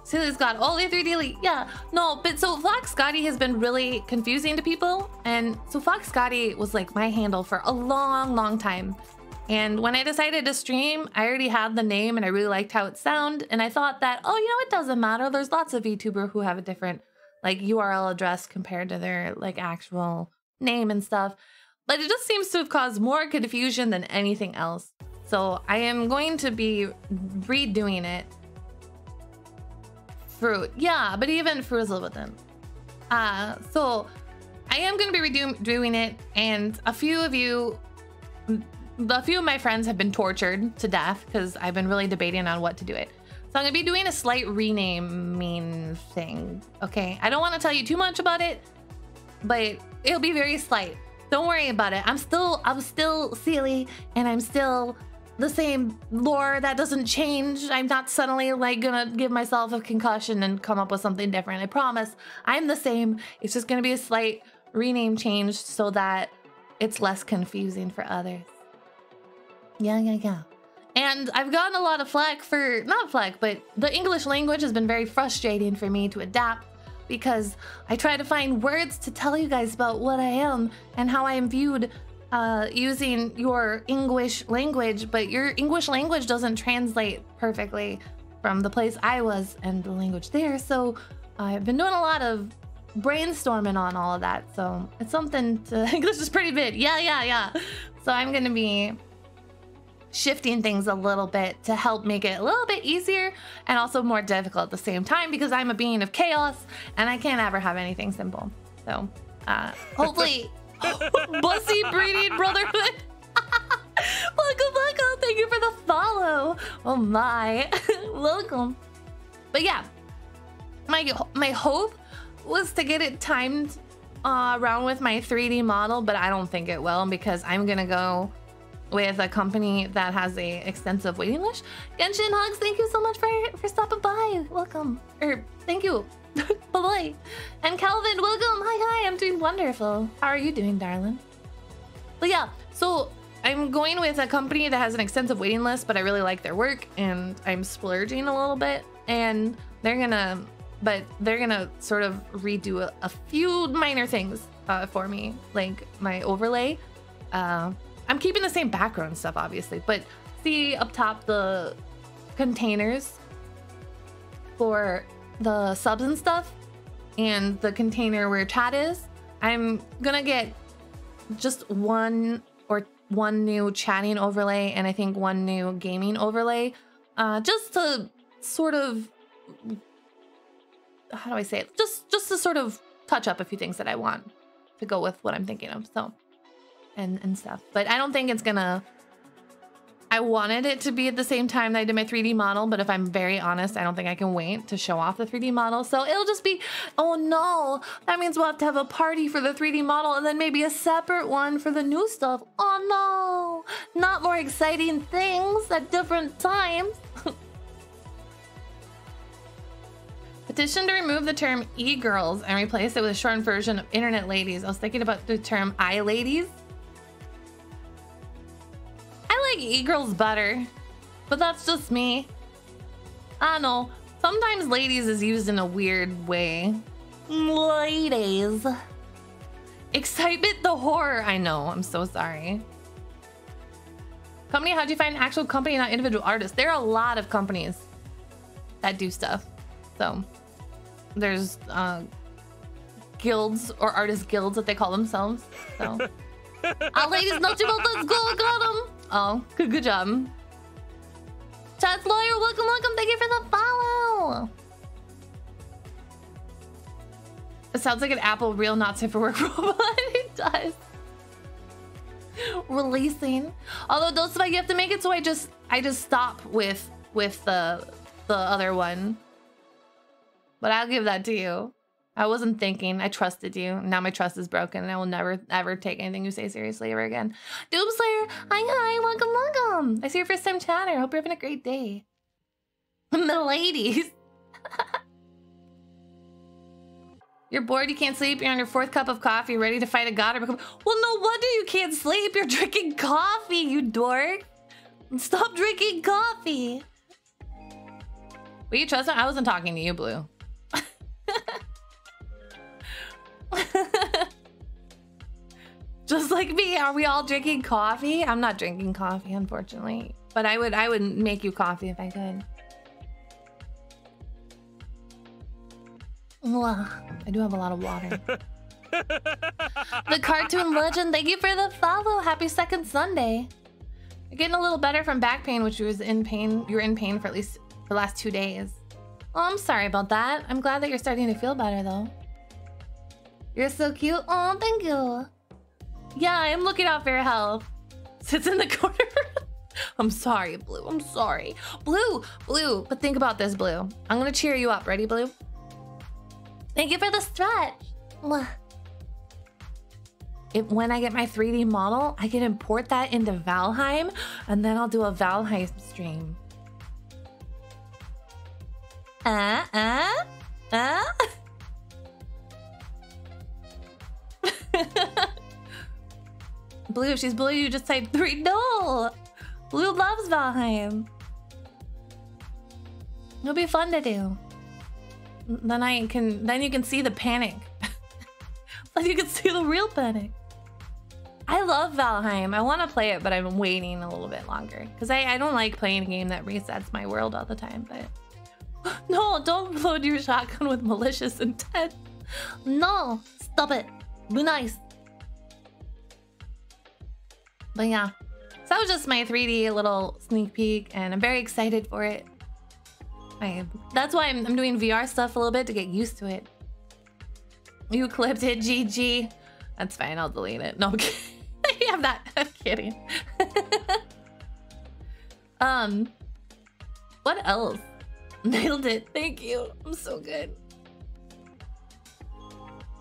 Speaker 1: Seelie's got all the 3D elite. Yeah, no, but so Fox Gotti has been really confusing to people. And so Fox Gotti was like my handle for a long time. And when I decided to stream, I already had the name and I really liked how it sounded. And I thought that, oh, you know, it doesn't matter. There's lots of VTubers who have a different like URL address compared to their like actual name and stuff. But it just seems to have caused more confusion than anything else. So I am going to be redoing it. Fruit, yeah, but even Frizzle with them. So I am going to be redoing it, and a few of my friends have been tortured to death because I've been really debating on what to do it. So I'm going to be doing a slight renaming thing. Okay, I don't want to tell you too much about it, but it'll be very slight. Don't worry about it. I'm still Seelie, and I'm still the same lore. That doesn't change. I'm not suddenly like gonna give myself a concussion and come up with something different. I promise. I'm the same. It's just gonna be a slight rename change so that it's less confusing for others. Yeah. And I've gotten a lot of flack for, not flack, but the English language has been very frustrating for me to adapt, because I try to find words to tell you guys about what I am and how I am viewed using your English language, but your English language doesn't translate perfectly from the place I was and the language there. So I've been doing a lot of brainstorming on all of that. So it's something to, English is pretty big. Yeah. So I'm gonna be shifting things a little bit to help make it a little bit easier and also more difficult at the same time, because I'm a being of chaos and I can't ever have anything simple. So hopefully Bussy Breeding Brotherhood. welcome, thank you for the follow. Oh my. Welcome. But yeah, my hope was to get it timed around with my 3D model, but I don't think it will, because I'm gonna go with a company that has a extensive waiting list. Genshin Hugs, thank you so much for stopping by. Welcome. Thank you. Bye-bye. And Calvin, welcome. Hi, I'm doing wonderful. How are you doing, darling? But yeah, so I'm going with a company that has an extensive waiting list, but I really like their work and I'm splurging a little bit, and they're gonna sort of redo a few minor things for me, like my overlay. I'm keeping the same background stuff, obviously, but see up top the containers for the subs and stuff, and the container where chat is. I'm gonna get just one new chatting overlay, and I think one new gaming overlay, just to sort of, how do I say it? Just to sort of touch up a few things that I want to go with what I'm thinking of. So. And stuff, but I don't think it's gonna, I wanted it to be at the same time that I did my 3D model, but if I'm very honest, I don't think I can wait to show off the 3D model. So it'll just be, oh no, that means we'll have to have a party for the 3D model and then maybe a separate one for the new stuff. Oh no, not more exciting things at different times. Petition to remove the term e-girls and replace it with a shortened version of internet ladies. I was thinking about the term i-ladies. I like e-girls better, but that's just me. I don't know. Sometimes ladies is used in a weird way. Ladies. Excitement the horror. I know. I'm so sorry. Company, how'd you find an actual company, not individual artists? There are a lot of companies that do stuff. So there's guilds or artist guilds that they call themselves. So ladies, not too much. Let's go. Got them. Oh, good job. Chat's lawyer, welcome. Thank you for the follow. It sounds like an Apple real not safe for work robot. It does. Releasing. Although those you have to make it so I just stop with the other one. But I'll give that to you. I wasn't thinking. I trusted you. Now my trust is broken, and I will never ever take anything you say seriously ever again. Doomslayer, hi, welcome. I see your first time chatter. Hope you're having a great day. Miladies. You're bored, you can't sleep, you're on your 4th cup of coffee, ready to fight a god or become... Well, no wonder you can't sleep. You're drinking coffee, you dork. Stop drinking coffee. Will you trust him? I wasn't talking to you, Blue. Just like me, are we all drinking coffee? I'm not drinking coffee, unfortunately, but I would make you coffee if I could. I do have a lot of water. The cartoon legend, thank you for the follow. Happy second Sunday. You're getting a little better from back pain, which was in pain. You were in pain for at least the last 2 days. Oh, I'm sorry about that. I'm glad that you're starting to feel better though. You're so cute. Oh, thank you. Yeah, I'm looking out for your health. Sits in the corner. I'm sorry, Blue. I'm sorry. Blue. But think about this, Blue. I'm gonna cheer you up. Ready, Blue? Thank you for the stretch. when I get my 3D model, I can import that into Valheim, and then I'll do a Valheim stream. Blue, if she's blue, you just type 3. No! Blue loves Valheim. It'll be fun to do. Then you can see the panic. Then you can see the real panic. I love Valheim. I want to play it, but I'm waiting a little bit longer. Because I don't like playing a game that resets my world all the time, but... No, don't load your shotgun with malicious intent. No, stop it. Be nice. But yeah, so that was just my 3D little sneak peek, and I'm very excited for it. That's why I'm doing VR stuff a little bit to get used to it. You clipped it, GG. That's fine, I'll delete it. No, I'm kidding. I'm not. I'm kidding. What else? Nailed it. Thank you. I'm so good.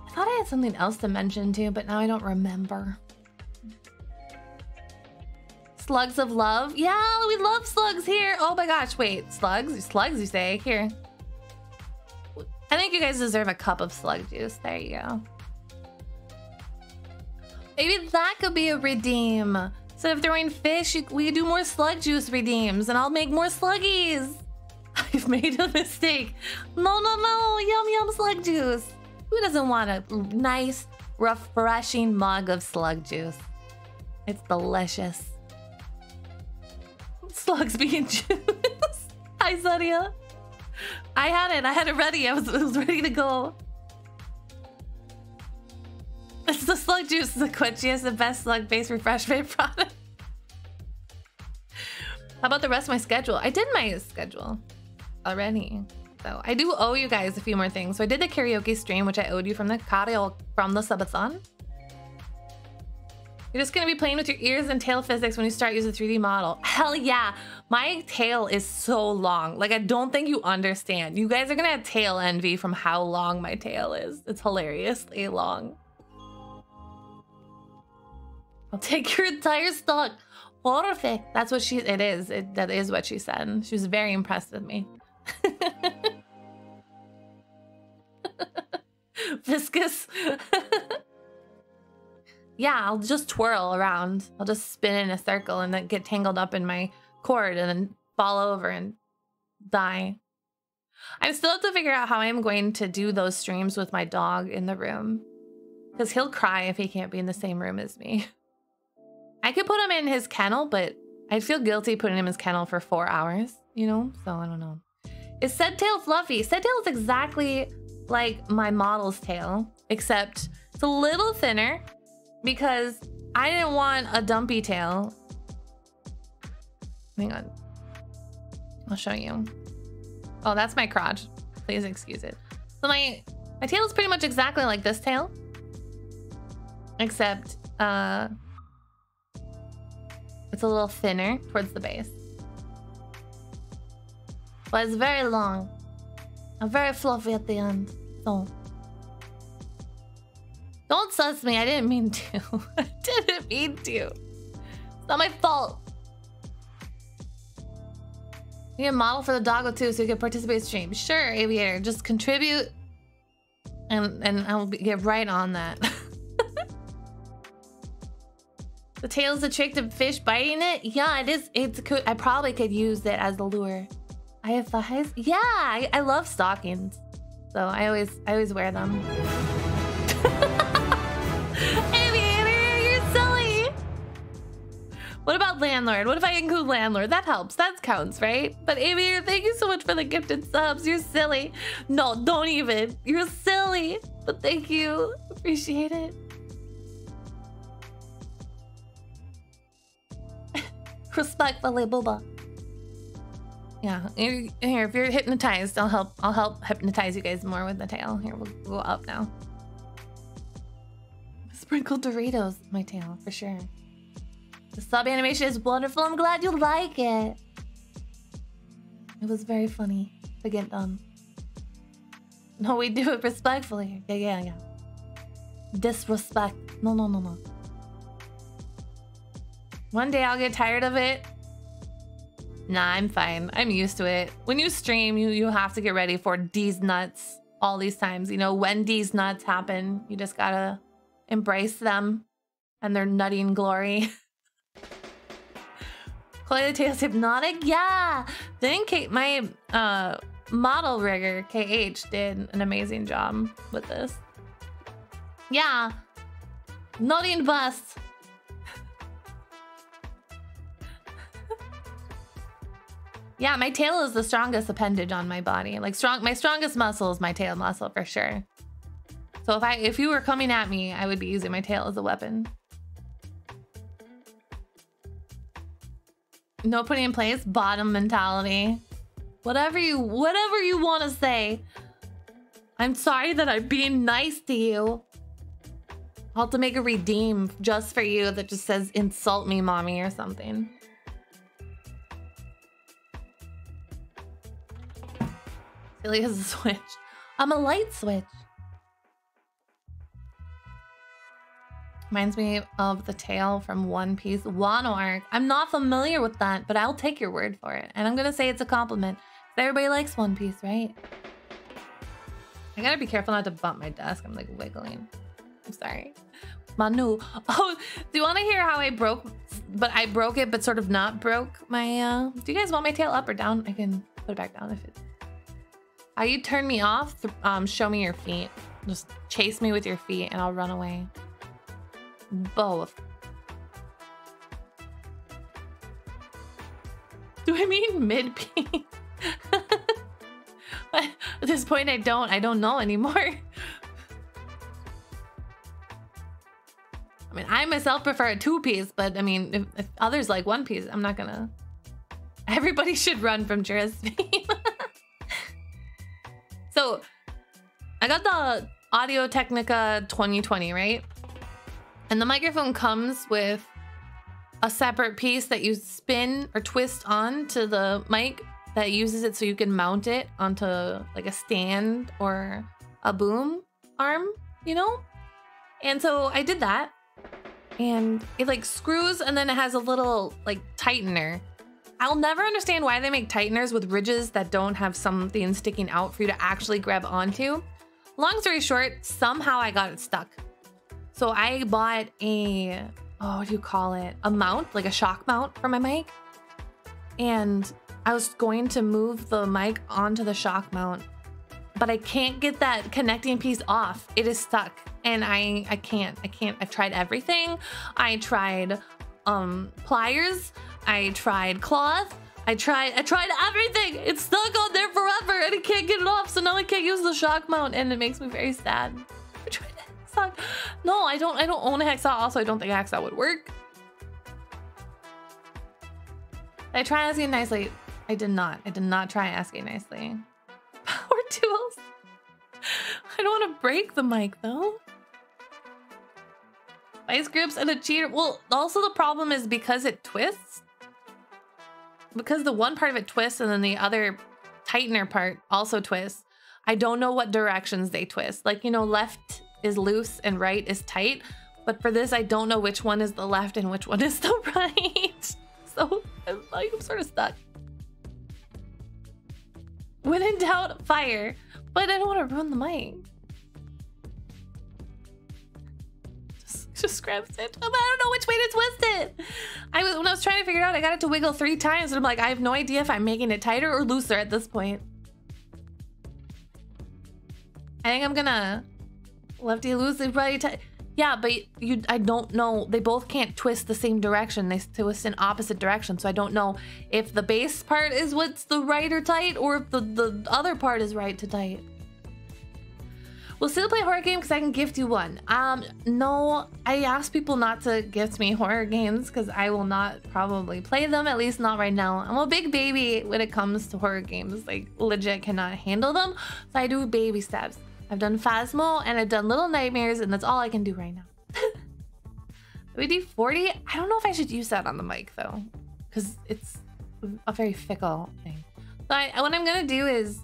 Speaker 1: I thought I had something else to mention too, but now I don't remember. Slugs of love. Yeah, we love slugs here. Oh my gosh, wait. Slugs? Slugs, you say? Here. I think you guys deserve a cup of slug juice. There you go. Maybe that could be a redeem. Instead of throwing fish, we could do more slug juice redeems, and I'll make more sluggies. I've made a mistake. No, no, no. Yum, yum slug juice. Who doesn't want a nice, refreshing mug of slug juice? It's delicious. Slugs being juice. Hi, Sonia. I had it ready. I was ready to go. It's the slug juice, the quenchiest, the best slug-based refreshment product. How about the rest of my schedule? I did my schedule already. So I do owe you guys a few more things. So I did the karaoke stream, which I owed you from the subathon. You're just gonna be playing with your ears and tail physics when you start using 3D model. Hell yeah. My tail is so long. Like, I don't think you understand. You guys are gonna have tail envy from how long my tail is. It's hilariously long. I'll take your entire stock. Perfect. That's what it is. That is what she said. She was very impressed with me. Viscous. Yeah, I'll just twirl around. I'll just spin in a circle and then get tangled up in my cord and then fall over and die. I still have to figure out how I'm going to do those streams with my dog in the room. Because he'll cry if he can't be in the same room as me. I could put him in his kennel, but I'd feel guilty putting him in his kennel for 4 hours, you know? So I don't know. Is Said Tail fluffy? Said Tail is exactly like my model's tail, except it's a little thinner because I didn't want a dumpy tail. Hang on. I'll show you. Oh, that's my crotch. Please excuse it. So my tail is pretty much exactly like this tail, except it's a little thinner towards the base. But it's very long. And very fluffy at the end. So don't sus me. I didn't mean to. I didn't mean to. It's not my fault. You need a model for the doggo too so you can participate in stream. Sure, Aviator. Just contribute and I'll get right on that. The tail's the trick to fish biting it? Yeah, it is. I probably could use it as a lure. I have thighs? Yeah, I love stockings. So I always wear them. Aviator, you're silly. What about landlord? What if I include landlord? That helps. That counts, right? But Aviator, thank you so much for the gifted subs. You're silly. No, don't even. You're silly. But thank you. Appreciate it. Respectfully, Booba. Yeah, here, if you're hypnotized, I'll help hypnotize you guys more with the tail. Here, we'll go up now. Sprinkled Doritos, my tail, for sure. The sub animation is wonderful. I'm glad you like it. It was very funny to get done. No, we do it respectfully. Yeah. Disrespect. No, no, no, no. One day I'll get tired of it. Nah, I'm fine. I'm used to it. When you stream, you have to get ready for these nuts all these times. You know, when these nuts happen, you just gotta embrace them and their nutting glory. Chloe the Tail's hypnotic? Yeah! Didn't my model rigger, KH, did an amazing job with this. Yeah. Nutting bust. Yeah, my tail is the strongest appendage on my body. Like my strongest muscle is my tail muscle for sure. So if you were coming at me, I would be using my tail as a weapon. No putting in place, bottom mentality. Whatever you want to say. I'm sorry that I'm being nice to you. I'll have to make a redeem just for you that just says insult me, mommy, or something. Seelie has a switch. I'm a light switch. Reminds me of the tail from One Piece Wano arc. I'm not familiar with that, but I'll take your word for it. And I'm gonna say it's a compliment. Everybody likes One Piece, right? I gotta be careful not to bump my desk. I'm like wiggling. I'm sorry. Manu. Oh, do you want to hear how I broke it, but sort of not broke my, do you guys want my tail up or down? I can put it back down if it's... How you turn me off? Show me your feet. Just chase me with your feet and I'll run away. Both. Do I mean mid-pee? At this point, I don't know anymore. I mean, I myself prefer a 2-piece, but I mean, if others like 1-piece, I'm not gonna... Everybody should run from Jira's fame. So, I got the Audio Technica 2020, right? And the microphone comes with a separate piece that you spin or twist on to the mic that uses it so you can mount it onto like a stand or a boom arm, you know? And so I did that. And it like screws and then it has a little like tightener. I'll never understand why they make tighteners with ridges that don't have something sticking out for you to actually grab onto. Long story short, somehow I got it stuck. So I bought a, oh, what do you call it? A mount, like a shock mount for my mic. And I was going to move the mic onto the shock mount, but I can't get that connecting piece off. It is stuck and I can't. I've tried everything. I tried pliers. I tried cloth. I tried everything. It's stuck on there forever and I can't get it off. So now I can't use the shock mount and it makes me very sad. I tried a hacksaw. No, I don't own a hacksaw. Also, I don't think a hacksaw would work. I tried asking nicely. I did not try asking nicely. Power tools. I don't want to break the mic though. Vice grips and a cheater. Well, also the problem is because it twists. Because the one part of it twists and then the other tightener part also twists. I don't know what directions they twist. Like, you know, left is loose and right is tight. But for this, I don't know which one is the left and which one is the right. So I'm sort of stuck. When in doubt, fire. But I don't want to ruin the mic. Just grab it. I don't know which way to twist it. When I was trying to figure it out, I got it to wiggle 3 times. And I'm like, I have no idea if I'm making it tighter or looser at this point. I think I'm gonna lefty loosey right tight. Yeah, but I don't know. They both can't twist the same direction. They twist in opposite directions. So I don't know if the base part is what's the right or tight or if the other part is right to tight. We'll still play horror game because I can gift you one. No, I ask people not to gift me horror games because I will not probably play them, at least not right now. I'm a big baby when it comes to horror games. Like, legit cannot handle them. So I do baby steps. I've done Phasmo and I've done Little Nightmares and that's all I can do right now. WD-40? I don't know if I should use that on the mic though, because it's a very fickle thing. So what I'm gonna do is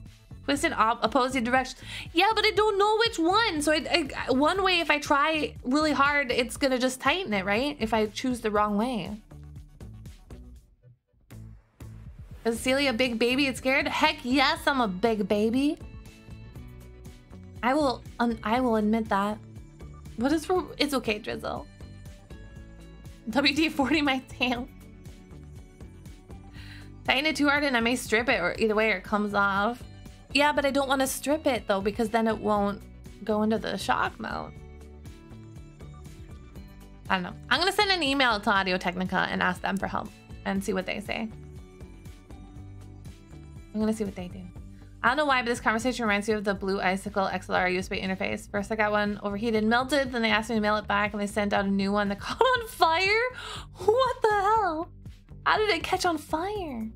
Speaker 1: Twist in opposite direction. Yeah, but I don't know which one. So one way, if I try really hard, it's gonna just tighten it, right? If I choose the wrong way. Is Seelie a big baby? It's scared? Heck yes, I'm a big baby. I will admit that. What is for? It's okay, Drizzle. WD-40 my tail. Tighten it too hard and I may strip it, or either way, or it comes off. Yeah, but I don't want to strip it though, because then it won't go into the shock mount. I don't know. I'm gonna send an email to Audio Technica and ask them for help and see what they say. I'm gonna see what they do. I don't know why, but this conversation reminds me of the Blue Icicle XLR USB interface. First I got one overheated and melted, then they asked me to mail it back and they sent out a new one that caught on fire? What the hell? How did it catch on fire?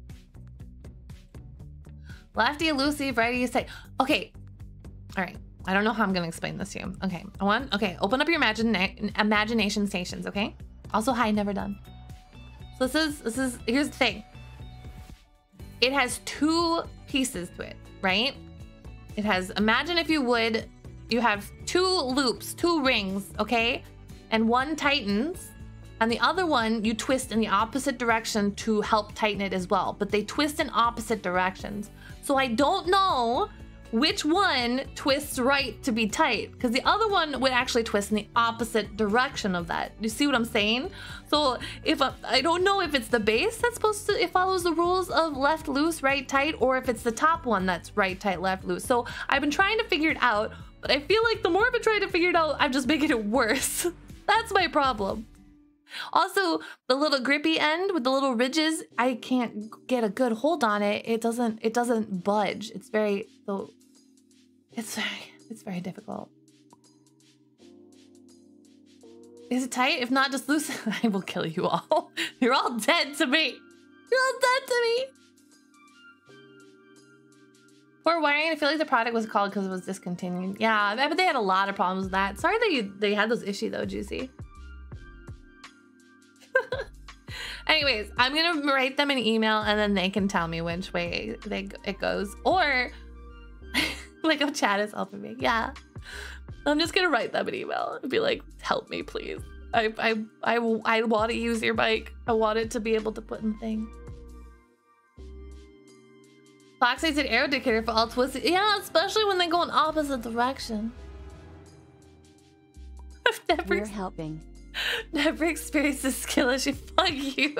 Speaker 1: Lefty elusive, righty say. Okay, all right. I don't know how I'm gonna explain this to you. Okay, okay, open up your imagination stations, okay? Also, hi, never done. So this is, here's the thing. It has two pieces to it, right? It has, imagine if you would, you have two loops, two rings, okay? And one tightens, and the other one you twist in the opposite direction to help tighten it as well. But they twist in opposite directions. So I don't know which one twists right to be tight, because the other one would actually twist in the opposite direction of that. You see what I'm saying? So if I don't know if it's the base that's supposed to, it follows the rules of left loose, right tight, or if it's the top one that's right tight, left loose. So I've been trying to figure it out, but I feel like the more I've been trying to figure it out, I'm just making it worse. That's my problem. Also, the little grippy end with the little ridges, I can't get a good hold on it. It doesn't budge. It's very very difficult. Is it tight? If not, just loose. I will kill you all. You're all dead to me. You're all dead to me. Poor wiring. I feel like the product was called because it was discontinued. Yeah, but they had a lot of problems with that. Sorry that they had those issues though, Juicy. Anyways, I'm gonna write them an email and then they can tell me which way it goes. Or like a chat is helping me. Yeah, I'm just gonna write them an email and be like, help me please. I want to use your bike. I want it to be able to put in the thing. Fox needs an air indicator for all twisted. Yeah, especially when they go in opposite direction.
Speaker 4: We're helping.
Speaker 1: Never experienced this skill issue. Fuck you.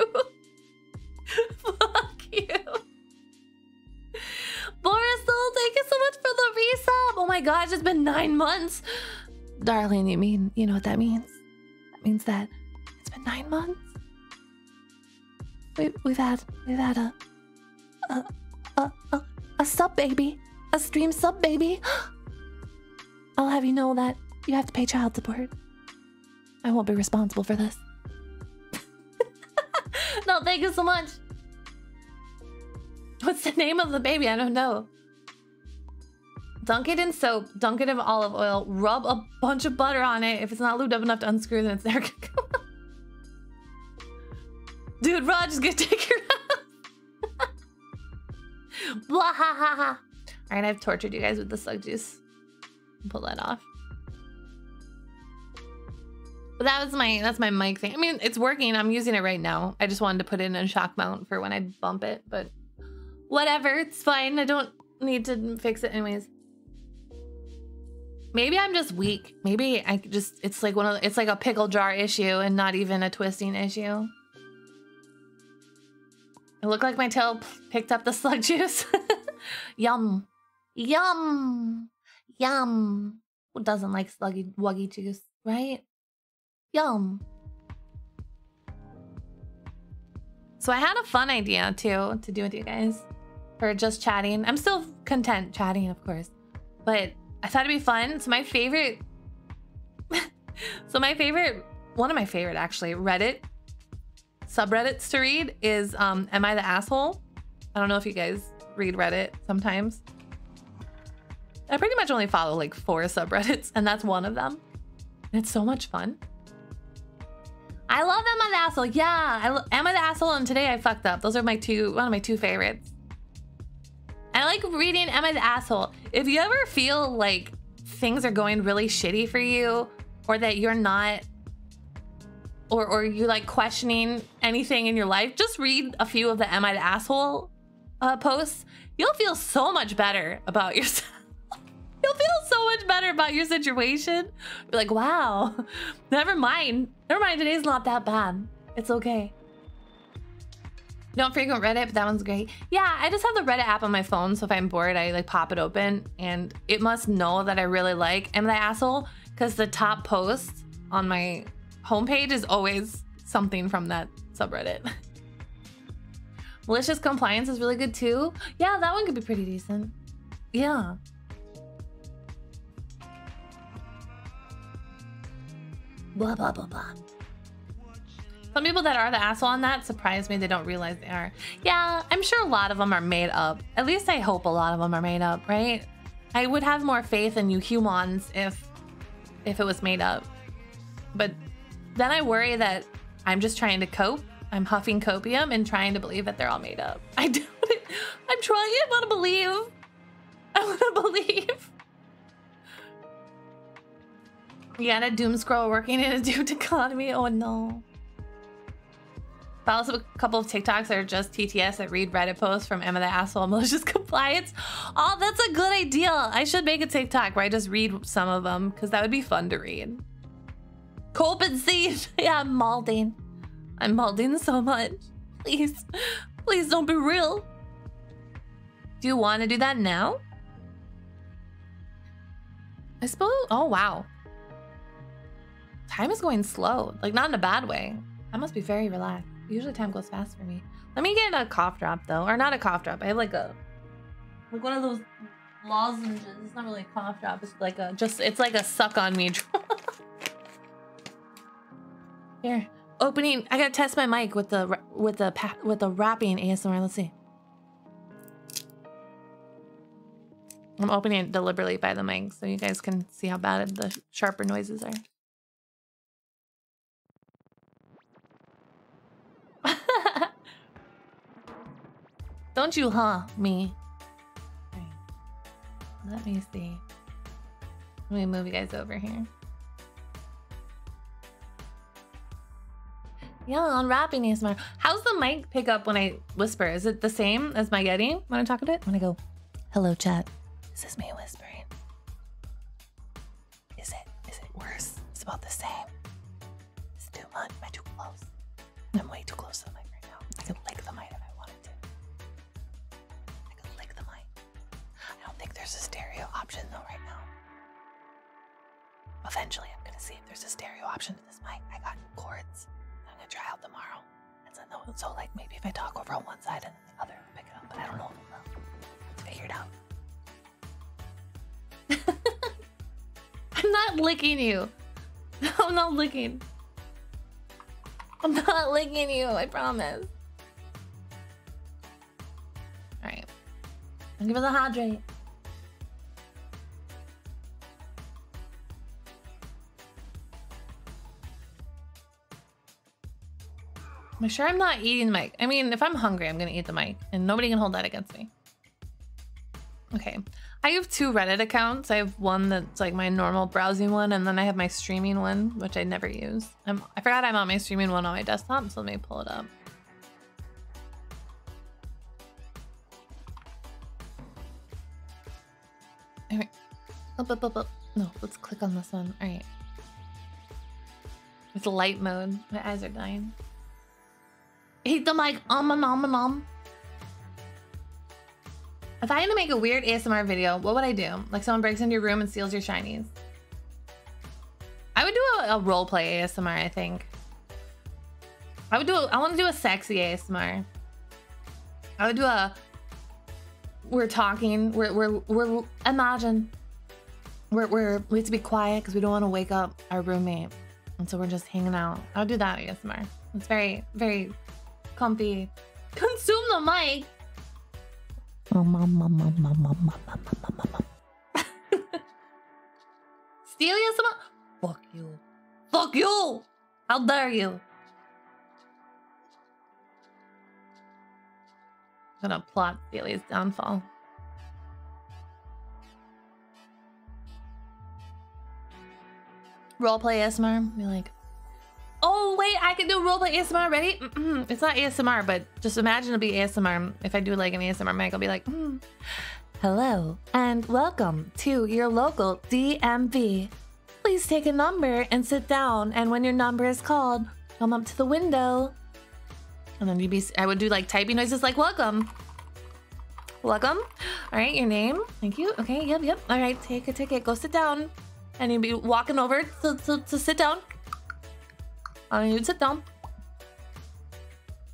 Speaker 1: Fuck you. Borisol, thank you so much for the resub. Oh my gosh, it's been 9 months. Darling, you know what that means? That means that it's been 9 months. We've had a sub baby. A stream sub baby. I'll have you know that you have to pay child support. I won't be responsible for this. No, thank you so much. What's the name of the baby? I don't know. Dunk it in soap. Dunk it in olive oil. Rub a bunch of butter on it. If it's not lubed up enough to unscrew, then it's there. Dude, Raj is gonna take your house. Blah ha ha ha. Alright, I've tortured you guys with the slug juice. Pull that off. But that's my mic thing. I mean, it's working. I'm using it right now. I just wanted to put it in a shock mount for when I bump it, but whatever, it's fine. I don't need to fix it anyways. Maybe I'm just weak. Maybe I just, it's like it's like a pickle jar issue and not even a twisting issue. It looked like my tail picked up the slug juice. Yum. Yum. Yum. Who doesn't like sluggy wuggy juice, right? Yum. So I had a fun idea too to do with you guys for just chatting. I'm still content chatting, of course, but I thought it'd be fun. So my favorite, one of my favorite actually, Reddit subreddits to read is Am I the Asshole? I don't know if you guys read Reddit sometimes. I pretty much only follow like 4 subreddits and that's one of them. It's so much fun. I love Am I the Asshole. Yeah, Am I the Asshole and Today I Fucked Up. Those are one of my two favorites. I like reading Emma's asshole. If you ever feel like things are going really shitty for you, or that you're not, or you like questioning anything in your life, just read a few of the Am I the Asshole posts. You'll feel so much better about yourself. You'll feel so much better about your situation. Be like, wow, never mind. Never mind, today's not that bad. It's okay. Don't frequent Reddit, but that one's great. Yeah, I just have the Reddit app on my phone, so if I'm bored, I like pop it open, and it must know that I really like Am I the Asshole, because the top post on my homepage is always something from that subreddit. Malicious Compliance is really good too. Yeah, that one could be pretty decent. Yeah. Blah, blah, blah, blah. Some people that are the asshole on that surprise me. They don't realize they are. Yeah, I'm sure a lot of them are made up. At least I hope a lot of them are made up, right? I would have more faith in you humans if it was made up. But then I worry that I'm just trying to cope. I'm huffing copium and trying to believe that they're all made up. I'm trying. I want to believe. I want to believe. You got a doom scroll working in a duped economy. Oh no. Follow a couple of TikToks that are just TTS that read Reddit posts from Emma the Asshole Malicious Compliance. Oh, that's a good idea. I should make a TikTok where I just read some of them, because that would be fun to read. Cope and seed. Yeah, I'm malding. I'm malding so much. Please, please don't be real. Do you want to do that now? I suppose. Oh, wow. Time is going slow. Like, not in a bad way. I must be very relaxed. Usually time goes fast for me. Let me get a cough drop though, or not a cough drop. I have like one of those lozenges. It's not really a cough drop. It's like it's like a suck on me drop. Here, opening. I gotta test my mic with the wrapping ASMR. Let's see. I'm opening it deliberately by the mic so you guys can see how bad the sharper noises are. Don't you, huh? Me. Right. Let me see. Let me move you guys over here. Yeah, unwrapping ASMR. How's the mic pick up when I whisper? Is it the same as my Yeti when I talk to it? When I go, hello chat, is this me whispering? Is it worse? It's about the same. It's too much. Am I too close? I'm way too close to the mic right now. I could lick the mic if I wanted to. I could lick the mic. I don't think there's a stereo option though right now. Eventually I'm gonna see if there's a stereo option to this mic. I got cords. I'm gonna try out tomorrow. And so like maybe if I talk over on one side and then the other will pick it up, but I don't know if it will. Let's figure it out. I'm not licking you. I'm not licking. I'm not licking you, I promise. Alright. I'll give it a hydrate. Am I sure I'm not eating the mic? I mean, if I'm hungry, I'm gonna eat the mic, and nobody can hold that against me. Okay. I have two Reddit accounts. I have one that's like my normal browsing one, and then I have my streaming one, which I never use. I forgot I'm on my streaming one on my desktop, so let me pull it up. All right. Up. No, let's click on this one. All right. It's light mode. My eyes are dying. Hate the mic. If I had to make a weird ASMR video, what would I do? Like someone breaks into your room and steals your shinies. I would do a roleplay ASMR, I think. I want to do a sexy ASMR. I would do we're talking, we're imagine. We have to be quiet because we don't want to wake up our roommate. And so we're just hanging out. I would do that ASMR. It's very, very comfy. Consume the mic. Seelie ASMR? Fuck you. Fuck you! How dare you? I'm gonna plot Seelie's downfall. Roleplay ASMR. Be like, oh wait, I can do roleplay ASMR. Ready? It's not ASMR, but just imagine it'll be ASMR. If I do like an ASMR mic, I'll be like, hello and welcome to your local DMV. Please take a number and sit down. And when your number is called, come up to the window. And then I would do like typing noises like welcome. Welcome. All right, your name. Thank you. Okay, yep. All right, take a ticket. Go sit down. And you'd be walking over to sit down. And you'd sit down.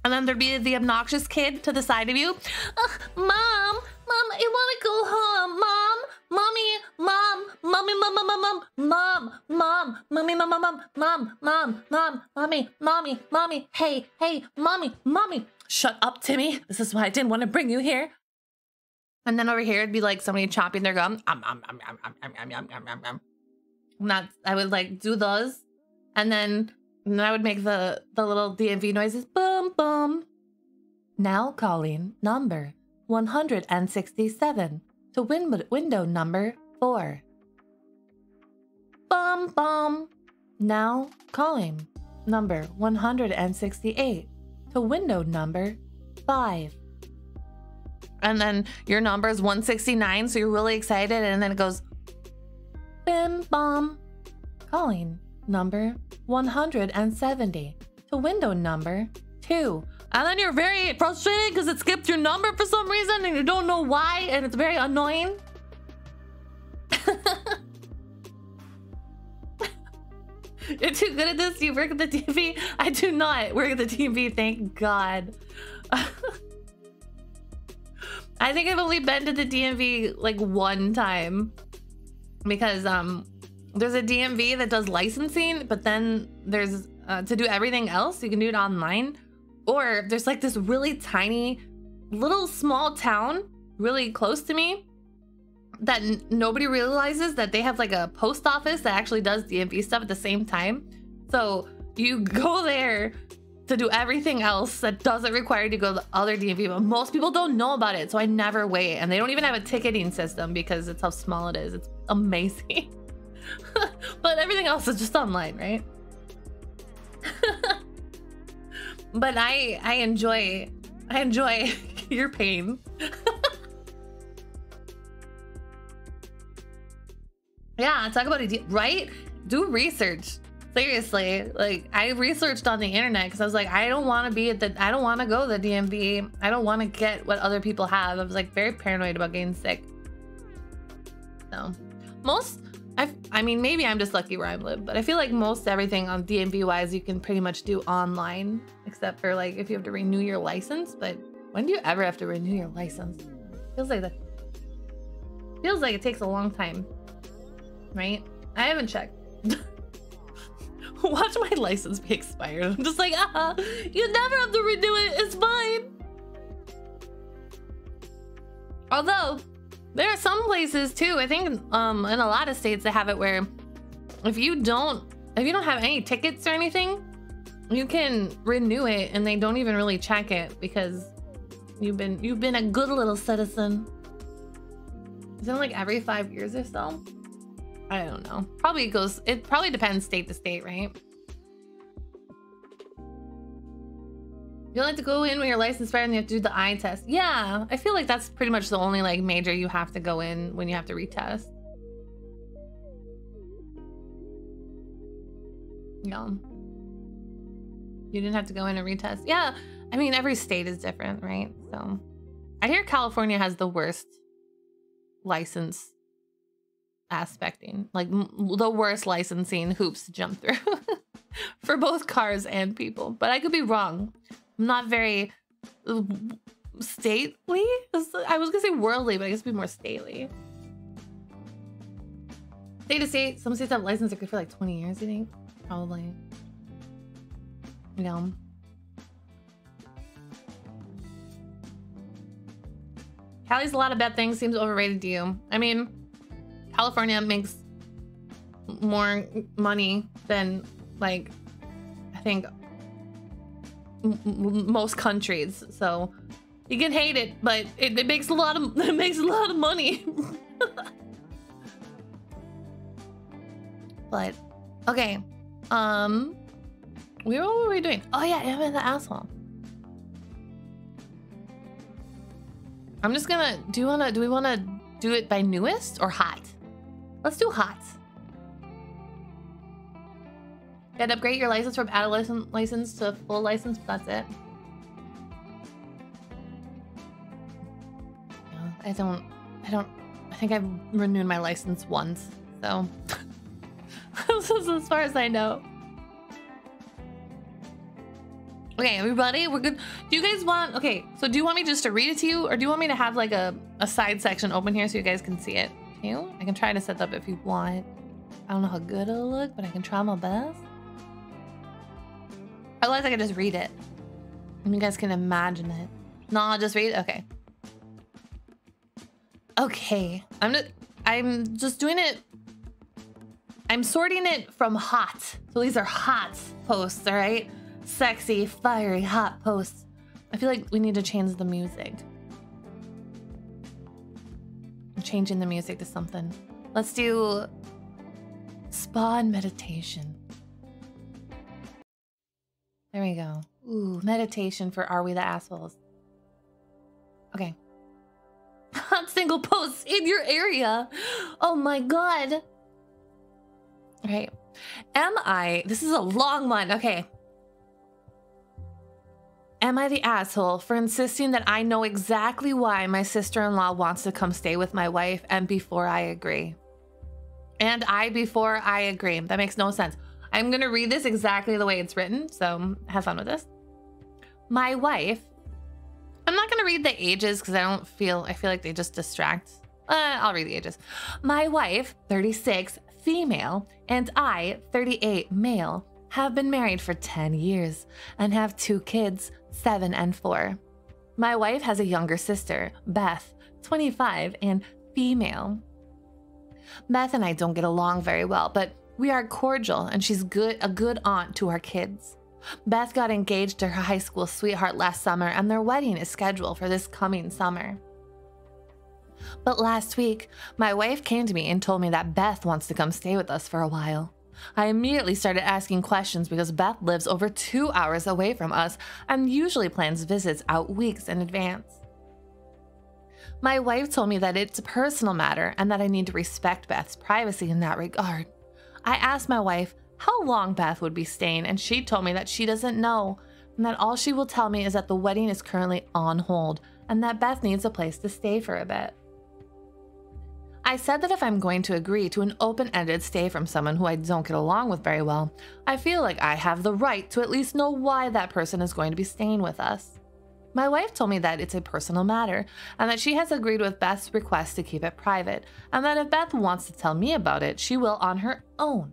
Speaker 1: And then there'd be the obnoxious kid to the side of you. Mom, I want to go home. Mom, mommy, mom, mommy, mommy, hey, mommy. Shut up, Timmy. This is why I didn't want to bring you here. And then over here, it'd be like somebody chopping their gum. And that's, I would like do those. And then I would make the little DMV noises. Boom, boom. Now calling number 167 to window number 4. Bum, bum. Now calling number 168 to window number 5. And then your number is 169, so you're really excited, and then it goes bim bum. Calling number 170 to window number 2. And then you're very frustrated because it skipped your number for some reason and you don't know why, and it's very annoying. You're too good at this? You work at the DMV? I do not work at the DMV, thank God. I think I've only been to the DMV like one time because there's a DMV that does licensing, but then there's to do everything else, you can do it online. Or there's like this really tiny little small town really close to me that nobody realizes that they have like a post office that actually does DMV stuff at the same time. So you go there to do everything else that doesn't require you to go to the other DMV, but most people don't know about it, so I never wait. And they don't even have a ticketing system because it's how small it is. It's amazing. But everything else is just online, right? But I enjoy your pain. Yeah, talk about it, right? Do research. Seriously, like I researched on the internet because I was like, I don't want to go to the DMV. I don't want to get what other people have. I was like very paranoid about getting sick. So I mean, maybe I'm just lucky where I live, but I feel like most everything on DMV wise, you can pretty much do online, except for like if you have to renew your license. But when do you ever have to renew your license? Feels like it takes a long time, right? I haven't checked. Watch my license be expired. I'm just like, you never have to renew it. It's fine. Although there are some places too, I think in a lot of states they have it where if you don't have any tickets or anything, you can renew it and they don't even really check it because you've been a good little citizen. Isn't it like every 5 years or so? I don't know. It probably depends state to state, right? You like to go in when your license expired and you have to do the eye test. Yeah, I feel like that's pretty much the only like major you have to go in when you have to retest. Yeah. You didn't have to go in and retest. Yeah, I mean, every state is different, right? So I hear California has the worst license aspecting, like the worst licensing hoops to jump through for both cars and people, but I could be wrong. I'm not very stately. I was gonna say worldly, but I guess it'd be more stately. State to state, some states have license that good for like 20 years, you think? Probably. You know. Cali's a lot of bad things, seems overrated to you. I mean, California makes more money than like I think most countries, so you can hate it, but it makes a lot of money. But Okay. What were we doing? Oh yeah, am I the asshole? I'm just gonna, do we wanna do it by newest or hot? Let's do hot. Get upgrade your license from adolescent license to full license, but that's it. No, I think I've renewed my license once, so. This is as far as I know. Okay, everybody, we're good. Do you guys want, okay, so do you want me just to read it to you, or do you want me to have like a side section open here so you guys can see it? You? I can try to set up if you want. I don't know how good it'll look, but I can try my best. Otherwise, I can just read it. And you guys can imagine it. No, I'll just read it? Okay. Okay, I'm just doing it. I'm sorting it from hot. So these are hot posts, all right? Sexy, fiery, hot posts. I feel like we need to change the music. I'm changing the music to something. Let's do spa and meditation. There we go. Ooh, meditation for Are We the Assholes? Okay. Hot single posts in your area. Oh my God. All right. This is a long one. Okay. Am I the asshole for insisting that I know exactly why my sister-in-law wants to come stay with my wife and before I agree? Before I agree. That makes no sense. I'm going to read this exactly the way it's written, so have fun with this. My wife, I'm not going to read the ages because I feel like they just distract. I'll read the ages. My wife, 36, female, and I, 38, male, have been married for 10 years and have 2 kids, 7 and 4. My wife has a younger sister, Beth, 25, and female. Beth and I don't get along very well, but we are cordial and she's a good aunt to our kids. Beth got engaged to her high school sweetheart last summer and their wedding is scheduled for this coming summer. But last week, my wife came to me and told me that Beth wants to come stay with us for a while. I immediately started asking questions because Beth lives over 2 hours away from us and usually plans visits out weeks in advance. My wife told me that it's a personal matter and that I need to respect Beth's privacy in that regard. I asked my wife how long Beth would be staying and she told me that she doesn't know and that all she will tell me is that the wedding is currently on hold and that Beth needs a place to stay for a bit. I said that if I'm going to agree to an open-ended stay from someone who I don't get along with very well, I feel like I have the right to at least know why that person is going to be staying with us. My wife told me that it's a personal matter and that she has agreed with Beth's request to keep it private and that if Beth wants to tell me about it, she will on her own.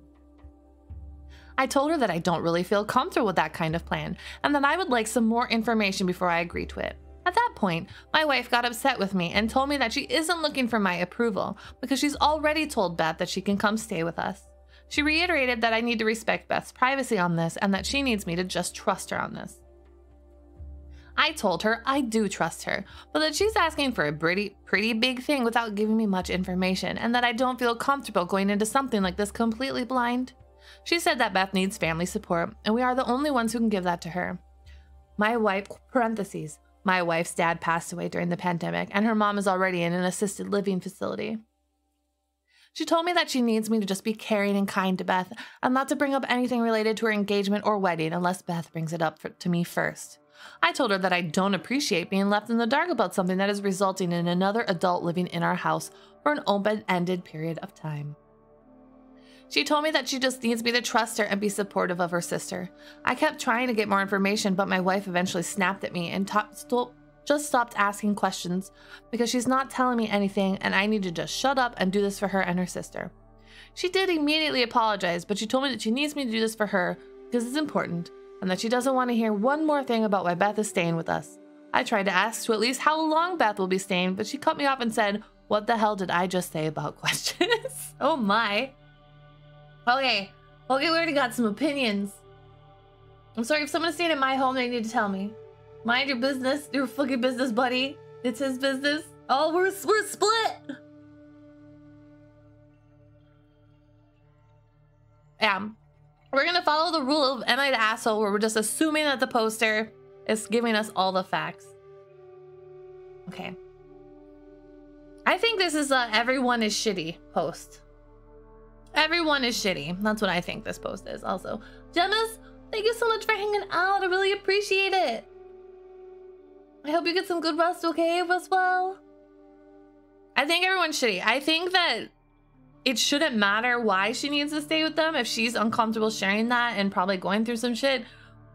Speaker 1: I told her that I don't really feel comfortable with that kind of plan and that I would like some more information before I agree to it. At that point, my wife got upset with me and told me that she isn't looking for my approval because she's already told Beth that she can come stay with us. She reiterated that I need to respect Beth's privacy on this and that she needs me to just trust her on this. I told her I do trust her, but that she's asking for a pretty big thing without giving me much information and that I don't feel comfortable going into something like this completely blind. She said that Beth needs family support and we are the only ones who can give that to her. My wife, parentheses, my wife's dad passed away during the pandemic and her mom is already in an assisted living facility. She told me that she needs me to just be caring and kind to Beth and not to bring up anything related to her engagement or wedding unless Beth brings it up to me first. I told her that I don't appreciate being left in the dark about something that is resulting in another adult living in our house for an open-ended period of time. She told me that she just needs me to trust her and be supportive of her sister. I kept trying to get more information, but my wife eventually snapped at me and just stopped asking questions because she's not telling me anything and I need to just shut up and do this for her and her sister. She did immediately apologize, but she told me that she needs me to do this for her because it's important and that she doesn't want to hear one more thing about why Beth is staying with us. I tried to ask to at least how long Beth will be staying, but she cut me off and said, "What the hell did I just say about questions?" Oh my. Okay, we already got some opinions. I'm sorry, if someone's staying at my home, they need to tell me. Mind your business, your fucking business, buddy. It's his business. Oh, we're split. We're gonna follow the rule of Am I the Asshole, where we're just assuming that the poster is giving us all the facts. Okay. I think this is a everyone is shitty post. Everyone is shitty. That's what I think this post is also. Gemmas, thank you so much for hanging out. I really appreciate it. I hope you get some good rest, okay, as well? I think everyone's shitty. I think that it shouldn't matter why she needs to stay with them if she's uncomfortable sharing that and probably going through some shit.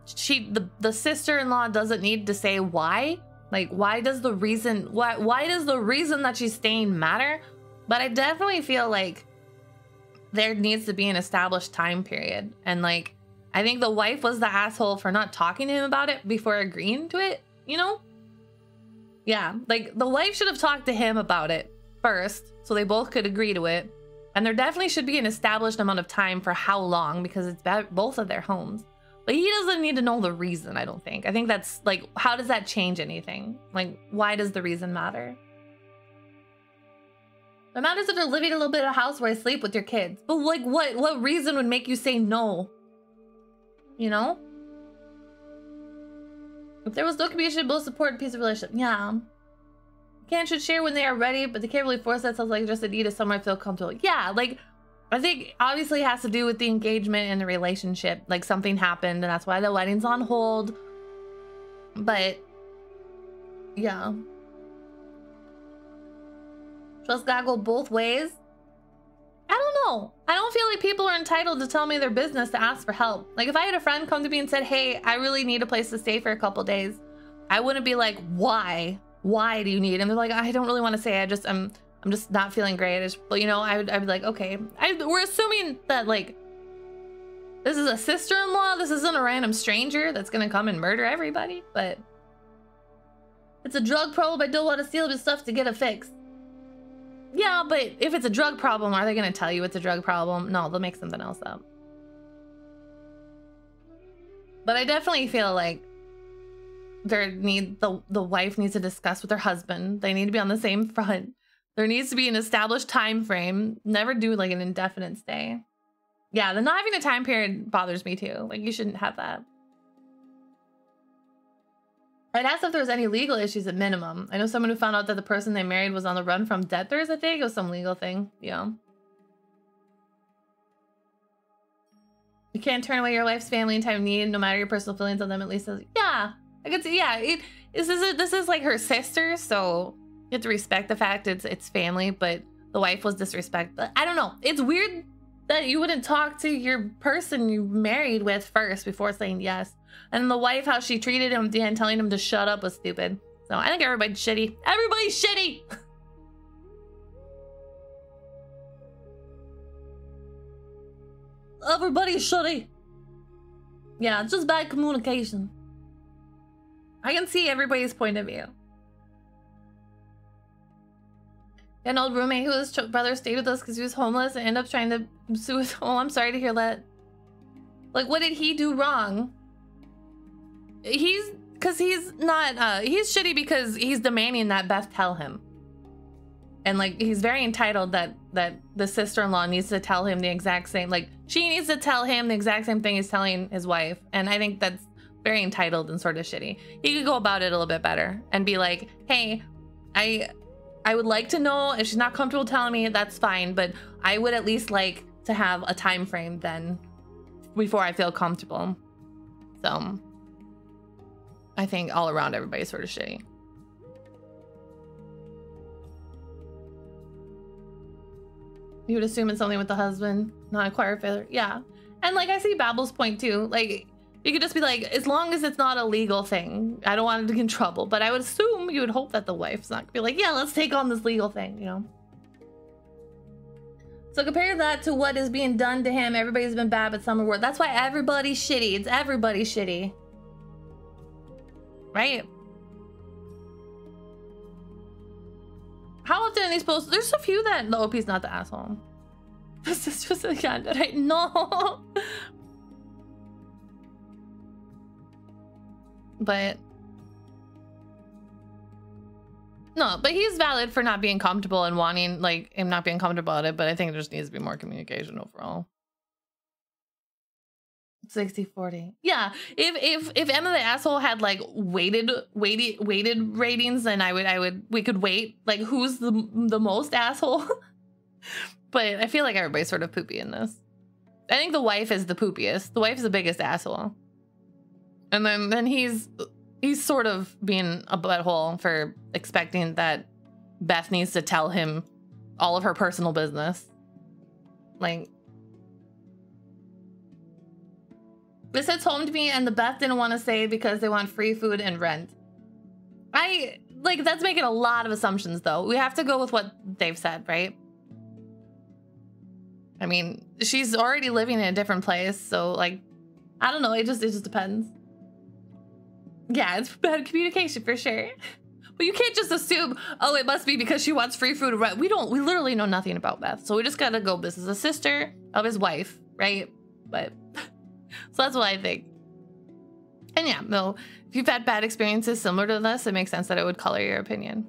Speaker 1: The sister-in-law doesn't need to say why. Like, why does the reason that she's staying matter? But I definitely feel like there needs to be an established time period. And like, I think the wife was the asshole for not talking to him about it before agreeing to it, you know? Yeah, like the wife should have talked to him about it first so they both could agree to it. And there definitely should be an established amount of time for how long, because it's both of their homes. But he doesn't need to know the reason, I don't think. I think that's like, how does that change anything? Like, why does the reason matter? It matters if they're living in a little bit of a house where I sleep with your kids. But like, what reason would make you say no? You know? If there was no communication, both support peace of relationship. Yeah. Can't should share when they are ready, but they can't really force that. Sounds like just a need of somewhere to feel comfortable. Yeah, like, I think obviously it has to do with the engagement and the relationship. Like something happened and that's why the wedding's on hold. But yeah. Trust gotta go both ways. I don't know. I don't feel like people are entitled to tell me their business to ask for help. Like if I had a friend come to me and said, hey, I really need a place to stay for a couple days, I wouldn't be like, why? Why do you need? And they're like, I don't really want to say. I'm just not feeling great. You know, I'd be like, okay. We're assuming that like this is a sister-in-law. This isn't a random stranger that's gonna come and murder everybody. But it's a drug problem. I don't want to steal his stuff to get a fix. Yeah, but if it's a drug problem, are they gonna tell you it's a drug problem? No, they'll make something else up. But I definitely feel like the wife needs to discuss with her husband. They need to be on the same front. There needs to be an established time frame. Never do like an indefinite stay. Yeah, the not having a time period bothers me too. Like you shouldn't have that. I'd asked if there was any legal issues at minimum. I know someone who found out that the person they married was on the run from debtors, I think. It was some legal thing. Yeah. You can't turn away your wife's family in time of need, no matter your personal feelings on them, at least. Yeah. I could see, yeah. This is like her sister, so you have to respect the fact it's family, but the wife was disrespectful. I don't know. It's weird that you wouldn't talk to your person you married with first before saying yes. And the wife, how she treated him at the end, telling him to shut up, was stupid. So I think everybody's shitty. Everybody's shitty! Everybody's shitty. Yeah, it's just bad communication. I can see everybody's point of view. An old roommate whose brother stayed with us because he was homeless and ended up trying to sue his. Oh, I'm sorry to hear that. Like, what did he do wrong? He's shitty because he's demanding that Beth tell him. And like, he's very entitled that the sister-in-law needs to tell him the exact same, like she needs to tell him the exact same thing he's telling his wife. And I think that's very entitled and sort of shitty. He could go about it a little bit better and be like, hey, I would like to know if she's not comfortable telling me, that's fine, but I would at least like to have a time frame then before I feel comfortable. So I think all around everybody's sort of shitty. You would assume it's something with the husband, not a choir failure. Yeah. And like, I see Babel's point too. Like, you could just be like, as long as it's not a legal thing, I don't want him to get in trouble. But I would assume you would hope that the wife's not gonna be like, yeah, let's take on this legal thing, you know? So compare that to what is being done to him. Everybody's been bad, but some are worse. That's why everybody's shitty. It's everybody's shitty. Right? How often in these posts, there's a few that the OP's not the asshole. This is just a candidate. No. But no, but he's valid for not being comfortable and wanting, like, him not being comfortable at it. But I think there just needs to be more communication overall. 60-40. Yeah, if Emma the asshole had like weighted ratings, then we could weight like who's the most asshole. But I feel like everybody's sort of poopy in this. I think the wife is the poopiest. The wife is the biggest asshole. And then he's sort of being a butthole for expecting that Beth needs to tell him all of her personal business. Like, this hits home to me, and the Beth didn't want to say because they want free food and rent. That's making a lot of assumptions, though. We have to go with what they've said, right? I mean, she's already living in a different place, so like, I don't know. It just depends. Yeah, it's bad communication for sure. But you can't just assume, oh, it must be because she wants free food. Right? We literally know nothing about Beth, so we just gotta go. This is a sister of his wife, right? But so that's what I think. And yeah, no, if you've had bad experiences similar to this, it makes sense that it would color your opinion.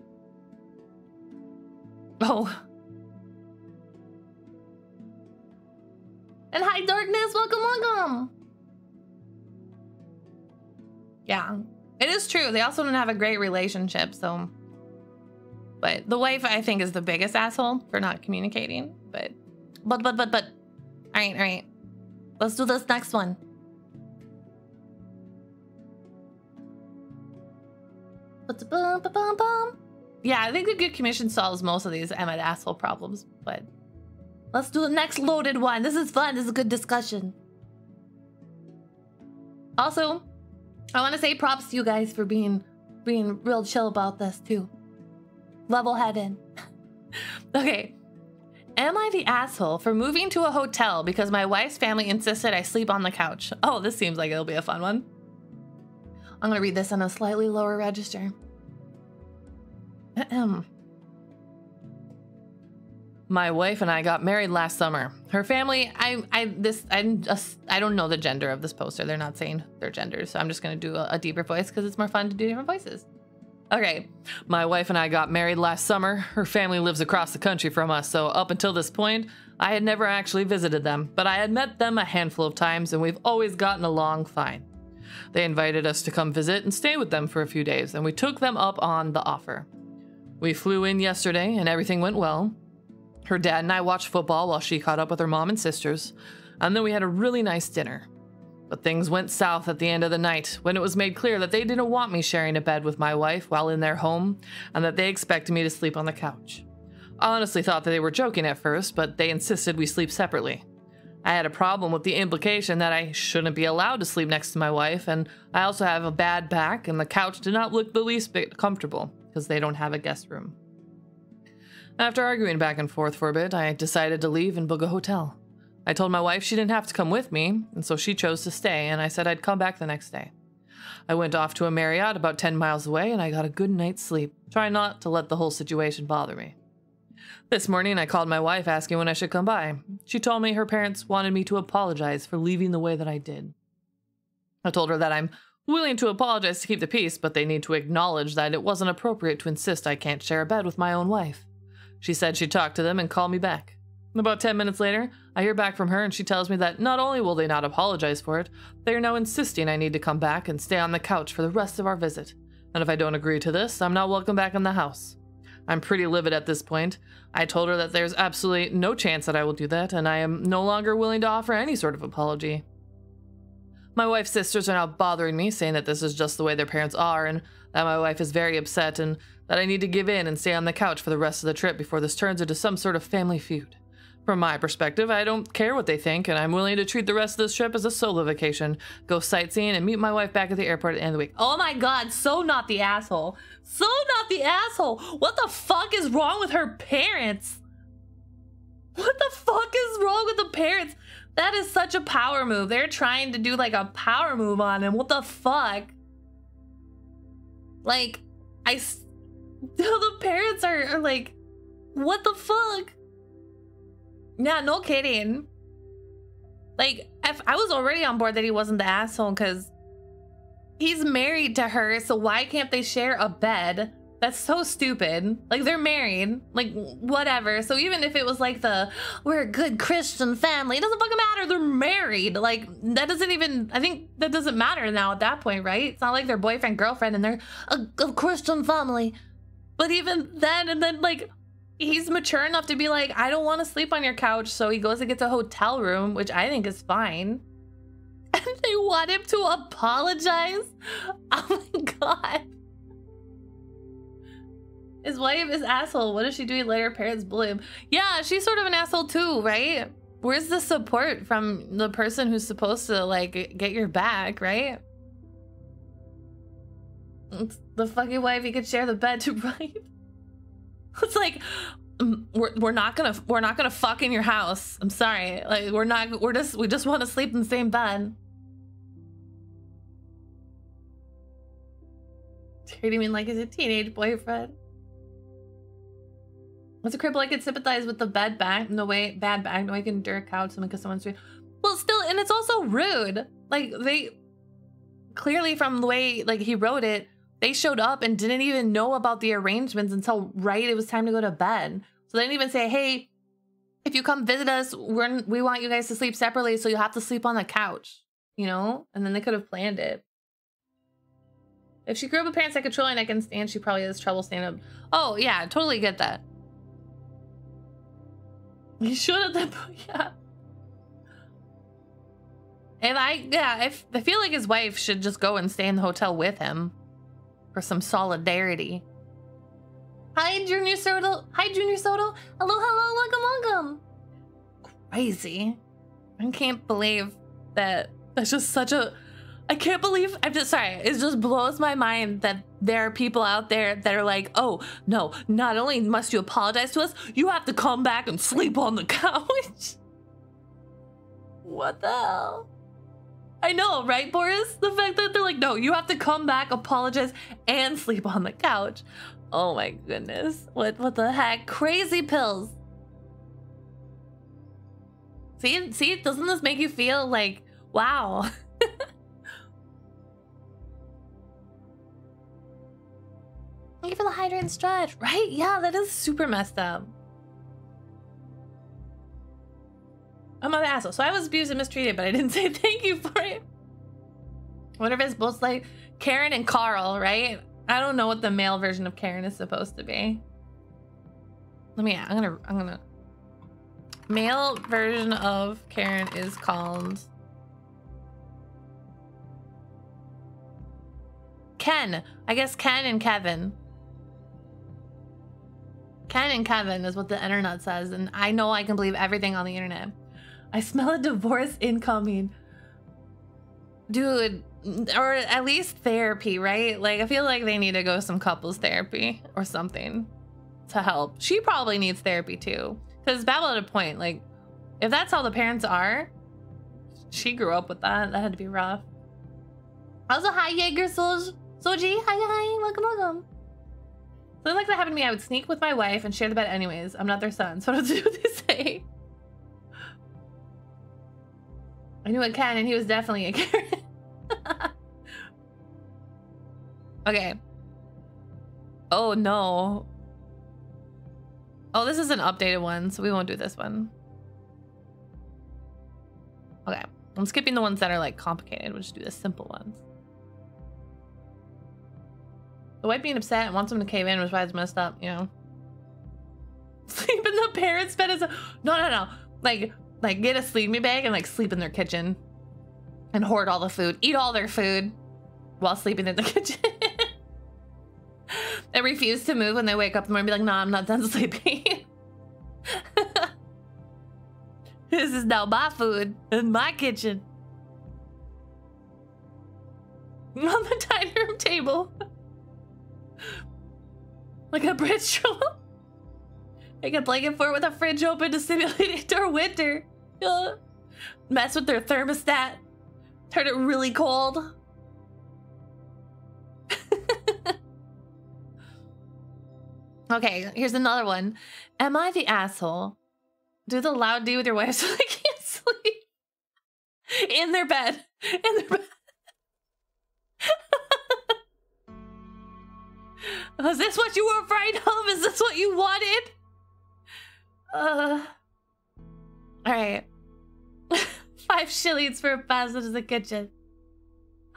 Speaker 1: Oh. And hi, darkness, welcome. Yeah, it is true. They also don't have a great relationship, so. But the wife, I think, is the biggest asshole for not communicating. But. All right. Let's do this next one. Yeah, I think the good commission solves most of these Emma asshole problems, but. Let's do the next loaded one. This is fun. This is a good discussion. Also, I want to say props to you guys for being real chill about this too. Level-headed. Okay. Am I the asshole for moving to a hotel because my wife's family insisted I sleep on the couch? Oh, this seems like it'll be a fun one. I'm going to read this on a slightly lower register. My wife and I got married last summer. Her family, I don't know the gender of this poster. They're not saying their genders, so I'm just gonna do a deeper voice because it's more fun to do different voices. Okay, my wife and I got married last summer. Her family lives across the country from us, so up until this point, I had never actually visited them, but I had met them a handful of times and we've always gotten along fine. They invited us to come visit and stay with them for a few days, and we took them up on the offer. We flew in yesterday and everything went well. Her dad and I watched football while she caught up with her mom and sisters, and then we had a really nice dinner. But things went south at the end of the night when it was made clear that they didn't want me sharing a bed with my wife while in their home, and that they expected me to sleep on the couch. I honestly thought that they were joking at first, but they insisted we sleep separately. I had a problem with the implication that I shouldn't be allowed to sleep next to my wife, and I also have a bad back, and the couch did not look the least bit comfortable because they don't have a guest room. After arguing back and forth for a bit, I decided to leave and book a hotel. I told my wife she didn't have to come with me, and so she chose to stay, and I said I'd come back the next day. I went off to a Marriott about 10 miles away, and I got a good night's sleep, trying not to let the whole situation bother me. This morning, I called my wife asking when I should come by. She told me her parents wanted me to apologize for leaving the way that I did. I told her that I'm willing to apologize to keep the peace, but they need to acknowledge that it wasn't appropriate to insist I can't share a bed with my own wife. She said she'd talk to them and call me back. About 10 minutes later, I hear back from her and she tells me that not only will they not apologize for it, they are now insisting I need to come back and stay on the couch for the rest of our visit. And if I don't agree to this, I'm not welcome back in the house. I'm pretty livid at this point. I told her that there's absolutely no chance that I will do that, and I am no longer willing to offer any sort of apology. My wife's sisters are now bothering me, saying that this is just the way their parents are, and that my wife is very upset, and that I need to give in and stay on the couch for the rest of the trip before this turns into some sort of family feud. From my perspective, I don't care what they think, and I'm willing to treat the rest of this trip as a solo vacation, go sightseeing, and meet my wife back at the airport at the end of the week. Oh my god, so not the asshole. So not the asshole. What the fuck is wrong with her parents? What the fuck is wrong with the parents? That is such a power move. They're trying to do like a power move on him. What the fuck? Like, the parents are like, what the fuck? Yeah, no kidding. Like, if I was already on board that he wasn't the asshole because he's married to her, so why can't they share a bed? That's so stupid. Like, they're married. Like, whatever. So even if it was like we're a good Christian family, it doesn't fucking matter. They're married. Like, that doesn't even, I think that doesn't matter now at that point, right? It's not like they're boyfriend, girlfriend, and they're a Christian family. But even then, and then like, he's mature enough to be like, I don't want to sleep on your couch. So he goes and gets a hotel room, which I think is fine. And they want him to apologize. Oh my God. His wife is asshole. What is she doing? Let her parents bully him. Yeah, she's sort of an asshole too, right? Where's the support from the person who's supposed to like get your back, right? It's the fucking wife you could share the bed to, right? It's like, we're not gonna fuck in your house. I'm sorry. Like we just want to sleep in the same bed. Treating me like he's a teenage boyfriend. What's a cripple? I can sympathize with the bad back. No way, bad back. No way I can endure a couch. Something because someone's doing. Well, still, and it's also rude. Like they clearly from the way like he wrote it, they showed up and didn't even know about the arrangements until right it was time to go to bed. So they didn't even say, hey, if you come visit us, we want you guys to sleep separately, so you have to sleep on the couch, you know? And then they could have planned it. If she grew up with parents that controlling, I can stand. She probably has trouble standing up. Oh yeah, totally get that. You should have done, yeah. And I feel like his wife should just go and stay in the hotel with him for some solidarity. Hi, Junior Soto. Hi, Junior Soto. Hello, hello, welcome, welcome. Crazy. I can't believe that. That's just such a. I can't believe. I'm just sorry. It just blows my mind that there are people out there that are like, oh, no, not only must you apologize to us, you have to come back and sleep on the couch. What the hell? I know, right, Boris? The fact that they're like, no, you have to come back, apologize, and sleep on the couch. Oh my goodness. What the heck? Crazy pills. See, doesn't this make you feel like, wow. Thank you for the hydrant stretch, right? Yeah, that is super messed up. I'm an asshole. So I was abused and mistreated, but I didn't say thank you for it. What if it's both like Karen and Carl, right? I don't know what the male version of Karen is supposed to be. I'm gonna male version of Karen is called Ken. I guess Ken and Kevin. Ken and Kevin is what the internet says, and I know I can believe everything on the internet. I smell a divorce incoming. Dude, or at least therapy, right? Like, I feel like they need to go some couples therapy or something to help. She probably needs therapy too. Because Babel had a point, like, if that's how the parents are, she grew up with that. That had to be rough. Also, hi, Jaeger Soji. Hi, welcome, welcome. So like that happened to me, I would sneak with my wife and share the bed anyways. I'm not their son, so I don't do what they say. I knew a Ken and he was definitely a Karen. Okay. Oh no. Oh, this is an updated one, so we won't do this one. Okay. I'm skipping the ones that are like complicated. We'll just do the simple ones. The wife being upset and wants him to cave in, which is why it's messed up, you know. Sleep in the parents' bed is no. Like get a sleeping bag and like sleep in their kitchen and hoard all the food, eat all their food while sleeping in the kitchen. They refuse to move when they wake up in the morning and be like, no, I'm not done sleeping. This is now my food in my kitchen. On the dining room table. Like a bridge roll. Make a blanket fort with a fridge open to simulate indoor winter. Mess with their thermostat. Turn it really cold. Okay, here's another one. Am I the asshole? Do the loud D with your wife so they can't sleep. In their bed. In their bed. Is this what you were afraid of? Is this what you wanted? All right. 5 shillings for a pass into the kitchen.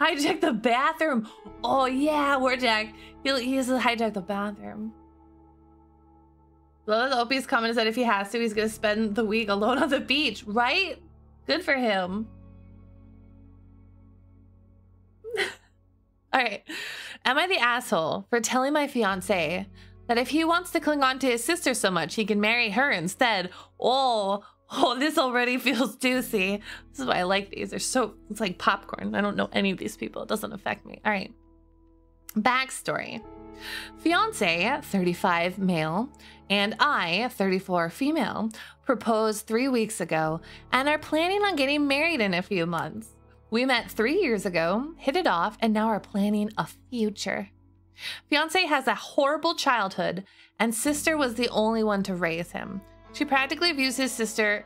Speaker 1: Hijack the bathroom. Oh yeah, Warjack. He's to hijack the bathroom. Well, Opie's comment is that if he has to, he's gonna spend the week alone on the beach, right? Good for him. All right. Am I the asshole for telling my fiance that if he wants to cling on to his sister so much, he can marry her instead? Oh, this already feels juicy. This is why I like these. They're so, it's like popcorn. I don't know any of these people. It doesn't affect me. All right. Backstory. Fiance, 35 male, and I, 34 female, proposed 3 weeks ago and are planning on getting married in a few months. We met 3 years ago, hit it off, and now are planning a future. Fiance has a horrible childhood, and sister was the only one to raise him. She practically views his sister...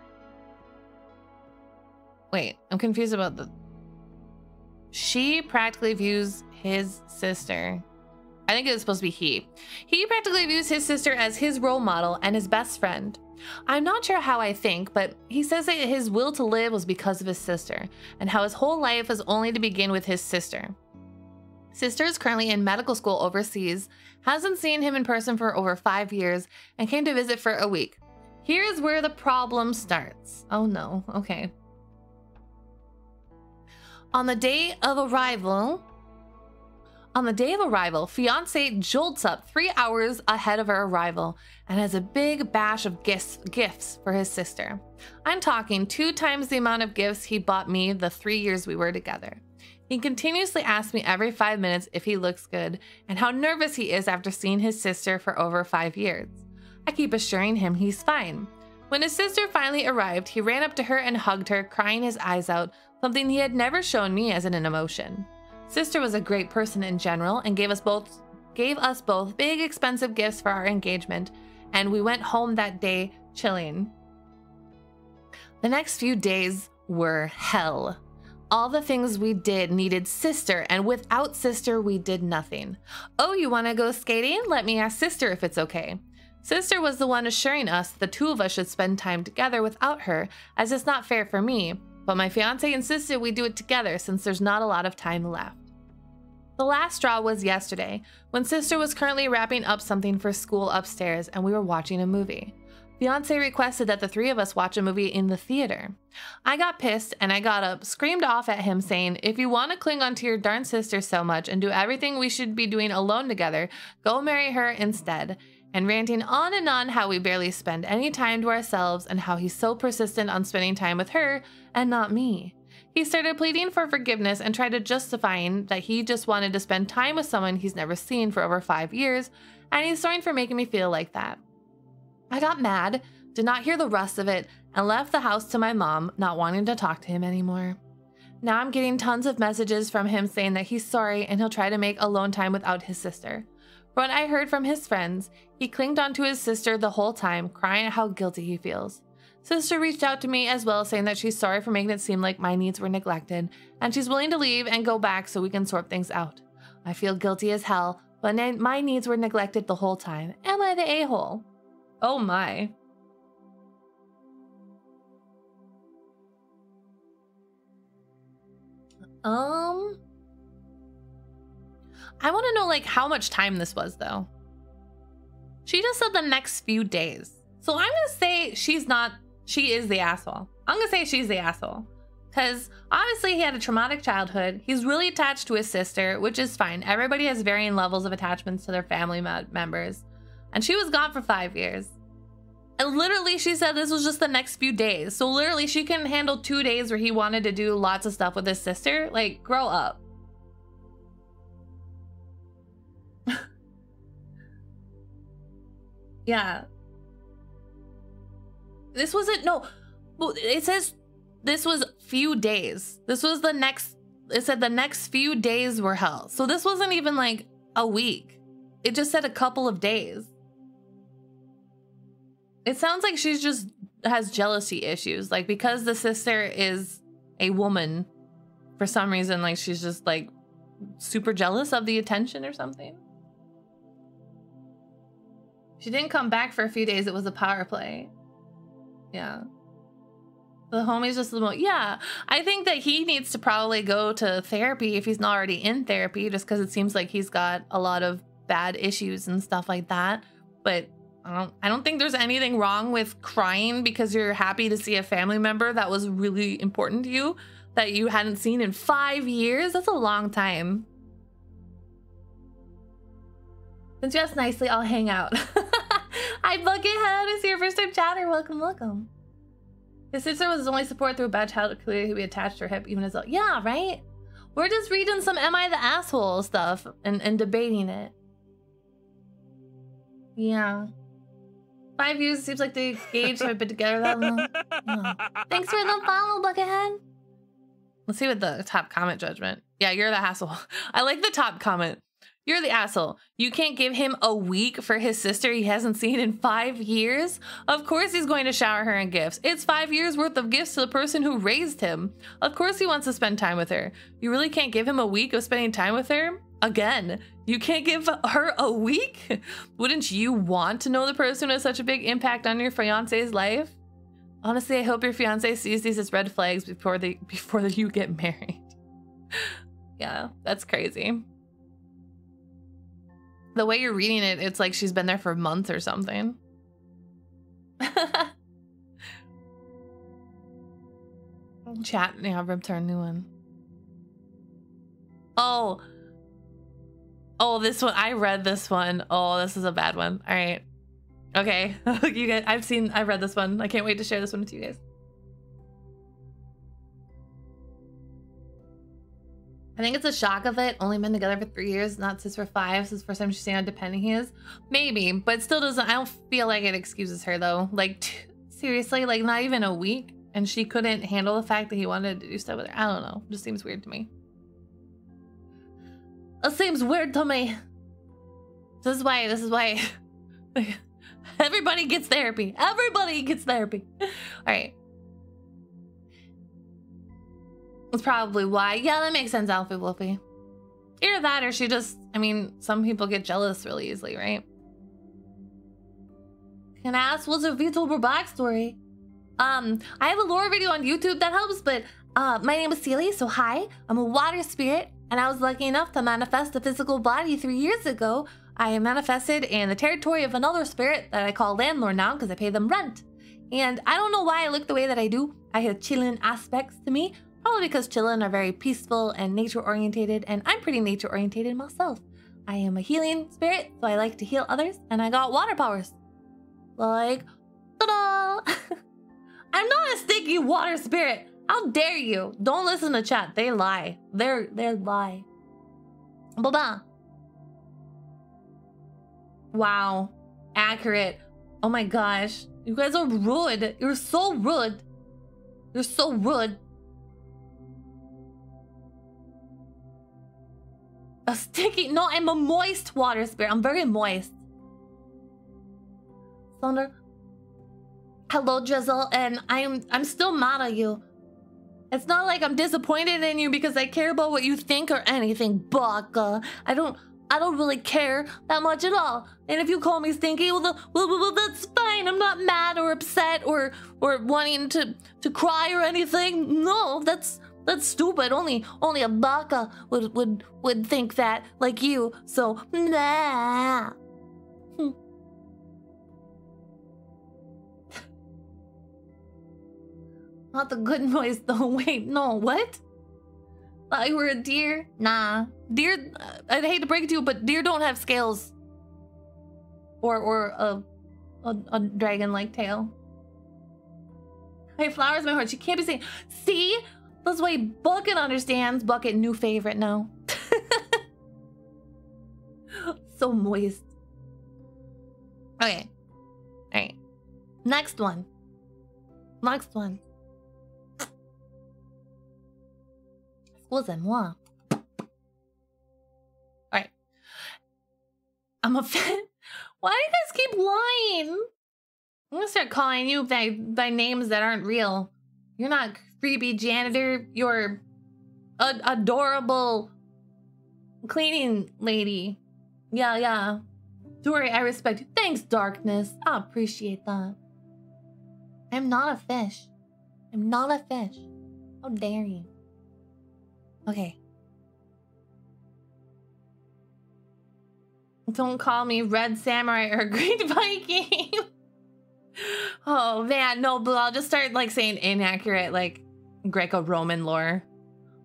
Speaker 1: Wait, I'm confused about the... She practically views his sister... I think it was supposed to be he. He practically views his sister as his role model and his best friend. I'm not sure how I think, but he says that his will to live was because of his sister, and how his whole life was only to begin with his sister. Sister is currently in medical school overseas, hasn't seen him in person for over 5 years, and came to visit for a week. Here's where the problem starts. Oh no, okay. On the day of arrival, fiance jolts up 3 hours ahead of her arrival and has a big bash of gifts for his sister. I'm talking 2 times the amount of gifts he bought me the 3 years we were together. He continuously asks me every 5 minutes if he looks good and how nervous he is after seeing his sister for over 5 years. I keep assuring him he's fine. When his sister finally arrived, he ran up to her and hugged her, crying his eyes out, something he had never shown me as an emotion. Sister was a great person in general and gave us both big expensive gifts for our engagement, and we went home that day chilling. The next few days were hell. All the things we did needed sister, and without sister we did nothing. Oh, you want to go skating? Let me ask sister if it's okay. Sister was the one assuring us the 2 of us should spend time together without her, as it's not fair for me. But my fiance insisted we do it together since there's not a lot of time left. The last straw was yesterday, when sister was currently wrapping up something for school upstairs and we were watching a movie. Fiance requested that the 3 of us watch a movie in the theater. I got pissed and I got up, screamed off at him saying, if you want to cling on to your darn sister so much and do everything we should be doing alone together, go marry her instead. And ranting on and on how we barely spend any time to ourselves and how he's so persistent on spending time with her and not me. He started pleading for forgiveness and tried to justifying that he just wanted to spend time with someone he's never seen for over 5 years, and he's sorry for making me feel like that. I got mad, did not hear the rest of it, and left the house to my mom, not wanting to talk to him anymore. Now I'm getting tons of messages from him saying that he's sorry and he'll try to make alone time without his sister. From what I heard from his friends, he clinged onto his sister the whole time, crying at how guilty he feels. Sister reached out to me as well, saying that she's sorry for making it seem like my needs were neglected, and she's willing to leave and go back so we can sort things out. I feel guilty as hell, but my needs were neglected the whole time. Am I the a-hole? Oh my. I want to know, like, how much time this was, though. She just said the next few days. So I'm going to say she is the asshole. I'm going to say she's the asshole. Because obviously he had a traumatic childhood. He's really attached to his sister, which is fine. Everybody has varying levels of attachments to their family members. And she was gone for 5 years. And literally she said this was just the next few days. So literally she couldn't handle 2 days where he wanted to do lots of stuff with his sister. Like, grow up. Yeah. This wasn't, no, it says this was few days. This was the next, it said the next few days were hell. So this wasn't even like a week. It just said a couple of days. It sounds like she's just has jealousy issues. Like, because the sister is a woman, for some reason, like she's just like super jealous of the attention or something. She didn't come back for a few days. It was a power play. Yeah. The homie's just a little, yeah. I think that he needs to probably go to therapy if he's not already in therapy, just because it seems like he's got a lot of bad issues and stuff like that. But I don't think there's anything wrong with crying because you're happy to see a family member that was really important to you that you hadn't seen in 5 years. That's a long time. Since you asked nicely, I'll hang out. Hi, Buckethead. It's your first time chatter. Welcome, welcome. His sister was his only support through a bad childhood. Clearly, he'd be attached to her hip even as well. Yeah, right? We're just reading some Am I the Asshole stuff and debating it. Yeah. 5 years seems like they engaged have been together that long. Yeah. Thanks for the follow, Buckethead. Let's see what the top comment judgment. Yeah, you're the asshole. I like the top comment. You're the asshole. You can't give him a week for his sister he hasn't seen in 5 years? Of course he's going to shower her in gifts. It's 5 years worth of gifts to the person who raised him. Of course he wants to spend time with her. You really can't give him a week of spending time with her? Again, you can't give her a week? Wouldn't you want to know the person who has such a big impact on your fiance's life? Honestly, I hope your fiance sees these as red flags before you get married. Yeah, that's crazy. The way you're reading it, it's like she's been there for months or something. Chat, yeah, ripped her a new one. Oh, this one. I read this one. Oh, this is a bad one. All right. Okay. You guys, I've read this one. I can't wait to share this one with you guys. I think it's a shock of it. Only been together for 3 years, not since for 5. This is the first time she's seen how dependent he is. Maybe, but it still doesn't. I don't feel like it excuses her though. Like seriously, like not even a week, and she couldn't handle the fact that he wanted to do stuff with her. I don't know. It just seems weird to me. It seems weird to me. This is why everybody gets therapy. Everybody gets therapy. All right. That's probably why. Yeah, that makes sense, Alfie Wolfie. Either that or she just, I mean, some people get jealous really easily, right? Can I ask what's a VTuber backstory? I have a lore video on YouTube that helps, but my name is Seelie, so hi. I'm a water spirit, and I was lucky enough to manifest a physical body 3 years ago. I manifested in the territory of another spirit that I call landlord now because I pay them rent. And I don't know why I look the way that I do. I have chillin' aspects to me. Probably because chillin' are very peaceful and nature-orientated, and I'm pretty nature-orientated myself. I am a healing spirit, so I like to heal others, and I got water powers. Like, ta-da! I'm not a sticky water spirit. How dare you? Don't listen to chat. They lie. They're lie. Blah-blah. Wow. Accurate. Oh my gosh. You guys are rude. You're so rude. You're so rude. A sticky? No, I'm a moist water spirit. I'm very moist. Thunder. Hello, Drizzle, and I'm still mad at you. It's not like I'm disappointed in you because I care about what you think or anything, Baka. I don't really care that much at all. And if you call me stinky, well, that's fine. I'm not mad or upset or wanting to cry or anything. No, that's stupid. Only a Baka would think that, like you. So nah. Not the good noise though. Wait, no, what? Thought you were a deer? Nah. Deer, I'd hate to break it to you, but deer don't have scales. Or a dragon-like tail. Hey, flowers, my heart. She can't be saying. See? That's why Bucket understands. Bucket, new favorite now. So moist. Okay. Alright. Next one. Next one. Excusez-moi. Alright. I'm a fan. Why do you guys keep lying? I'm gonna start calling you by names that aren't real. You're not creepy janitor. You're adorable cleaning lady. Yeah. Dory, I respect you. Thanks, Darkness. I appreciate that. I'm not a fish. I'm not a fish. How dare you? Okay. Don't call me Red Samurai or Green Viking. Oh man, no, but I'll just start like saying inaccurate like Greco-Roman lore.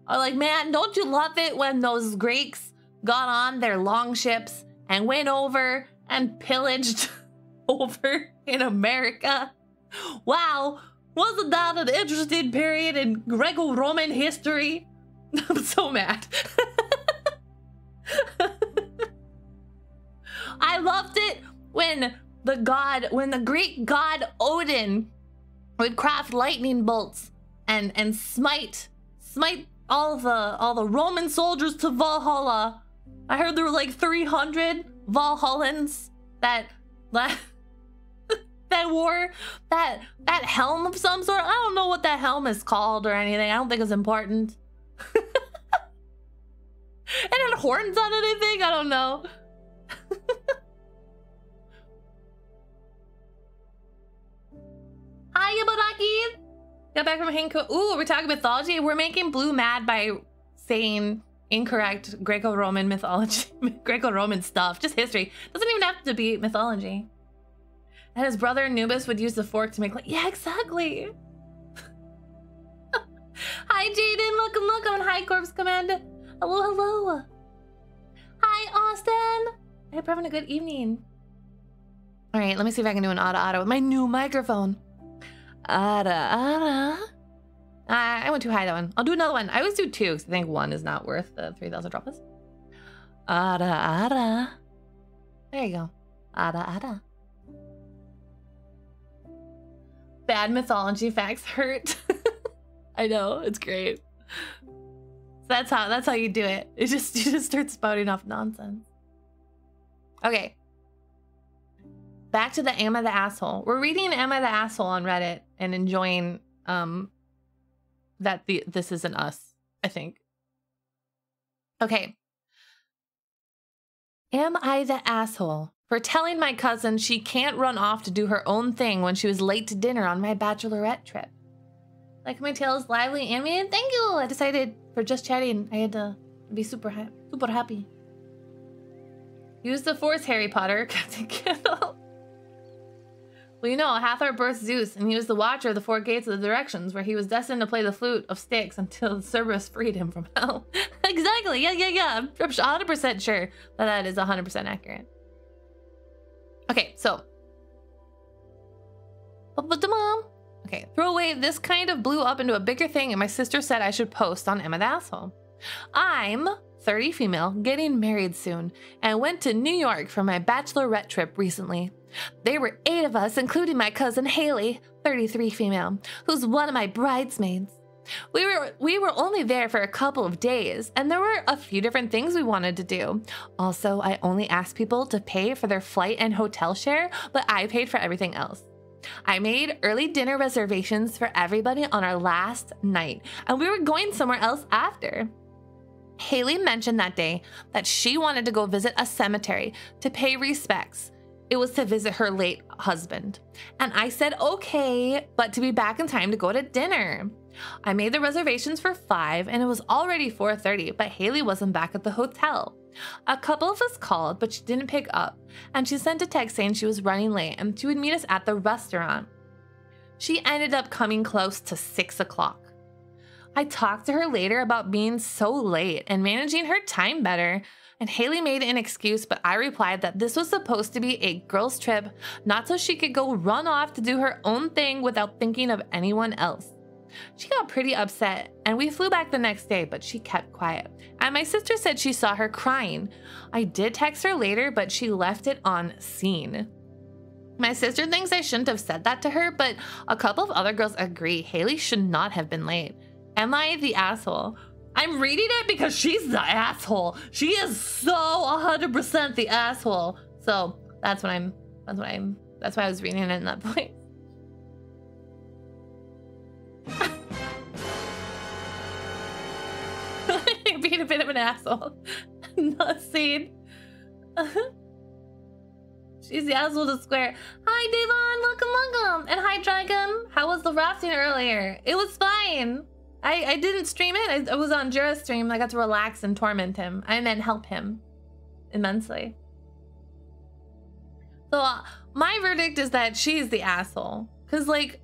Speaker 1: Or like, man, don't you love it when those Greeks got on their long ships and went over and pillaged over in America? Wow, wasn't that an interesting period in Greco-Roman history? I'm so mad. I loved it when the Greek god Odin would craft lightning bolts and smite all the Roman soldiers to Valhalla. I heard there were like 300 Valhallans that wore that helm of some sort. I don't know what that helm is called or anything. I don't think it's important. It had horns on it, I think. I don't know. Hiya, Baraki! Got back from Hanko. Ooh, we're talking mythology. We're making Blue mad by saying incorrect Greco-Roman mythology, Greco-Roman stuff. Just history. Doesn't even have to be mythology. And his brother Anubis would use the fork to make like, yeah, exactly. Hi, Jaden. Welcome. Hi, Corpse Commander. Hello. Hi, Austin. I hope you're having a good evening. All right, let me see if I can do an Ada with my new microphone. Ada. I went too high that one. I'll do another one. I always do two because I think one is not worth the 3,000 droplets. Ada. There you go. Ada. Bad mythology facts hurt. I know, it's great. So that's how you do it. You just start spouting off nonsense. Okay. Back to the Am I the Asshole. We're reading Am I the Asshole on Reddit and enjoying that this isn't us, I think. Okay. Am I the asshole for telling my cousin she can't run off to do her own thing when she was late to dinner on my bachelorette trip? Like my tale is lively animated? Thank you! I decided for just chatting I had to be super happy. Use the Force, Harry Potter, Captain Kendall. Well, you know, Hathor birthed Zeus, and he was the watcher of the four gates of the directions, where he was destined to play the flute of Styx until Cerberus freed him from hell. Exactly, yeah. I'm 100% sure that is 100% accurate. Okay, so. Okay, throw away this kind of blew up into a bigger thing, and my sister said I should post on Emma the Asshole. I'm 30 female, getting married soon, and went to New York for my bachelorette trip recently. There were 8 of us, including my cousin Haley, 33 female, who's one of my bridesmaids. We were only there for a couple of days, and there were a few different things we wanted to do. Also, I only asked people to pay for their flight and hotel share, but I paid for everything else. I made early dinner reservations for everybody on our last night, and we were going somewhere else after. Haley mentioned that day that she wanted to go visit a cemetery to pay respects. It was to visit her late husband. And I said, okay, but to be back in time to go to dinner. I made the reservations for 5 and it was already 4:30, but Haley wasn't back at the hotel. A couple of us called, but she didn't pick up. And she sent a text saying she was running late and she would meet us at the restaurant. She ended up coming close to 6 o'clock. I talked to her later about being so late and managing her time better. And Haley made an excuse, but I replied that this was supposed to be a girls' trip, not so she could go run off to do her own thing without thinking of anyone else. She got pretty upset, and we flew back the next day, but she kept quiet. And my sister said she saw her crying. I did text her later, but she left it on scene. My sister thinks I shouldn't have said that to her, but a couple of other girls agree Haley should not have been late. Am I the asshole? I'm reading it because she's the asshole. She is so 100% the asshole. So that's why I was reading it in that place. Being a bit of an asshole. Not seen. She's the asshole to Square. Hi, Devon. Welcome, welcome. And hi, Dragon. How was the rafting earlier? It was fine. I didn't stream it. I was on Jira's stream. I got to relax and torment him. I meant help him immensely. So my verdict is that she's the asshole. Because, like,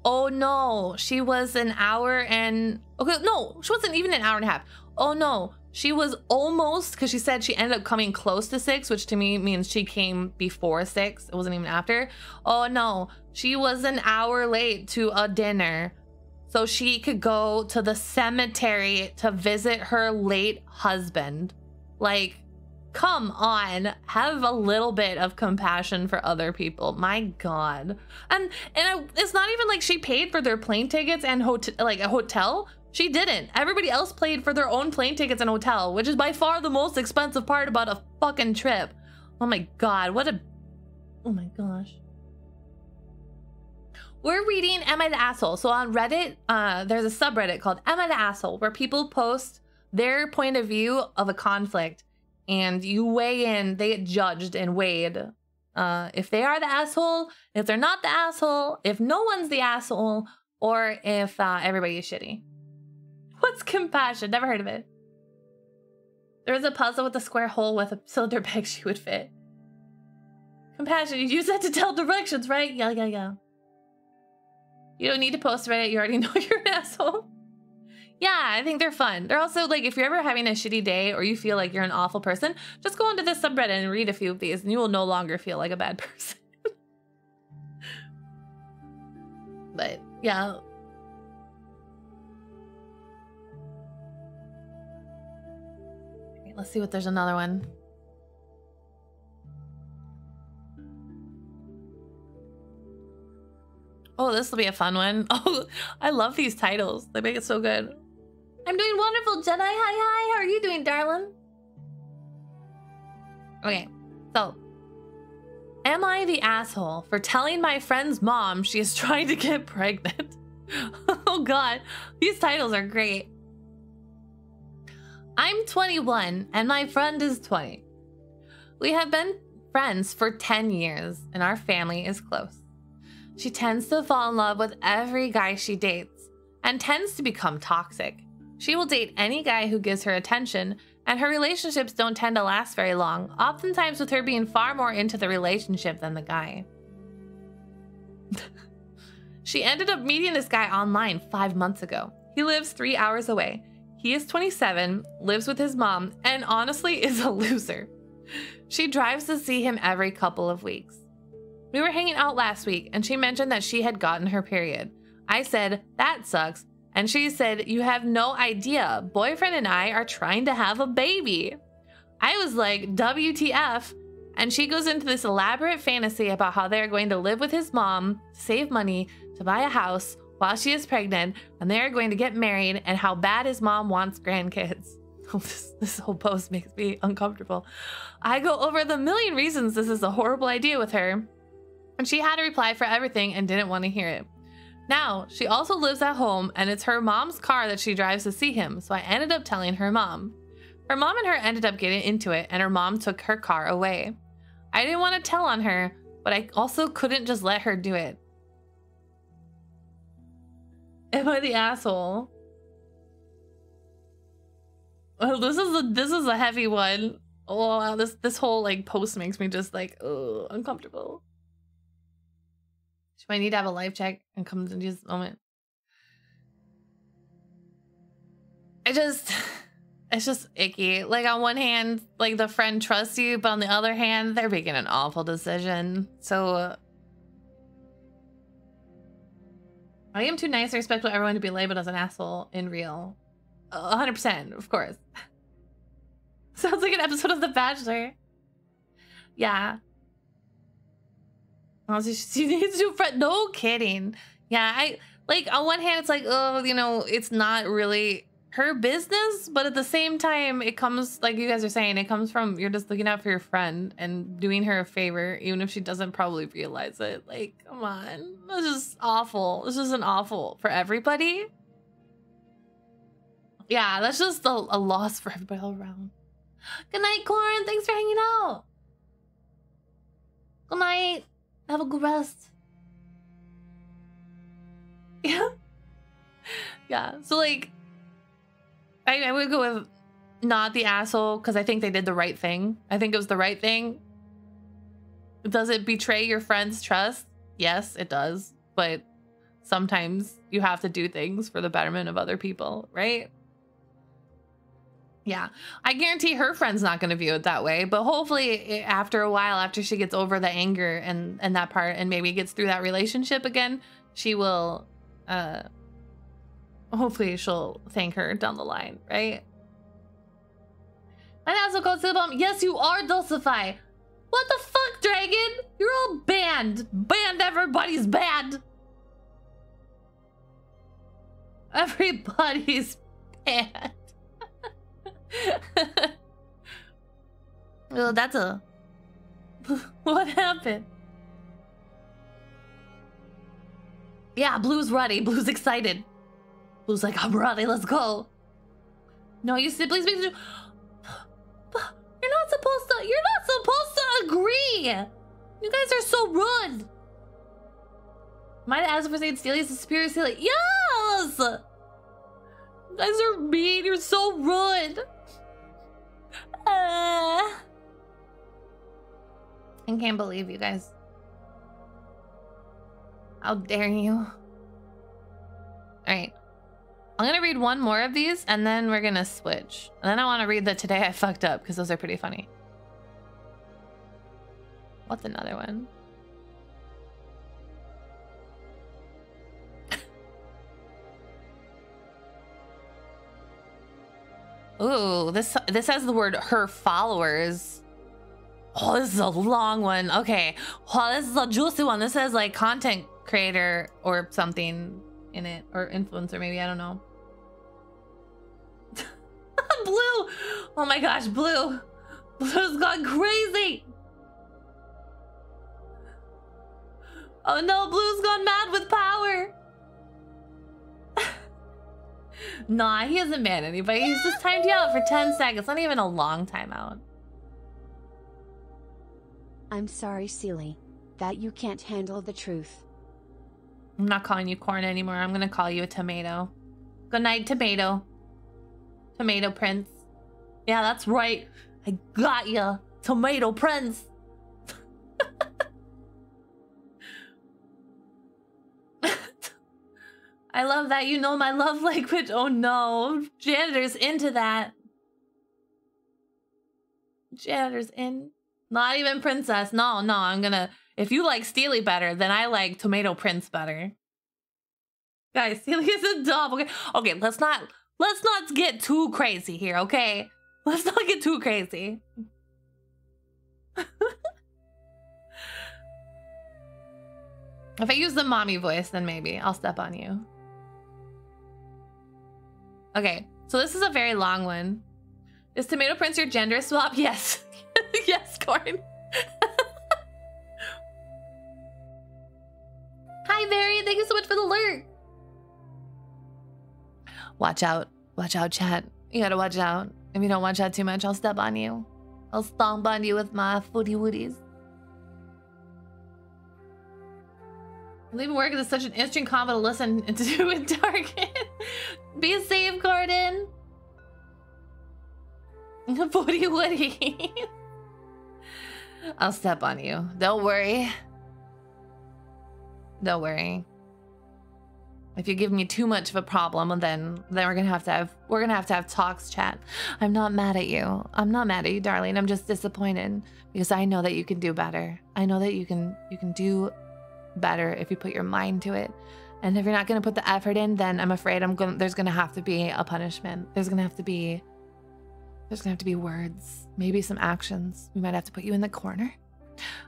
Speaker 1: oh no, she was an hour and... Okay, no, she wasn't even an hour and a half. Oh no, she was almost... Because she said she ended up coming close to 6, which to me means she came before 6. It wasn't even after. Oh no, she was an hour late to a dinner so she could go to the cemetery to visit her late husband. Like, come on, have a little bit of compassion for other people. My God. And it's not even like she paid for their plane tickets and a hotel. She didn't. Everybody else paid for their own plane tickets and hotel, which is by far the most expensive part about a fucking trip. Oh my God, what a... Oh my gosh. We're reading Am I the Asshole? So on Reddit, there's a subreddit called Am I the Asshole? Where people post their point of view of a conflict and you weigh in, they get judged and weighed. If they are the asshole, if they're not the asshole, if no one's the asshole, or if everybody is shitty. What's compassion? Never heard of it. There is a puzzle with a square hole with a cylinder peg she would fit. Compassion, you use that to tell directions, right? Yeah. You don't need to post Reddit, you already know you're an asshole. Yeah, I think they're fun. They're also like, if you're ever having a shitty day or you feel like you're an awful person, just go onto this subreddit and read a few of these and you will no longer feel like a bad person. But yeah. Okay, let's see what there's another one. Oh, this will be a fun one. Oh, I love these titles. They make it so good. I'm doing wonderful, Jedi. Hi. How are you doing, darling? Okay, so. Am I the asshole for telling my friend's mom she is trying to get pregnant? Oh God, these titles are great. I'm 21 and my friend is 20. We have been friends for 10 years and our family is close. She tends to fall in love with every guy she dates and tends to become toxic. She will date any guy who gives her attention, and her relationships don't tend to last very long, oftentimes with her being far more into the relationship than the guy. She ended up meeting this guy online 5 months ago. He lives 3 hours away. He is 27, lives with his mom, and honestly is a loser. She drives to see him every couple of weeks. We were hanging out last week and she mentioned that she had gotten her period. I said, that sucks. And she said, you have no idea. Boyfriend and I are trying to have a baby. I was like, WTF? And she goes into this elaborate fantasy about how they're going to live with his mom, save money, to buy a house while she is pregnant, and they're going to get married, and how bad his mom wants grandkids. This whole post makes me uncomfortable. I go over the million reasons this is a horrible idea with her. And she had a reply for everything and didn't want to hear it. Now, she also lives at home and it's her mom's car that she drives to see him, so I ended up telling her mom. Her mom and her ended up getting into it and her mom took her car away. I didn't want to tell on her, but I also couldn't just let her do it. Am I the asshole? Oh, this is a heavy one. Oh, wow, this whole like post makes me just like, oh, uncomfortable. She might need to have a life check and come to this moment. It's just icky. Like on one hand, like the friend trusts you, but on the other hand, they're making an awful decision. So I am too nice and respectful to everyone to be labeled as an asshole in real. 100%, of course. Sounds like an episode of The Bachelor. Yeah. Honestly, she needs to friend. No kidding. Yeah, I like on one hand, it's like, oh, you know, it's not really her business, but at the same time, it comes, like you guys are saying, it comes from you're just looking out for your friend and doing her a favor, even if she doesn't probably realize it. Like, come on, this is awful. This isn't awful for everybody. Yeah, that's just a loss for everybody all around. Good night, Corin. Thanks for hanging out. Have a good rest. Yeah. Yeah. So like, I would go with not the asshole because I think they did the right thing. I think it was the right thing. Does it betray your friend's trust? Yes, it does. But sometimes you have to do things for the betterment of other people, right? Yeah, I guarantee her friend's not going to view it that way, but hopefully after a while, after she gets over the anger and that part and maybe gets through that relationship again, she will, hopefully she'll thank her down the line, right? And also goes to the bottom. Yes, you are Dulcify. What the fuck, Dragon? You're all banned. Banned, everybody's banned. Everybody's banned. Well, that's a... What happened? Yeah, Blue's ready. Blue's excited. Blue's like, I'm ready, let's go. No, you simply speak to... You're not supposed to agree. You guys are so rude. Might ask for saying Seelie is a superior Seelie. Yes! You guys are mean. You're so rude. I can't believe you guys. How dare you? All right. I'm gonna read one more of these and then we're gonna switch. And then I want to read the Today I Fucked Up because those are pretty funny. What's another one? Ooh, this has the word her followers. Oh, this is a long one. Okay. Oh, this is a juicy one. This says like content creator or something in it, or influencer maybe, I don't know. Blue! Oh my gosh, Blue! Blue's gone crazy! Oh no, Blue's gone mad with power! Nah, he hasn't banned anybody. He's just timed you out for 10 seconds. Not even a long timeout.
Speaker 4: I'm sorry, Seelie, that you can't handle the truth.
Speaker 1: I'm not calling you corn anymore. I'm gonna call you a tomato. Good night, tomato. Tomato Prince. Yeah, that's right. I got ya, Tomato Prince. I love that. You know my love language. Oh no. Janitor's into that. Janitor's in. Not even Princess. No, I'm gonna... If you like Seelie better, then I like Tomato Prince better. Guys, Seelie is a dub. Okay, let's not get too crazy here, okay? Let's not get too crazy. If I use the mommy voice, then maybe I'll step on you. Okay, so this is a very long one. Is Tomato Prince your gender swap? Yes. Yes, Corn. Hi, Barry. Thank you so much for the alert. Watch out. Watch out, chat. You gotta watch out. If you don't watch out too much, I'll step on you. I'll stomp on you with my footy woodies. Leaving work is such an interesting combo to listen to with Target. Be safe, Gordon. Footy woody. I'll step on you. Don't worry. Don't worry. If you give me too much of a problem, then we're gonna have to have talks, chat. I'm not mad at you. I'm not mad at you, darling. I'm just disappointed because I know that you can do better. I know that you can do better if you put your mind to it. And if you're not gonna put the effort in, then I'm afraid there's gonna have to be a punishment. There's gonna have to be words, maybe some actions. We might have to put you in the corner.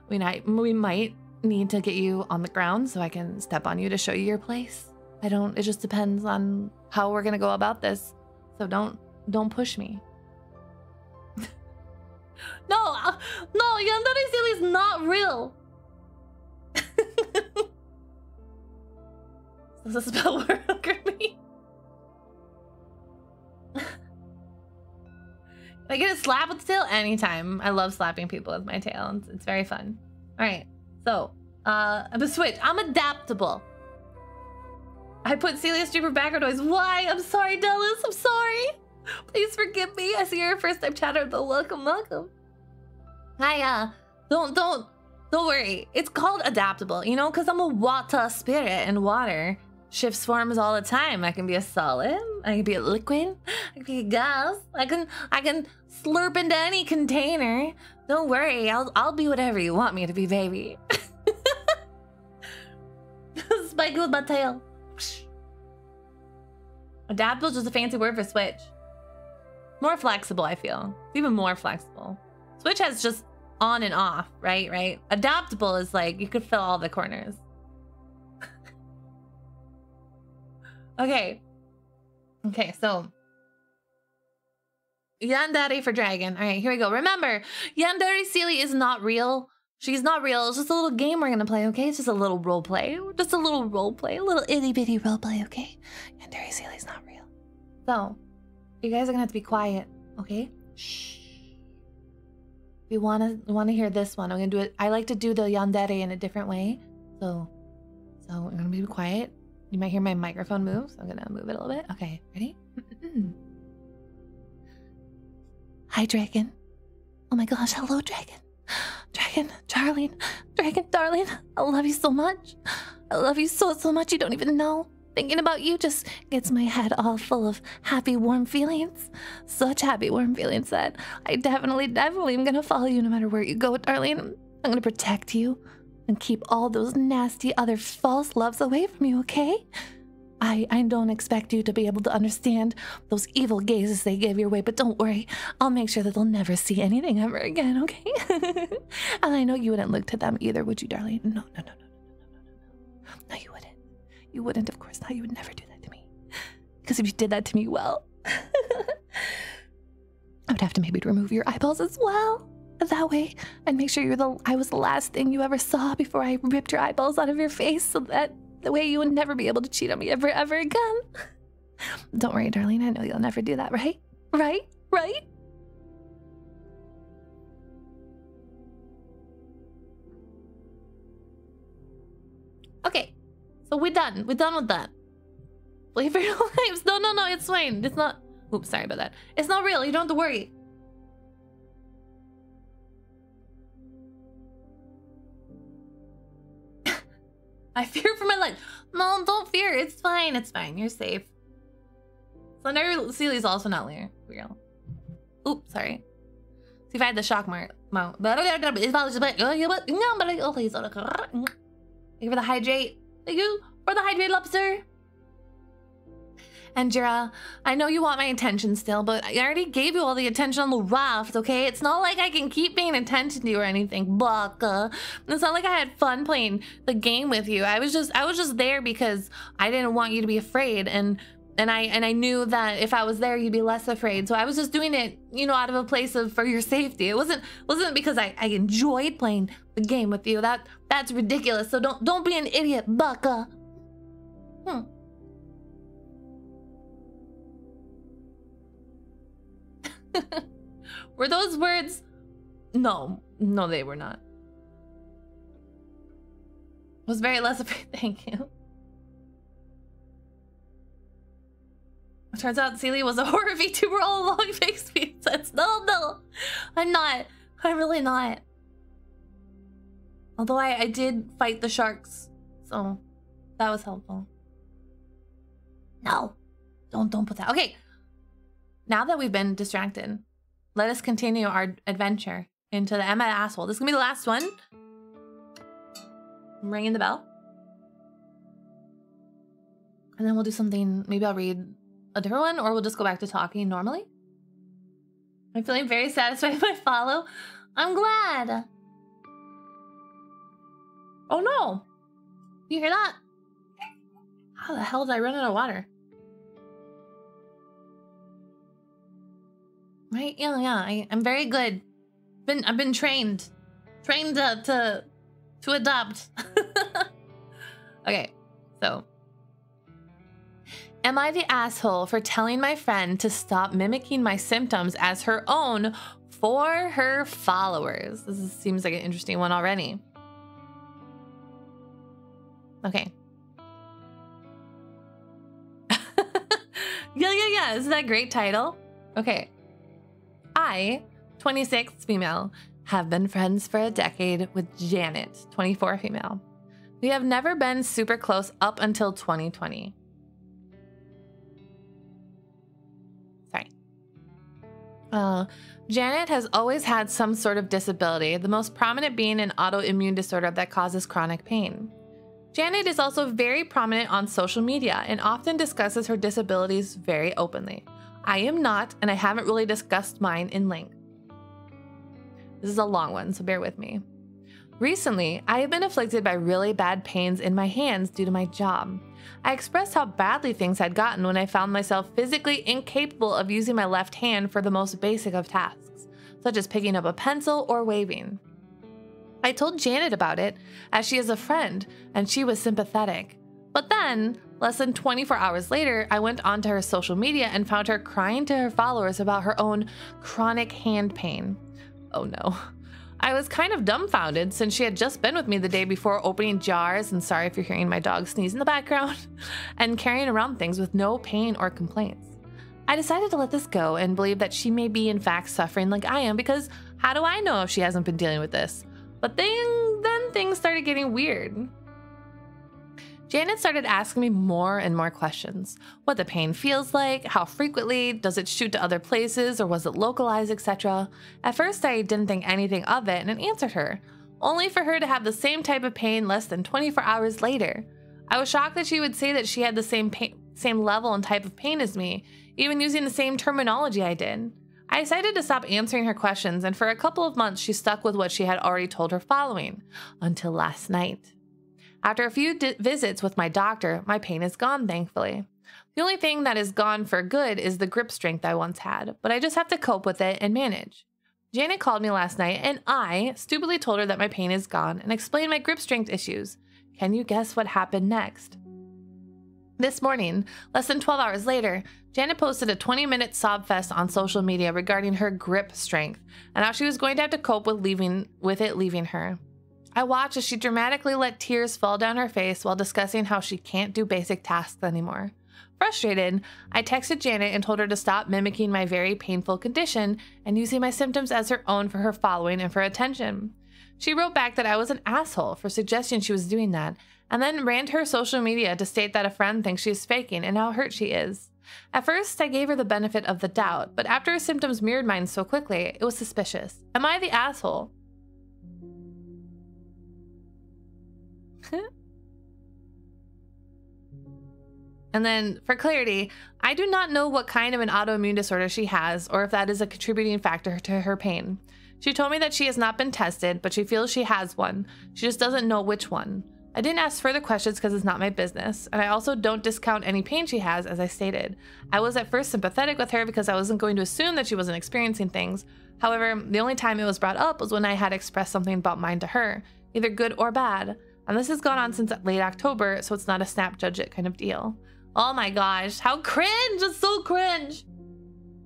Speaker 1: We might need to get you on the ground so I can step on you to show you your place. It just depends on how we're gonna go about this. So don't push me. No, Yandere Seelie is not real. Does this spell work for me? I get a slap with the tail anytime. I love slapping people with my tail. It's very fun. All right, so I'm a switch. I'm adaptable. I put Seelie stream for background noise. Why? I'm sorry, Dallas. I'm sorry. Please forgive me. I see you're a first-time chatter, though. Welcome, welcome. Hi, don't worry. It's called adaptable, you know, because I'm a water spirit, and water shifts forms all the time. I can be a solid, I can be a liquid, I can be a gas, I can slurp into any container. Don't worry, I'll be whatever you want me to be, baby. Spike with my tail. Adaptable is just a fancy word for switch. More flexible, I feel. Even more flexible. Switch has just on and off, right? Adaptable is like you could fill all the corners. Okay, so Yandere for dragon. All right, here we go. Remember, Yandere Seelie is not real. She's not real. It's just a little game we're gonna play, okay? It's just a little role play. Just a little role play. A little itty bitty role play, okay? Yandere Seelie's not real. So, you guys are gonna have to be quiet, okay? Shh. If you wanna hear this one, I'm gonna do it. I like to do the Yandere in a different way. So I'm gonna be quiet. You might hear my microphone move, so I'm gonna move it a little bit. Okay, ready? Hi, dragon. Oh my gosh, hello, dragon. Dragon, darling. Dragon, darling. I love you so much. I love you so much you don't even know. Thinking about you just gets my head all full of happy, warm feelings. Such happy, warm feelings that I definitely am gonna follow you no matter where you go, darling. I'm gonna protect you and keep all those nasty other false loves away from you, okay? I don't expect you to be able to understand those evil gazes they give your way, but don't worry. I'll make sure that they'll never see anything ever again, okay? And I know you wouldn't look to them either, would you, darling? No. No, you wouldn't. You wouldn't, of course not. You would never do that to me. Because if you did that to me, well, I would have to maybe remove your eyeballs as well. That way, I'd make sure I was the last thing you ever saw before I ripped your eyeballs out of your face, so that the way you would never be able to cheat on me ever again. Don't worry, darling. I know you'll never do that, right? Right? Okay, so we're done. We're done with that. Wait for your lives. No, it's fine. It's not. Oops, sorry about that. It's not real. You don't have to worry. I fear for my life. No, don't fear. It's fine. It's fine. You're safe. Slender Seelie's also not real. Oops, sorry. See if I had the shock mark. Thank you for the hydrate. Thank you for the hydrate, lobster. And Jira, I know you want my attention still, but I already gave you all the attention on the raft, okay? It's not like I can keep paying attention to you or anything, Baka. It's not like I had fun playing the game with you. I was just there because I didn't want you to be afraid, and I knew that if I was there, you'd be less afraid. So I was just doing it, you know, out of a place for your safety. It wasn't because I enjoyed playing the game with you. That's ridiculous. So don't be an idiot, Baka. Were those words? No, they were not. I was very less afraid. Thank you. It turns out Seelie was a horror VTuber all along. Makes me sense. No, I'm not. I'm really not. Although I did fight the sharks, so that was helpful. No, don't put that. Okay. Now that we've been distracted, let us continue our adventure into the Emma asshole. This is gonna be the last one. I'm ringing the bell. And then we'll do something, maybe I'll read a different one, or we'll just go back to talking normally. I'm feeling very satisfied with my follow. I'm glad. Oh no. You hear that? How the hell did I run out of water? Right? Yeah. I'm very good. I've been trained to adopt. Okay, so am I the asshole for telling my friend to stop mimicking my symptoms as her own for her followers? This seems like an interesting one already. Okay. Yeah. Isn't that a great title? Okay. I, 26 female, have been friends for a decade with Janet, 24 female. We have never been super close up until 2020. Sorry. Janet has always had some sort of disability, the most prominent being an autoimmune disorder that causes chronic pain. Janet is also very prominent on social media and often discusses her disabilities very openly. I am not, and I haven't really discussed mine in length. This is a long one, so bear with me. Recently, I have been afflicted by really bad pains in my hands due to my job. I expressed how badly things had gotten when I found myself physically incapable of using my left hand for the most basic of tasks, such as picking up a pencil or waving. I told Janet about it, as she is a friend, and she was sympathetic. But then, less than 24 hours later, I went onto her social media and found her crying to her followers about her own chronic hand pain. Oh no. I was kind of dumbfounded since she had just been with me the day before opening jars, and sorry if you're hearing my dog sneeze in the background, and carrying around things with no pain or complaints. I decided to let this go and believe that she may be in fact suffering like I am, because how do I know if she hasn't been dealing with this? But then things started getting weird. Janet started asking me more and more questions. What the pain feels like, how frequently, does it shoot to other places, or was it localized, etc. At first I didn't think anything of it and answered her, only for her to have the same type of pain less than 24 hours later. I was shocked that she would say that she had the same level and type of pain as me, even using the same terminology I did. I decided to stop answering her questions, and for a couple of months she stuck with what she had already told her following, until last night. After a few visits with my doctor, my pain is gone, thankfully. The only thing that is gone for good is the grip strength I once had, but I just have to cope with it and manage. Janet called me last night, and I stupidly told her that my pain is gone and explained my grip strength issues. Can you guess what happened next? This morning, less than 12 hours later, Janet posted a 20-minute sob fest on social media regarding her grip strength and how she was going to have to cope with it leaving her. I watched as she dramatically let tears fall down her face while discussing how she can't do basic tasks anymore. Frustrated, I texted Janet and told her to stop mimicking my very painful condition and using my symptoms as her own for her following and for attention. She wrote back that I was an asshole for suggesting she was doing that, and then ran to her social media to state that a friend thinks she is faking and how hurt she is. At first, I gave her the benefit of the doubt, but after her symptoms mirrored mine so quickly, it was suspicious. Am I the asshole? And then, for clarity, I do not know what kind of an autoimmune disorder she has or if that is a contributing factor to her pain. She told me that she has not been tested, but she feels she has one. She just doesn't know which one. I didn't ask further questions because it's not my business, and I also don't discount any pain she has, as I stated. I was at first sympathetic with her because I wasn't going to assume that she wasn't experiencing things. However, the only time it was brought up was when I had expressed something about mine to her, either good or bad. And this has gone on since late October, so it's not a snap judge it kind of deal. Oh my gosh, how cringe! It's so cringe!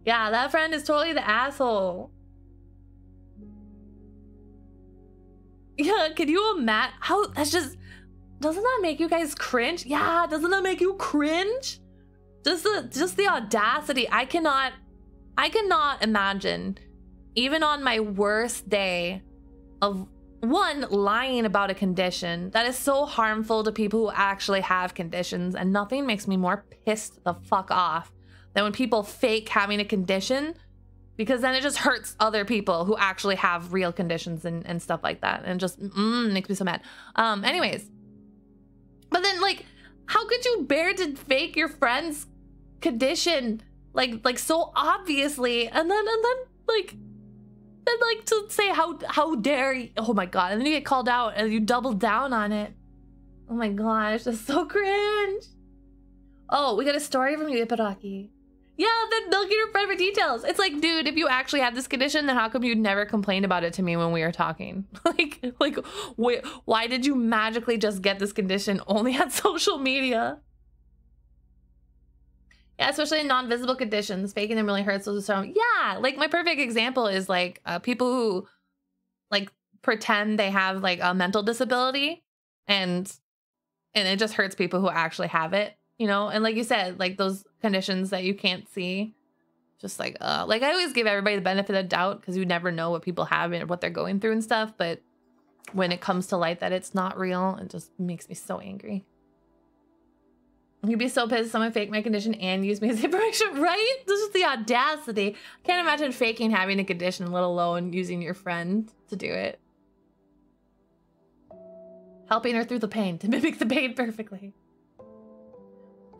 Speaker 1: Yeah, that friend is totally the asshole. Yeah, can you imagine how that's just, doesn't that make you guys cringe? Yeah, doesn't that make you cringe? Just the audacity. I cannot imagine, even on my worst day, of one, lying about a condition that is so harmful to people who actually have conditions, and nothing makes me more pissed the fuck off than when people fake having a condition, because then it just hurts other people who actually have real conditions and stuff like that, and just makes me so mad. Anyways, but then, like, how could you bear to fake your friend's condition like so obviously, and then to say how dare you? Oh my god, and then you get called out and you double down on it. Oh my gosh, that's so cringe. Oh, we got a story from you, Iparaki. Yeah, then they'll get your friend for details. It's like, dude, if you actually have this condition, then how come you never complained about it to me when we were talking? Wait, why did you magically just get this condition only on social media? Yeah, especially in non-visible conditions, faking them really hurts. So yeah, like my perfect example is like people who like pretend they have like a mental disability and and it just hurts people who actually have it, you know? And like you said, like those conditions that you can't see, just like I always give everybody the benefit of the doubt because you never know what people have and what they're going through and stuff. But when it comes to light that it's not real, it just makes me so angry. You'd be so pissed if someone faked my condition and used me as information, right? This is the audacity. I can't imagine faking having a condition, let alone using your friend to do it. Helping her through the pain to mimic the pain perfectly.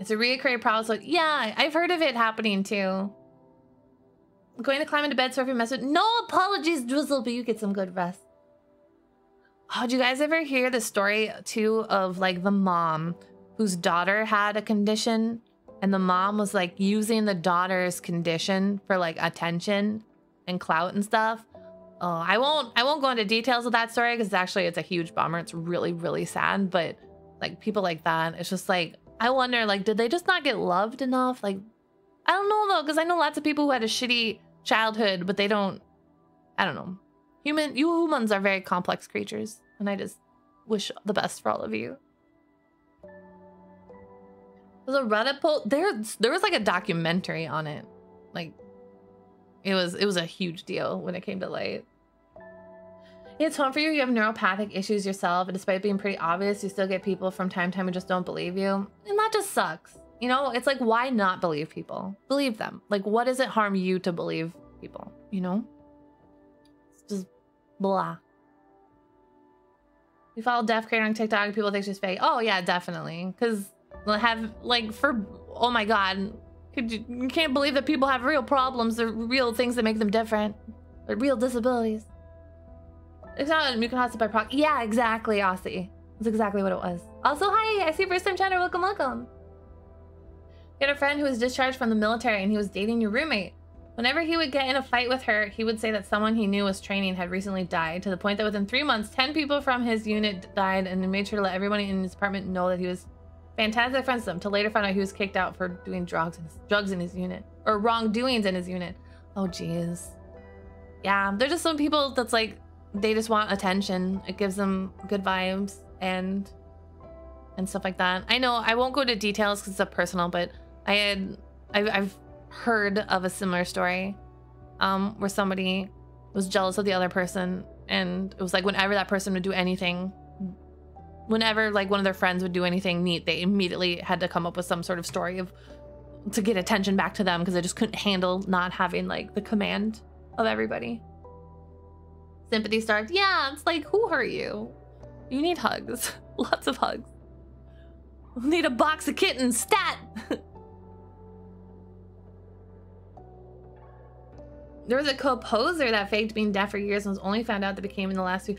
Speaker 1: It's a reoccurring problem. So yeah, I've heard of it happening too. Going to climb into bed, surfing message. No apologies, Drizzle, but you get some good rest. Oh, did you guys ever hear the story too of like the mom whose daughter had a condition and the mom was like using the daughter's condition for like attention and clout and stuff? Oh, I won't go into details of that story because actually it's a huge bummer. It's really, really sad. But like people like that, it's just like, I wonder, like, did they just not get loved enough? Like, I don't know though, because I know lots of people who had a shitty childhood, but they don't, I don't know. Humans are very complex creatures, and I just wish the best for all of you. There's a Reddit post. There was like a documentary on it. Like, it was a huge deal when it came to light. It's fun for you. You have neuropathic issues yourself, and despite being pretty obvious, you still get people from time to time who just don't believe you, and that just sucks. You know, it's like, why not believe people? Believe them. Like, what does it harm you to believe people? You know, it's just blah. You follow deaf creator on TikTok, people think she's fake. Oh yeah, definitely. Because have like oh my god, you can't believe that people have real problems or real things that make them different, or real disabilities. It's not a Mukanasa by proxy. Yeah, exactly, Aussie. That's exactly what it was. Also, hi, I see first time chatter. Welcome, welcome. You had a friend who was discharged from the military and he was dating your roommate. Whenever he would get in a fight with her, he would say that someone he knew was training had recently died, to the point that within 3 months, 10 people from his unit died, and he made sure to let everyone in his apartment know that he was fantastic friends with them, to later find out he was kicked out for doing drugs in his unit, or wrongdoings in his unit. Oh, jeez. Yeah, they're just some people that's like, they just want attention. It gives them good vibes and stuff like that. I know I won't go into details because it's personal, but I've heard of a similar story where somebody was jealous of the other person, and it was like whenever that person would do anything, whenever like one of their friends would do anything neat, they immediately had to come up with some sort of story to get attention back to them because they just couldn't handle not having like the command of everybody. Sympathy starts. Yeah, it's like, who hurt you? You need hugs. Lots of hugs. Need a box of kittens. Stat! There was a composer that faked being deaf for years and was only found out that became in the last few.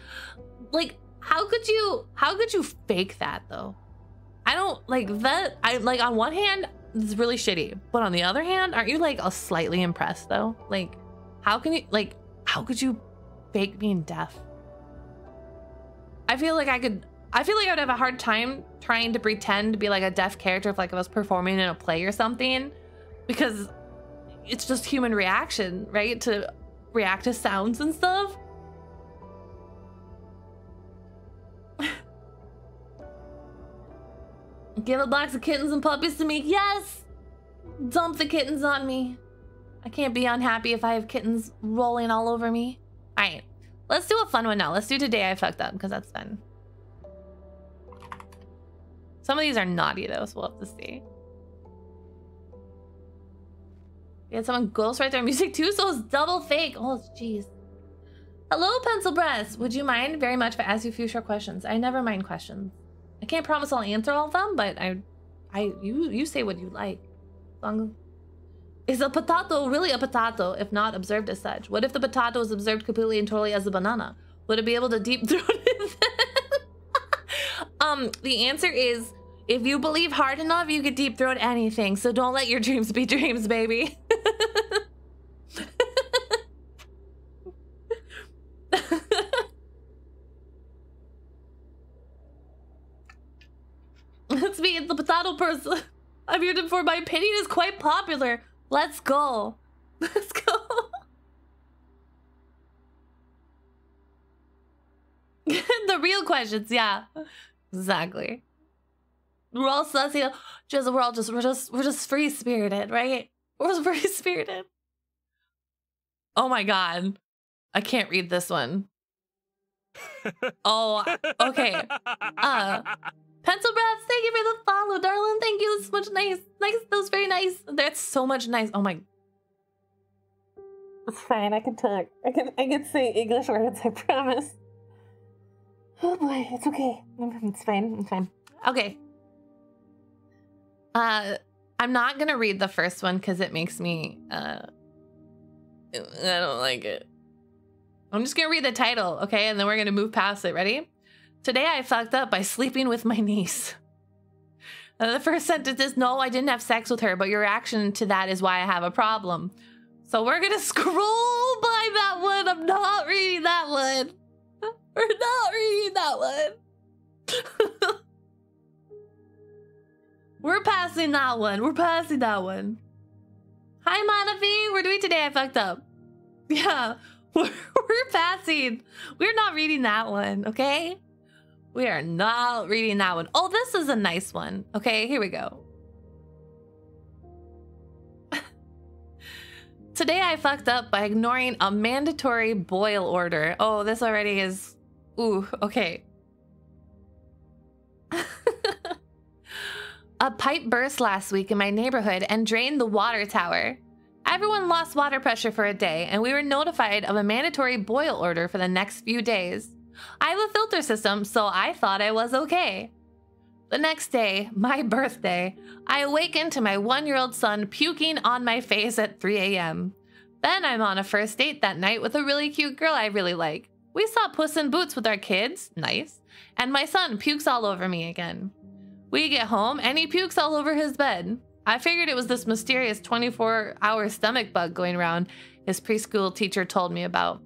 Speaker 1: Like, how could you fake that though? I don't like that. I like, on one hand, it's really shitty, but on the other hand, aren't you like slightly impressed though? Like, how could you fake being deaf? I feel like I would have a hard time trying to pretend to be like a deaf character if like I was performing in a play or something, because it's just human reaction, right? To react to sounds and stuff. Give a box of kittens and puppies to me. Yes! Dump the kittens on me. I can't be unhappy if I have kittens rolling all over me. All right, let's do a fun one now. Let's do Today I Fucked Up, because that's fun. Some of these are naughty though, so we'll have to see. Yeah, someone ghostwrite their music too, so it's double fake. Oh, jeez. Hello, Pencil Breast. Would you mind very much if I ask you a few short questions? I never mind questions. I can't promise I'll answer all of them, but you say what you like. Is a potato really a potato if not observed as such? What if the potato is observed completely and totally as a banana? Would it be able to deep throat it then? The answer is, if you believe hard enough, you can deep throat anything. So don't let your dreams be dreams, baby. Let's be the potato person. I'm here for my opinion is quite popular. Let's go. Let's go. The real questions, yeah. Exactly. We're all sussy. We're just free spirited, right? We're just free spirited. Oh my god, I can't read this one. Oh, okay. Pencil Breaths, thank you for the follow, darling. Thank you so much. Nice. That was very nice. That's so much nice. Oh my. It's fine. I can talk. I can say English words. I promise. Oh boy, it's okay. It's fine. It's fine. Okay. I'm not gonna read the first one because it makes me I don't like it. I'm just gonna read the title, okay? And then we're gonna move past it. Ready? Today I fucked up by sleeping with my niece. The first sentence is, no, I didn't have sex with her, but your reaction to that is why I have a problem. So we're gonna scroll by that one. I'm not reading that one. We're not reading that one. We're passing that one. We're passing that one. Hi, Manafi. We're doing Today I Fucked Up. Yeah, we're passing. We're not reading that one, okay? We are not reading that one. Oh, this is a nice one. Okay, here we go. Today I fucked up by ignoring a mandatory boil order. Oh, this already is... Ooh, okay. A pipe burst last week in my neighborhood and drained the water tower. Everyone lost water pressure for a day, and we were notified of a mandatory boil order for the next few days. I have a filter system, so I thought I was okay. The next day, my birthday, I awakened to my 1-year-old son puking on my face at 3 a.m. Then I'm on a first date that night with a really cute girl I really like. We saw Puss in Boots with our kids, nice, and my son pukes all over me again. We get home and he pukes all over his bed. I figured it was this mysterious 24-hour stomach bug going around his preschool teacher told me about.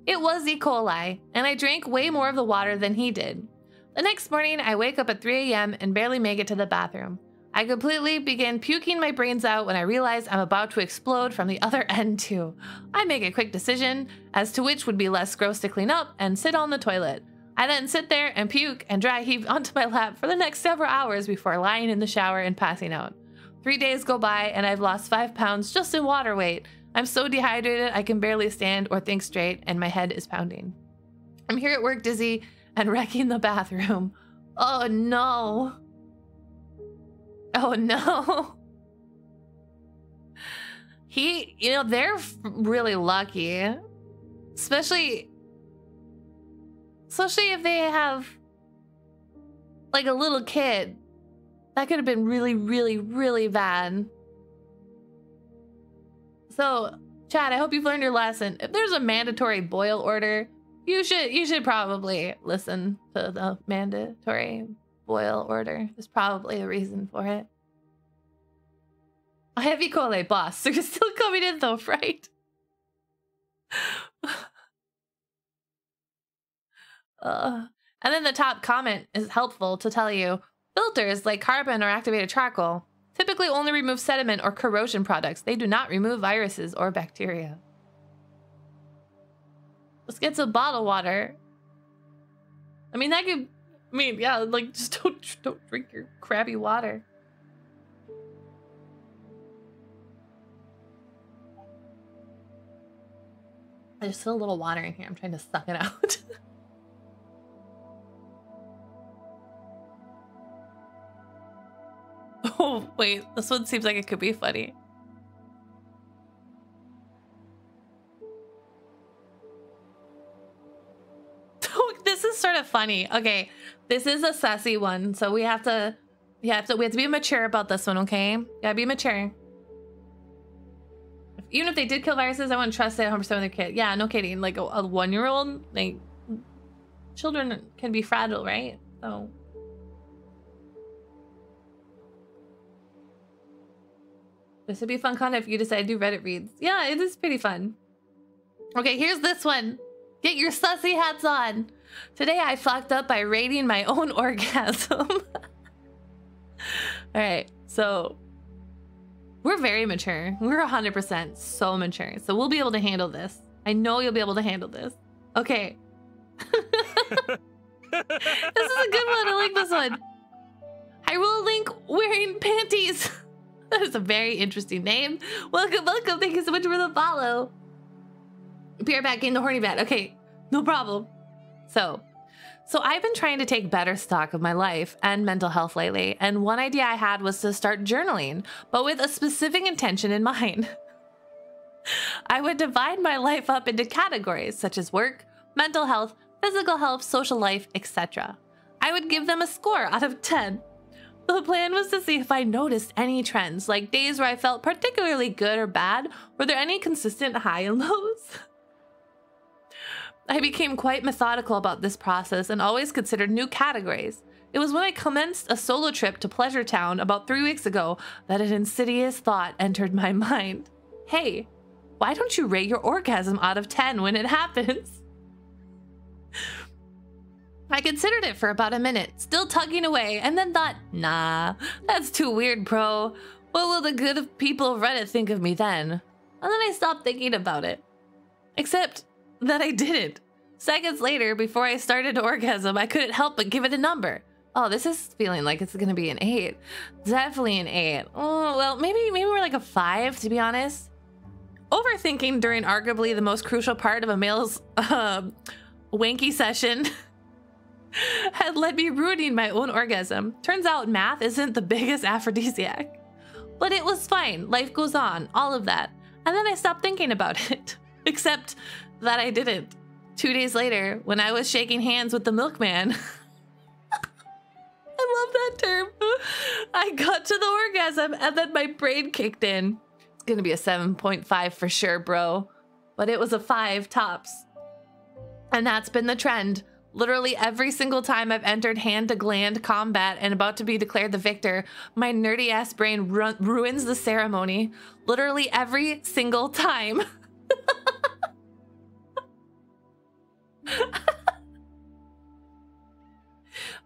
Speaker 1: It was E. coli, and I drank way more of the water than he did. The next morning, I wake up at 3 a.m. and barely make it to the bathroom. I completely begin puking my brains out when I realize I'm about to explode from the other end too. I make a quick decision as to which would be less gross to clean up and sit on the toilet. I then sit there and puke and dry heave onto my lap for the next several hours before lying in the shower and passing out. 3 days go by and I've lost 5 pounds just in water weight. I'm so dehydrated I can barely stand or think straight and my head is pounding. I'm here at work dizzy and wrecking the bathroom. Oh no. Oh no. They're really lucky. Especially if they have like a little kid. That could have been really, really, really bad. So, Chad, I hope you've learned your lesson. If there's a mandatory boil order, you should probably listen to the mandatory boil order. There's probably a reason for it. I have E. coli, boss. So you're still coming in though, right? And then the top comment is helpful to tell you, filters like carbon or activated charcoal typically only remove sediment or corrosion products. They do not remove viruses or bacteria. Let's get some bottled water. Yeah, like just don't drink your crappy water. There's still a little water in here. I'm trying to suck it out. Oh, wait. This one seems like it could be funny. This is sort of funny. Okay, this is a sassy one, so we have to be mature about this one, okay? Gotta be mature. Even if they did kill viruses, I wouldn't trust it 100% with their kid. Yeah, no kidding. Like a 1-year-old, like children can be fragile, right? So. This would be fun content if you decide to do Reddit reads. Yeah, it is pretty fun. Okay, here's this one. Get your sussy hats on. Today I fucked up by rating my own orgasm. Alright, so we're very mature. We're 100% so mature. So we'll be able to handle this. I know you'll be able to handle this. Okay. This is a good one. I like this one. Hi, Rolling wearing panties. That is a very interesting name. Welcome, welcome. Thank you so much for the follow. Peer back in the horny bat. Okay, no problem. So I've been trying to take better stock of my life and mental health lately, and one idea I had was to start journaling, but with a specific intention in mind. I would divide my life up into categories such as work, mental health, physical health, social life, etc. I would give them a score out of 10. The plan was to see if I noticed any trends, like days where I felt particularly good or bad. Were there any consistent high and lows? I became quite methodical about this process and always considered new categories. It was when I commenced a solo trip to Pleasure Town about 3 weeks ago that an insidious thought entered my mind. Hey, why don't you rate your orgasm out of 10 when it happens? I considered it for about a minute, still tugging away, and then thought, nah, that's too weird, bro. What will the good people of Reddit think of me then? And then I stopped thinking about it. Except that I didn't. Seconds later, before I started to orgasm, I couldn't help but give it a number. Oh, this is feeling like it's gonna be an 8. Definitely an 8. Oh, well, maybe we're like a 5, to be honest. Overthinking during arguably the most crucial part of a male's wanky session had led me ruining my own orgasm. Turns out math isn't the biggest aphrodisiac. But it was fine. Life goes on. All of that. And then I stopped thinking about it. Except that I didn't. 2 days later, when I was shaking hands with the milkman, I love that term, I got to the orgasm and then my brain kicked in. It's gonna be a 7.5 for sure, bro. But it was a 5 tops. And that's been the trend. Literally every single time I've entered hand-to-gland combat and about to be declared the victor, my nerdy-ass brain ruins the ceremony. Literally every single time.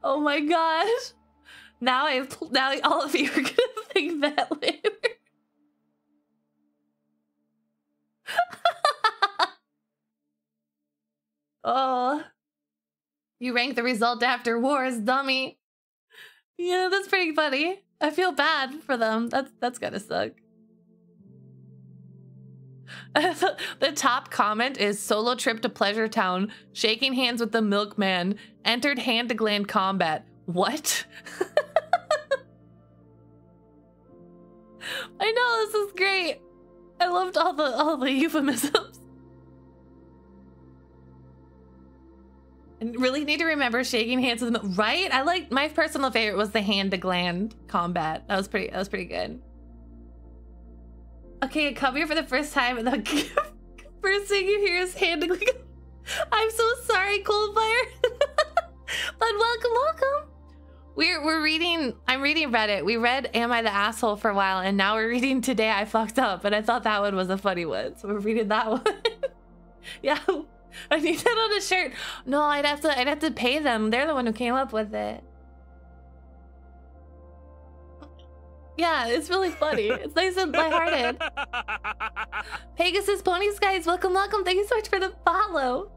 Speaker 1: Oh my gosh. Now all of you are gonna think that later. Oh. You rank the result after wars, dummy. Yeah, that's pretty funny. I feel bad for them. That's gotta suck. The top comment is solo trip to Pleasure Town, shaking hands with the milkman, entered hand-to-gland combat. What? I know, this is great. I loved all the euphemisms. And really need to remember shaking hands with them, right? I like, my personal favorite was the hand-to-gland combat. That was pretty good. Okay, come here for the first time and the first thing you hear is hand-to-gland. I'm so sorry, Coldfire. But welcome. We're reading, I'm reading Reddit. We read Am I the Asshole for a while, and now we're reading Today I Fucked Up, and I thought that one was a funny one, so we're reading that one. Yeah. I need that on a shirt. No, I'd have to pay them. They're the one who came up with it. Yeah, it's really funny. It's nice and lighthearted. Pegasus Pony Skies, welcome. Thank you so much for the follow.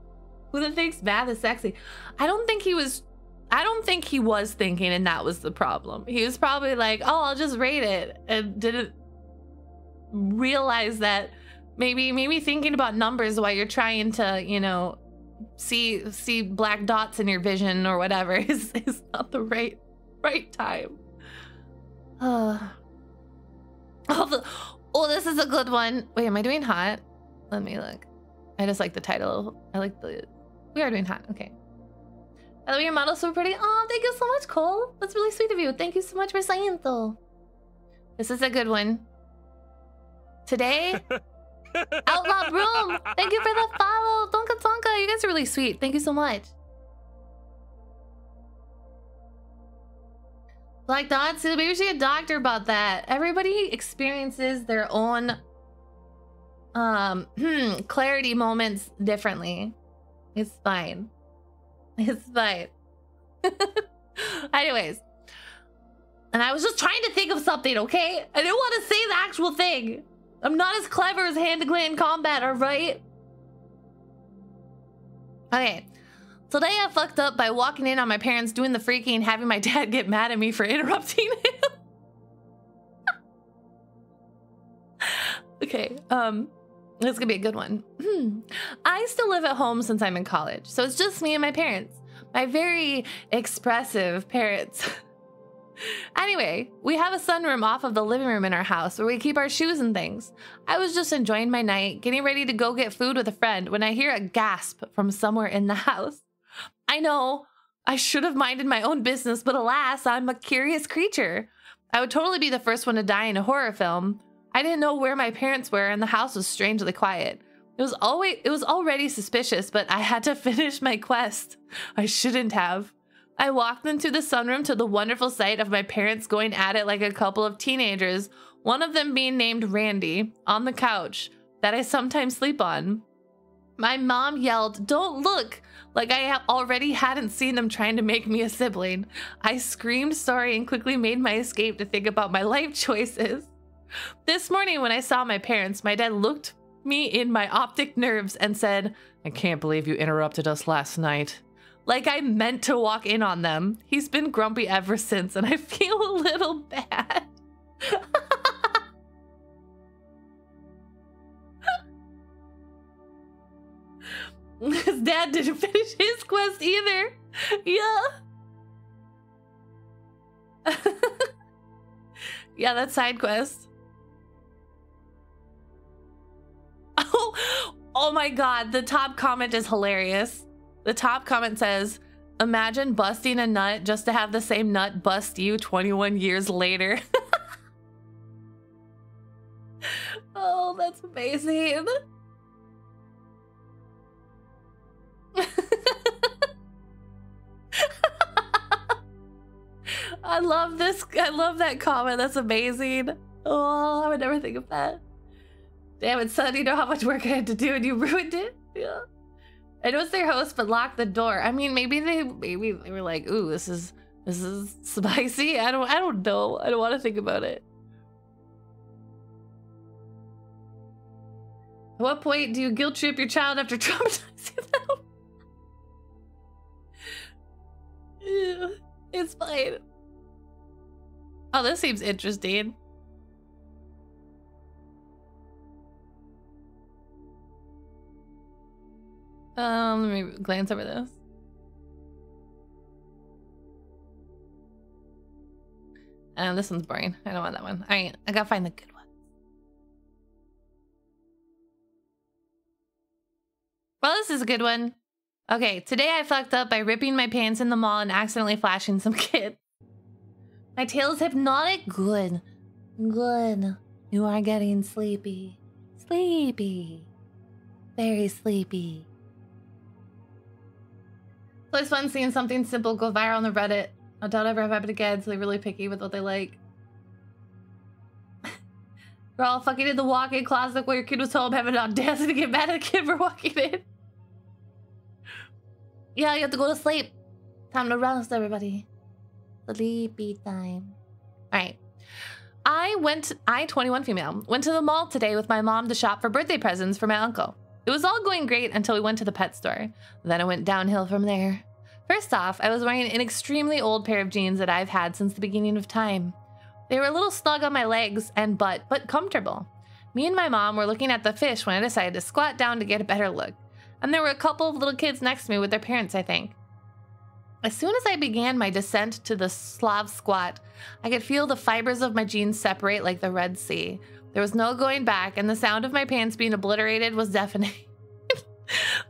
Speaker 1: Who the thinks math is sexy? I don't think he was thinking, and that was the problem. He was probably like, oh, I'll just rate it, and didn't realize that maybe thinking about numbers while you're trying to, you know, see black dots in your vision or whatever is not the right time. Oh, this is a good one. Wait, am I doing hot? Let me look. I just like the title. We are doing hot. Okay. I love your model, so pretty. Oh, thank you so much, Cole. That's really sweet of you. Thank you so much for saying so. This is a good one. Today, Outlaw Broom. Thank you for the follow. Tonka Tonka. You guys are really sweet. Thank you so much. Black dots. Maybe we should get a doctor about that. Everybody experiences their own clarity moments differently. It's fine. It's fine. Anyways. And I was just trying to think of something, okay? I didn't want to say the actual thing. I'm not as clever as hand-to-gland combat, alright? Okay. Today I fucked up by walking in on my parents doing the freaking and having my dad get mad at me for interrupting him. Okay, this is gonna be a good one. I still live at home since I'm in college, so it's just me and my parents. My very expressive parents. Anyway, we have a sunroom off of the living room in our house where we keep our shoes and things. I was just enjoying my night, getting ready to go get food with a friend when I hear a gasp from somewhere in the house. I know, I should have minded my own business, but alas, I'm a curious creature. I would totally be the first one to die in a horror film. I didn't know where my parents were and the house was strangely quiet. It was already suspicious, but I had to finish my quest. I shouldn't have. I walked into the sunroom to the wonderful sight of my parents going at it like a couple of teenagers, one of them being named Randy, on the couch that I sometimes sleep on. My mom yelled, "Don't look," like I already hadn't seen them trying to make me a sibling. I screamed sorry and quickly made my escape to think about my life choices. This morning when I saw my parents, my dad looked me in my optic nerves and said, "I can't believe you interrupted us last night." Like I meant to walk in on them. He's been grumpy ever since and I feel a little bad. His dad didn't finish his quest either. Yeah. Yeah, that's side quest. Oh my god, the top comment is hilarious. The top comment says, "Imagine busting a nut just to have the same nut bust you 21 years later." Oh, that's amazing. I love this. I love that comment. That's amazing. Oh, I would never think of that. Damn it, son, you know how much work I had to do and you ruined it? Yeah. I know it's their host, but lock the door. I mean, maybe they were like, "Ooh, this is spicy." I don't know. I don't want to think about it. At what point do you guilt trip your child after traumatizing them? Yeah, it's fine. Oh, this seems interesting. Let me glance over this. This one's boring. I don't want that one. Alright, I gotta find the good one. Well, this is a good one. Okay, today I fucked up by ripping my pants in the mall and accidentally flashing some kid. My tail's hypnotic? Good. Good. You are getting sleepy. Sleepy. Very sleepy. It's always fun seeing something simple go viral on the Reddit. I doubt ever have happened again, so they're really picky with what they like. You're all fucking in the walk-in closet while your kid was home having an audacity to get mad at the kid for walking in. Yeah, you have to go to sleep. Time to rest, everybody. Sleepy time. Alright. I, 21 female, went to the mall today with my mom to shop for birthday presents for my uncle. It was all going great until we went to the pet store. Then it went downhill from there. First off, I was wearing an extremely old pair of jeans that I've had since the beginning of time. They were a little snug on my legs and butt, but comfortable. Me and my mom were looking at the fish when I decided to squat down to get a better look. And there were a couple of little kids next to me with their parents, I think. As soon as I began my descent to the Slav squat, I could feel the fibers of my jeans separate like the Red Sea. There was no going back, and the sound of my pants being obliterated was deafening.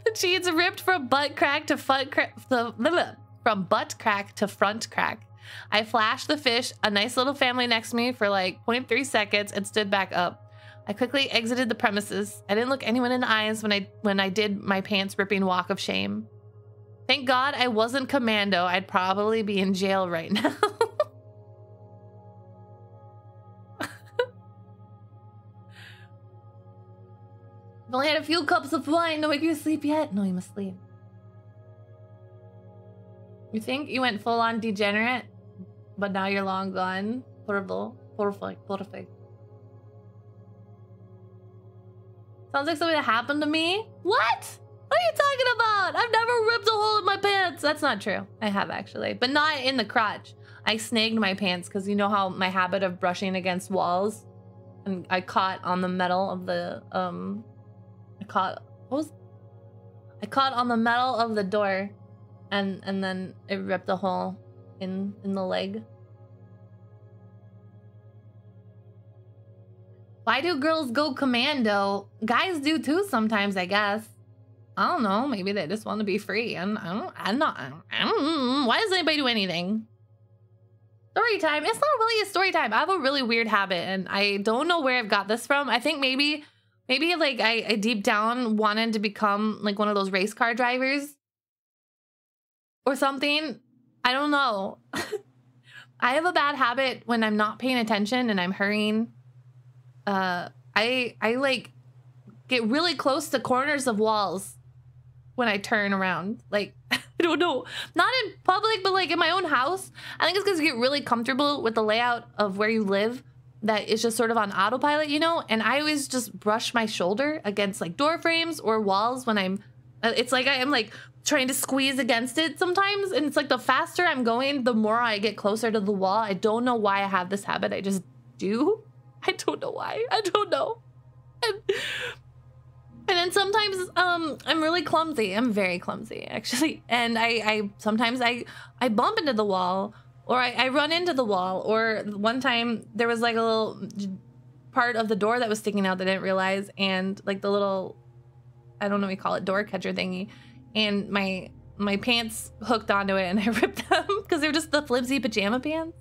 Speaker 1: The jeans ripped from butt crack to front crack. From butt crack to front crack. I flashed the fish, a nice little family next to me, for like 0.3 seconds and stood back up. I quickly exited the premises. I didn't look anyone in the eyes when I did my pants ripping walk of shame. Thank God I wasn't commando. I'd probably be in jail right now. I've only had a few cups of wine to make you sleep yet. No, you must sleep. You think you went full on degenerate, but now you're long gone? Horrible. Perfect. Perfect. Sounds like something that happened to me. What? What are you talking about? I've never ripped a hole in my pants. That's not true. I have actually, but not in the crotch. I snagged my pants because you know how my habit of brushing against walls and I caught on the metal of the I caught on the metal of the door, and then it ripped a hole in the leg. Why do girls go commando? Guys do too sometimes, I guess. I don't know. Maybe they just want to be free. I'm not. Why does anybody do anything? Story time. It's not really a story time. I have a really weird habit, and I don't know where I've got this from. I think maybe like I deep down wanted to become like one of those race car drivers or something. I don't know. I have a bad habit when I'm not paying attention and I'm hurrying. I like get really close to corners of walls when I turn around. Like, I don't know, not in public, but like in my own house. I think it's because you get really comfortable with the layout of where you live, that it's just sort of on autopilot, you know? And I always just brush my shoulder against like door frames or walls when I'm, it's like I am like trying to squeeze against it sometimes. And it's like the faster I'm going, the more I get closer to the wall. I don't know why I have this habit. I just do. I don't know why. I don't know. And then sometimes I'm really clumsy. I'm very clumsy, actually. And I sometimes I bump into the wall, or I run into the wall. Or one time there was like a little part of the door that was sticking out that I didn't realize, and like the little, I don't know what you call it, door catcher thingy, and my pants hooked onto it, and I ripped them because they're just the flimsy pajama pants.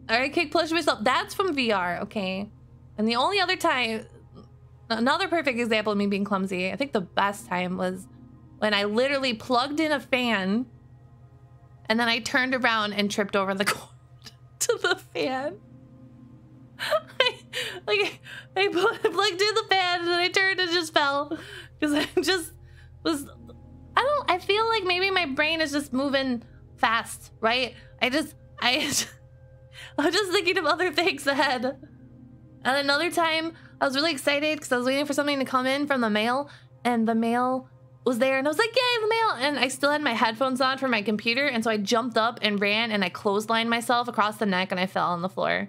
Speaker 1: All right, kick plush myself. That's from VR, okay? And the only other time, another perfect example of me being clumsy, I think the best time was when I literally plugged in a fan and then I turned around and tripped over the cord to the fan. I plugged in the fan and then I turned and just fell because I just was, I feel like maybe my brain is just moving fast, right? I'm just thinking of other things ahead. And another time, I was really excited because I was waiting for something to come in from the mail, and the mail was there, and I was like, yay, the mail! And I still had my headphones on for my computer, and so I jumped up and ran, and I clotheslined myself across the neck, and I fell on the floor.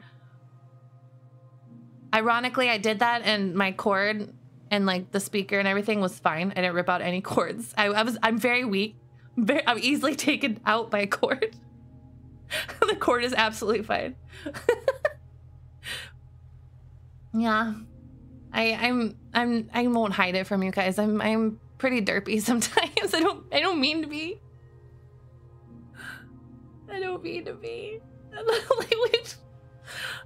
Speaker 1: Ironically, I did that, and my cord and like the speaker and everything was fine. I didn't rip out any cords. I'm very weak. I'm easily taken out by a cord. The cord is absolutely fine. Yeah, I won't hide it from you guys. I'm pretty derpy sometimes. I don't mean to be. I don't mean to be.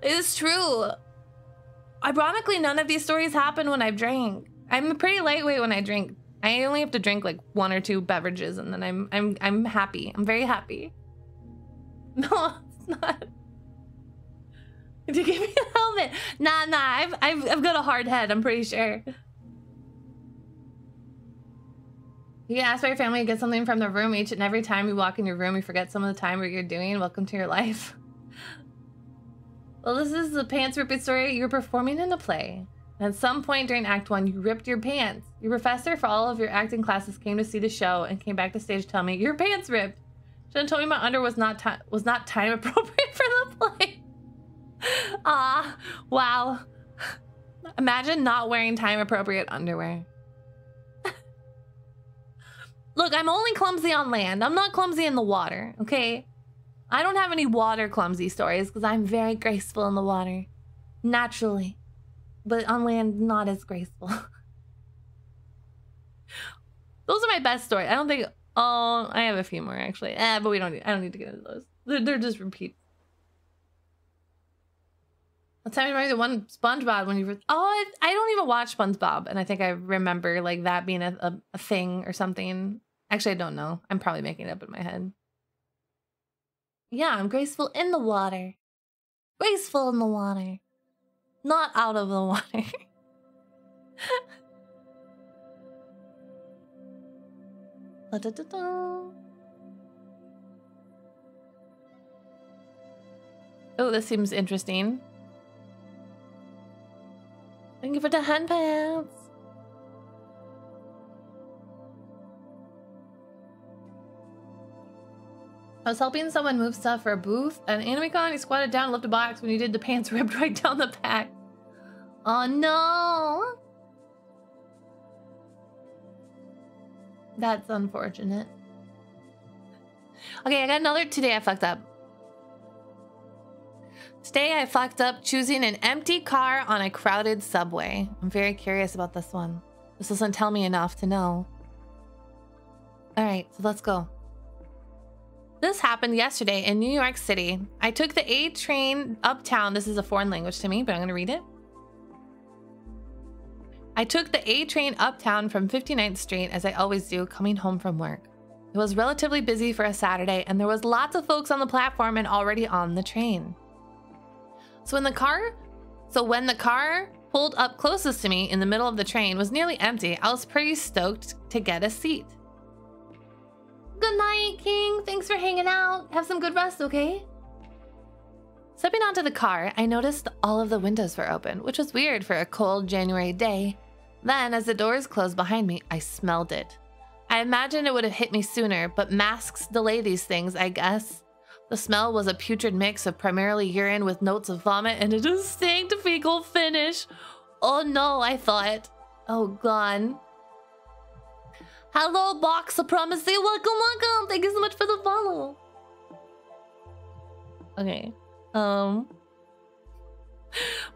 Speaker 1: It's true. Ironically, none of these stories happen when I've drank. I'm pretty lightweight when I drink. I only have to drink like 1 or 2 beverages, and then I'm happy. I'm very happy. No, it's not. Did you give me a helmet? Nah. I've got a hard head. I'm pretty sure. You can ask by your family to get something from the room each and every time you walk in your room. You forget some of the time what you're doing. Welcome to your life. Well, this is the pants ripping story. You're performing in a play. And at some point during Act 1, you ripped your pants. Your professor for all of your acting classes came to see the show and came back to stage to tell me your pants ripped. Should have told me my underwear was not time appropriate for the play. Ah, wow. Imagine not wearing time appropriate underwear. Look, I'm only clumsy on land. I'm not clumsy in the water, okay? I don't have any water clumsy stories because I'm very graceful in the water. Naturally. But on land, not as graceful. Those are my best stories. I don't think... Oh, I have a few more actually. But I don't need to get into those. They're just repeats. Let's tell me about the one SpongeBob when you were... Oh, I don't even watch SpongeBob. And I think I remember like that being a thing or something. Actually, I don't know. I'm probably making it up in my head. Yeah, I'm graceful in the water. Graceful in the water. Not out of the water. Oh, this seems interesting. Thank you for the hand pants. I was helping someone move stuff for a booth at an anime con. He squatted down and lifted a box. When he did, the pants ripped right down the back. Oh no! That's unfortunate. Okay, I got another today I fucked up. Today I fucked up choosing an empty car on a crowded subway. I'm very curious about this one. This doesn't tell me enough to know. Alright, so let's go. This happened yesterday in New York City. I took the A train uptown. This is a foreign language to me, but I'm gonna read it. I took the A train uptown from 59th Street, as I always do, coming home from work. It was relatively busy for a Saturday, and there was lots of folks on the platform and already on the train. So when the car pulled up closest to me in the middle of the train was nearly empty, I was pretty stoked to get a seat. Good night, King. Thanks for hanging out. Have some good rest, okay? Stepping onto the car, I noticed all of the windows were open, which was weird for a cold January day. Then, as the doors closed behind me, I smelled it. I imagined it would have hit me sooner, but masks delay these things, I guess. The smell was a putrid mix of primarily urine with notes of vomit and a distinct fecal finish. Oh no, I thought. Oh god. Hello, Box Supremacy. Welcome, welcome. Thank you so much for the follow. Okay. My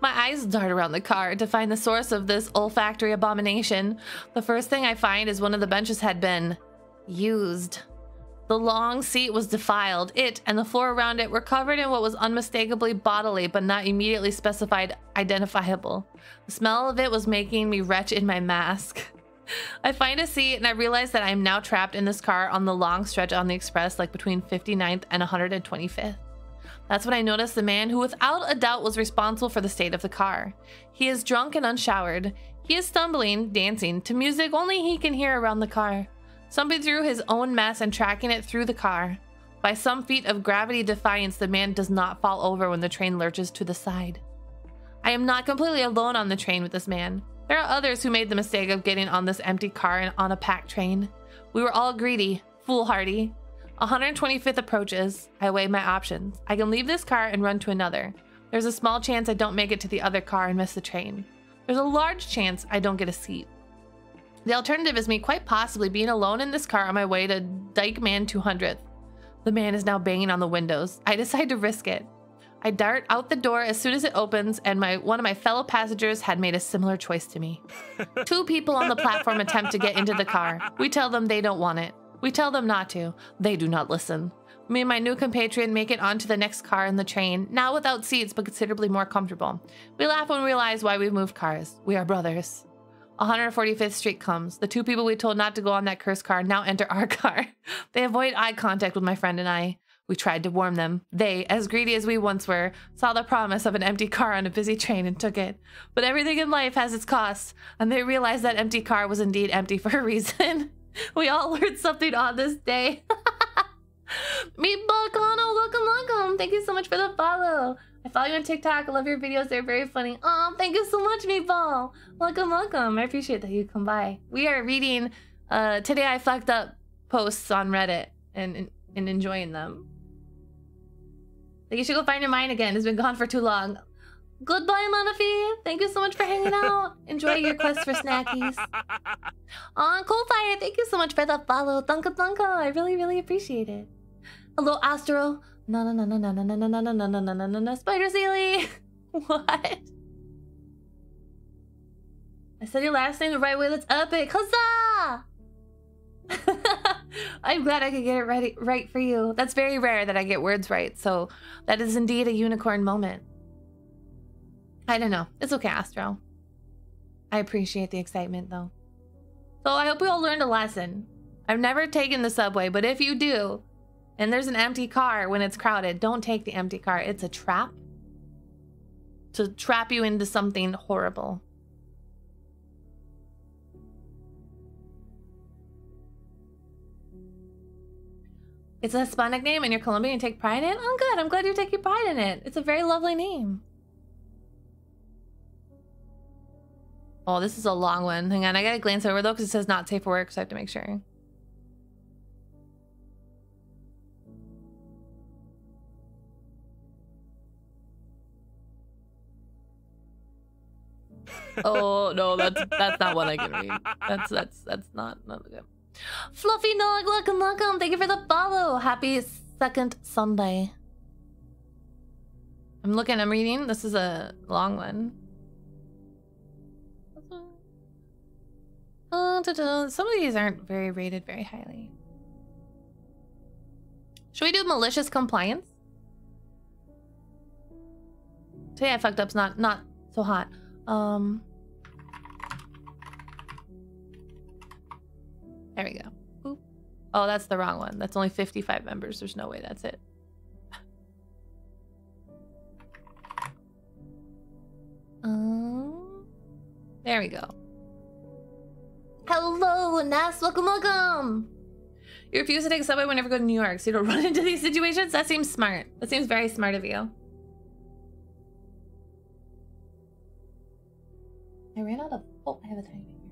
Speaker 1: eyes dart around the car to find the source of this olfactory abomination. The first thing I find is one of the benches had been used. The long seat was defiled. It and the floor around it were covered in what was unmistakably bodily, but not immediately specified identifiable. The smell of it was making me retch in my mask. I find a seat and I realize that I am now trapped in this car on the long stretch on the express, like between 59th and 125th. That's when I noticed the man who without a doubt was responsible for the state of the car. He is drunk and unshowered. He is stumbling, dancing, to music only he can hear around the car. Somebody threw his own mess and tracking it through the car. By some feat of gravity defiance, the man does not fall over when the train lurches to the side. I am not completely alone on the train with this man. There are others who made the mistake of getting on this empty car and on a packed train. We were all greedy, foolhardy. 125th approaches. I weigh my options. I can leave this car and run to another. There's a small chance I don't make it to the other car and miss the train. There's a large chance I don't get a seat. The alternative is me quite possibly being alone in this car on my way to Dykeman 200th. The man is now banging on the windows. I decide to risk it. I dart out the door as soon as it opens, and one of my fellow passengers had made a similar choice to me. Two people on the platform attempt to get into the car. We tell them they don't want it. We tell them not to. They do not listen. Me and my new compatriot make it onto the next car in the train, now without seats but considerably more comfortable. We laugh when we realize why we've moved cars. We are brothers. 145th Street comes. The two people we told not to go on that cursed car now enter our car. They avoid eye contact with my friend and I. We tried to warn them. They, as greedy as we once were, saw the promise of an empty car on a busy train and took it. But everything in life has its costs, and they realized that empty car was indeed empty for a reason. We all learned something on this day. Meatball Kano, welcome. Thank you so much for the follow. I follow you on TikTok. I love your videos. They're very funny. Oh, thank you so much, Meatball. Welcome. I appreciate that you come by. We are reading Today I Fucked Up posts on Reddit and enjoying them. Like, you should go find your mind again. It's been gone for too long. Goodbye, Manafi. Thank you so much for hanging out. Enjoy your quest for snackies. Coalfire, thank you so much for the follow. Thunka. I really appreciate it. Hello, Astro. No, Spider Seelie. What? I said your last name the right way. That's epic. Huzzah! I'm glad I could get it right for you. That's very rare that I get words right, so that is indeed a unicorn moment. I don't know. It's okay, Astro. I appreciate the excitement, though. So I hope we all learned a lesson. I've never taken the subway, but if you do, and there's an empty car when it's crowded, don't take the empty car. It's a trap to trap you into something horrible. It's a Hispanic name and you're Colombian and take pride in it? Oh, good. I'm glad you're taking pride in it. It's a very lovely name. Oh, this is a long one. Hang on, I gotta glance over though because it says not safe for work, so I have to make sure. Oh no, that's not what I can read. That's not good. Fluffy Nog, welcome. Thank you for the follow. Happy second Sunday. I'm reading. This is a long one. Some of these aren't rated very highly. Should we do malicious compliance? Today I fucked up's not so hot. There we go. Oop. Oh, that's the wrong one. That's only 55 members. There's no way that's it. There we go. Hello, Ness. Welcome. You refuse to take a subway whenever you go to New York, so you don't run into these situations? That seems smart. That seems very smart of you. I ran out of... Oh, I have a tiny bit here.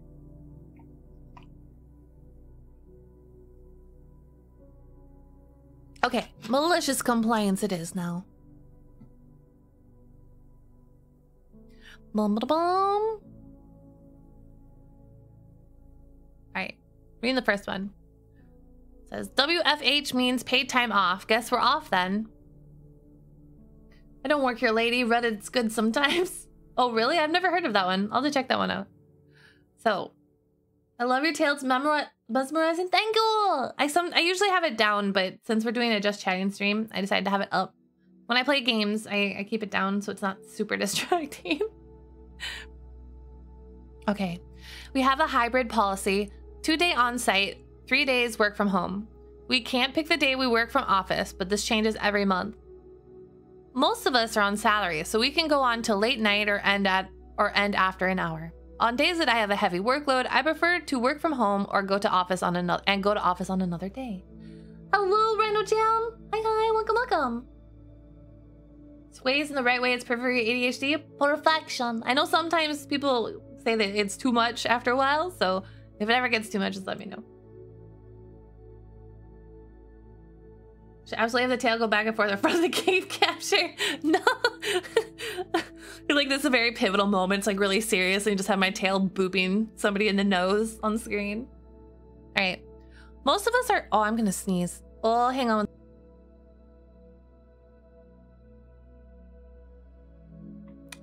Speaker 1: Okay, malicious compliance it is now. Bum, ba, bum. Alright, reading the first one. It says, WFH means paid time off. Guess we're off then. I don't work here, lady. Reddit's good sometimes. Oh, really? I've never heard of that one. I'll have to check that one out. So, I love your tales. Mesmerizing. Thank you! I usually have it down, but since we're doing a just chatting stream, I decided to have it up. When I play games, I keep it down so it's not super distracting. Okay. We have a hybrid policy. 2-day on-site, 3 days work from home. We can't pick the day we work from office, but this changes every month. Most of us are on salary, so we can go on till late night or end after an hour. On days that I have a heavy workload, I prefer to work from home or go to office on another day. Hello, Rhino Jam. Hi, welcome. Sways in the right way. It's perfect for your ADHD. Perfection. I know sometimes people say that it's too much after a while, so if it ever gets too much, just let me know. Should absolutely have the tail go back and forth in front of the cave capture. No. Like, this is a very pivotal moment. It's like really serious, and you just have my tail booping somebody in the nose on screen. All right. Most of us are... Oh, I'm gonna sneeze. Oh, hang on.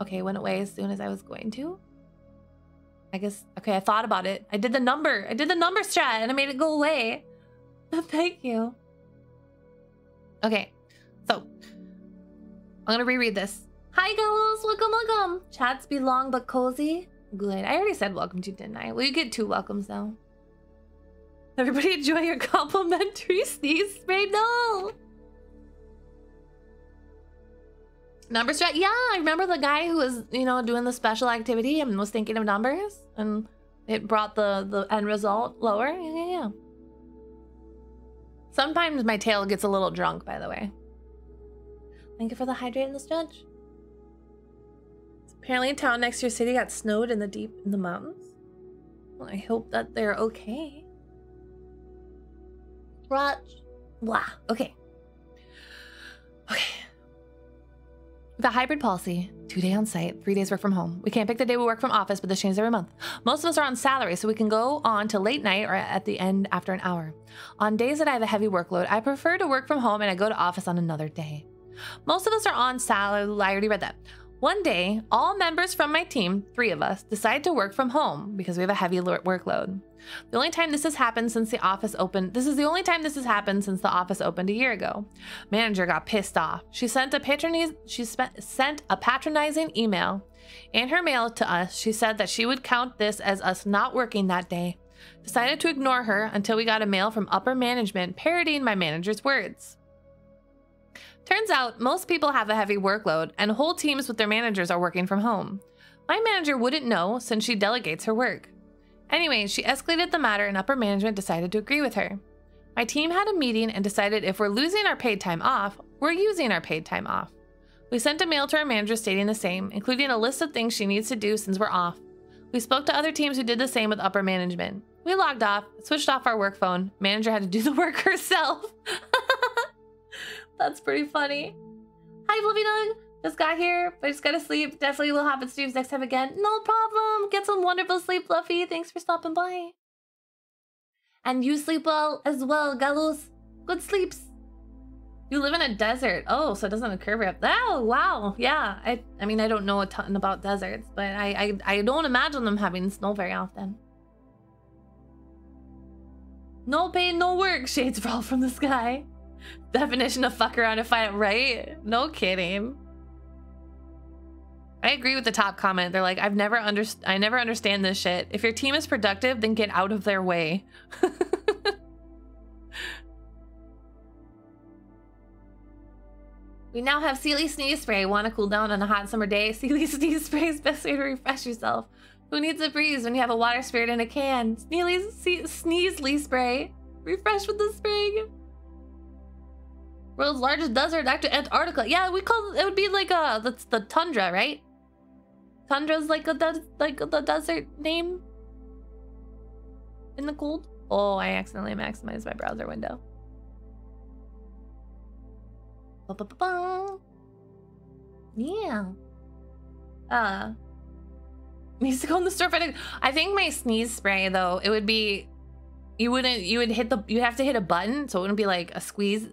Speaker 1: Okay, it went away as soon as I was going to. I guess... Okay, I thought about it. I did the number strat, and I made it go away. Thank you. Okay, so I'm gonna reread this. Hi, gallows, welcome. Chats be long but cozy. Good. I already said welcome to, didn't I? Well, you get 2 welcomes now. Everybody enjoy your complimentary sneeze spray. No. Number strat. Yeah, I remember the guy who was, doing the special activity and was thinking of numbers, and it brought the end result lower. Yeah. Sometimes my tail gets a little drunk, by the way. Thank you for the hydrate and the stretch. Apparently a town next to your city got snowed in the mountains. Well, I hope that they're okay. Raj. Blah. Okay. The hybrid policy, 2-day on site, 3 days work from home. We can't pick the day we work from office, but this changes every month. Most of us are on salary, so we can go on to late night or at the end after an hour. On days that I have a heavy workload, I prefer to work from home and I go to office on another day. Most of us are on salary. I already read that. One day, all members from my team, 3 of us, decide to work from home because we have a heavy workload. The only time this has happened since the office opened. This is the only time this has happened since the office opened a year ago. Manager got pissed off. She sent a patronizing email. In her mail to us, she said that she would count this as us not working that day. Decided to ignore her until we got a mail from upper management parodying my manager's words. Turns out most people have a heavy workload and whole teams with their managers are working from home. My manager wouldn't know since she delegates her work. Anyway, she escalated the matter and upper management decided to agree with her. My team had a meeting and decided if we're losing our paid time off, we're using our paid time off. We sent a mail to our manager stating the same, including a list of things she needs to do since we're off. We spoke to other teams who did the same with upper management. We logged off, switched off our work phone. Manager had to do the work herself. That's pretty funny. Hi, Fluffy Dog. Just got here. I just gotta sleep. Definitely will happen streams next time again. No problem. Get some wonderful sleep, Fluffy. Thanks for stopping by. And you sleep well as well, Galus. Good sleeps. You live in a desert. Oh, so it doesn't occur very often. Oh, wow. Yeah. I mean, I don't know a ton about deserts, but I don't imagine them having snow very often. No pain, no work. Shades fall from the sky. Definition of fuck around and find it, right? No kidding. I agree with the top comment. They're like, I never understand this shit. If your team is productive, then get out of their way. We now have Seelie sneeze spray. Want to cool down on a hot summer day? Seelie sneeze spray is best way to refresh yourself. Who needs a breeze when you have a water spirit in a can? Sneezely spray. Refresh with the spring. World's largest desert after Antarctica. Yeah, we call it would be like that's the tundra, right? Tundra's like the desert name in the cold. Oh, I accidentally maximized my browser window. Yeah. Needs to go in the store. I think my sneeze spray though, it would be you would have to hit a button, so it wouldn't be like a squeeze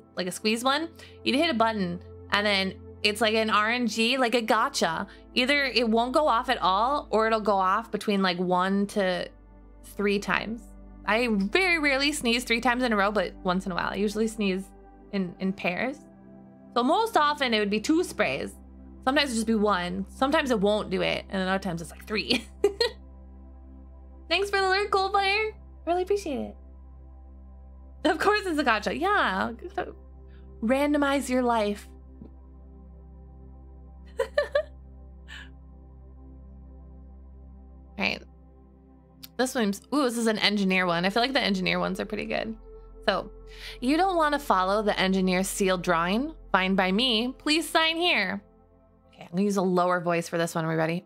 Speaker 1: one. You'd hit a button and then it's like an RNG, like a gotcha. Either it won't go off at all or it'll go off between like 1 to 3 times. I very rarely sneeze 3 times in a row, but once in a while I usually sneeze in pairs. So most often it would be 2 sprays. Sometimes it'll just be 1. Sometimes it won't do it. And then other times it's like 3. Thanks for the alert, Coldfire. Really appreciate it. Of course it's a gotcha. Yeah. Randomize your life. Alright. This one's, ooh, this is an engineer one. I feel like the engineer ones are pretty good. So, you don't want to follow the engineer's sealed drawing? Fine by me. Please sign here. Okay, I'm gonna use a lower voice for this one. Are we ready?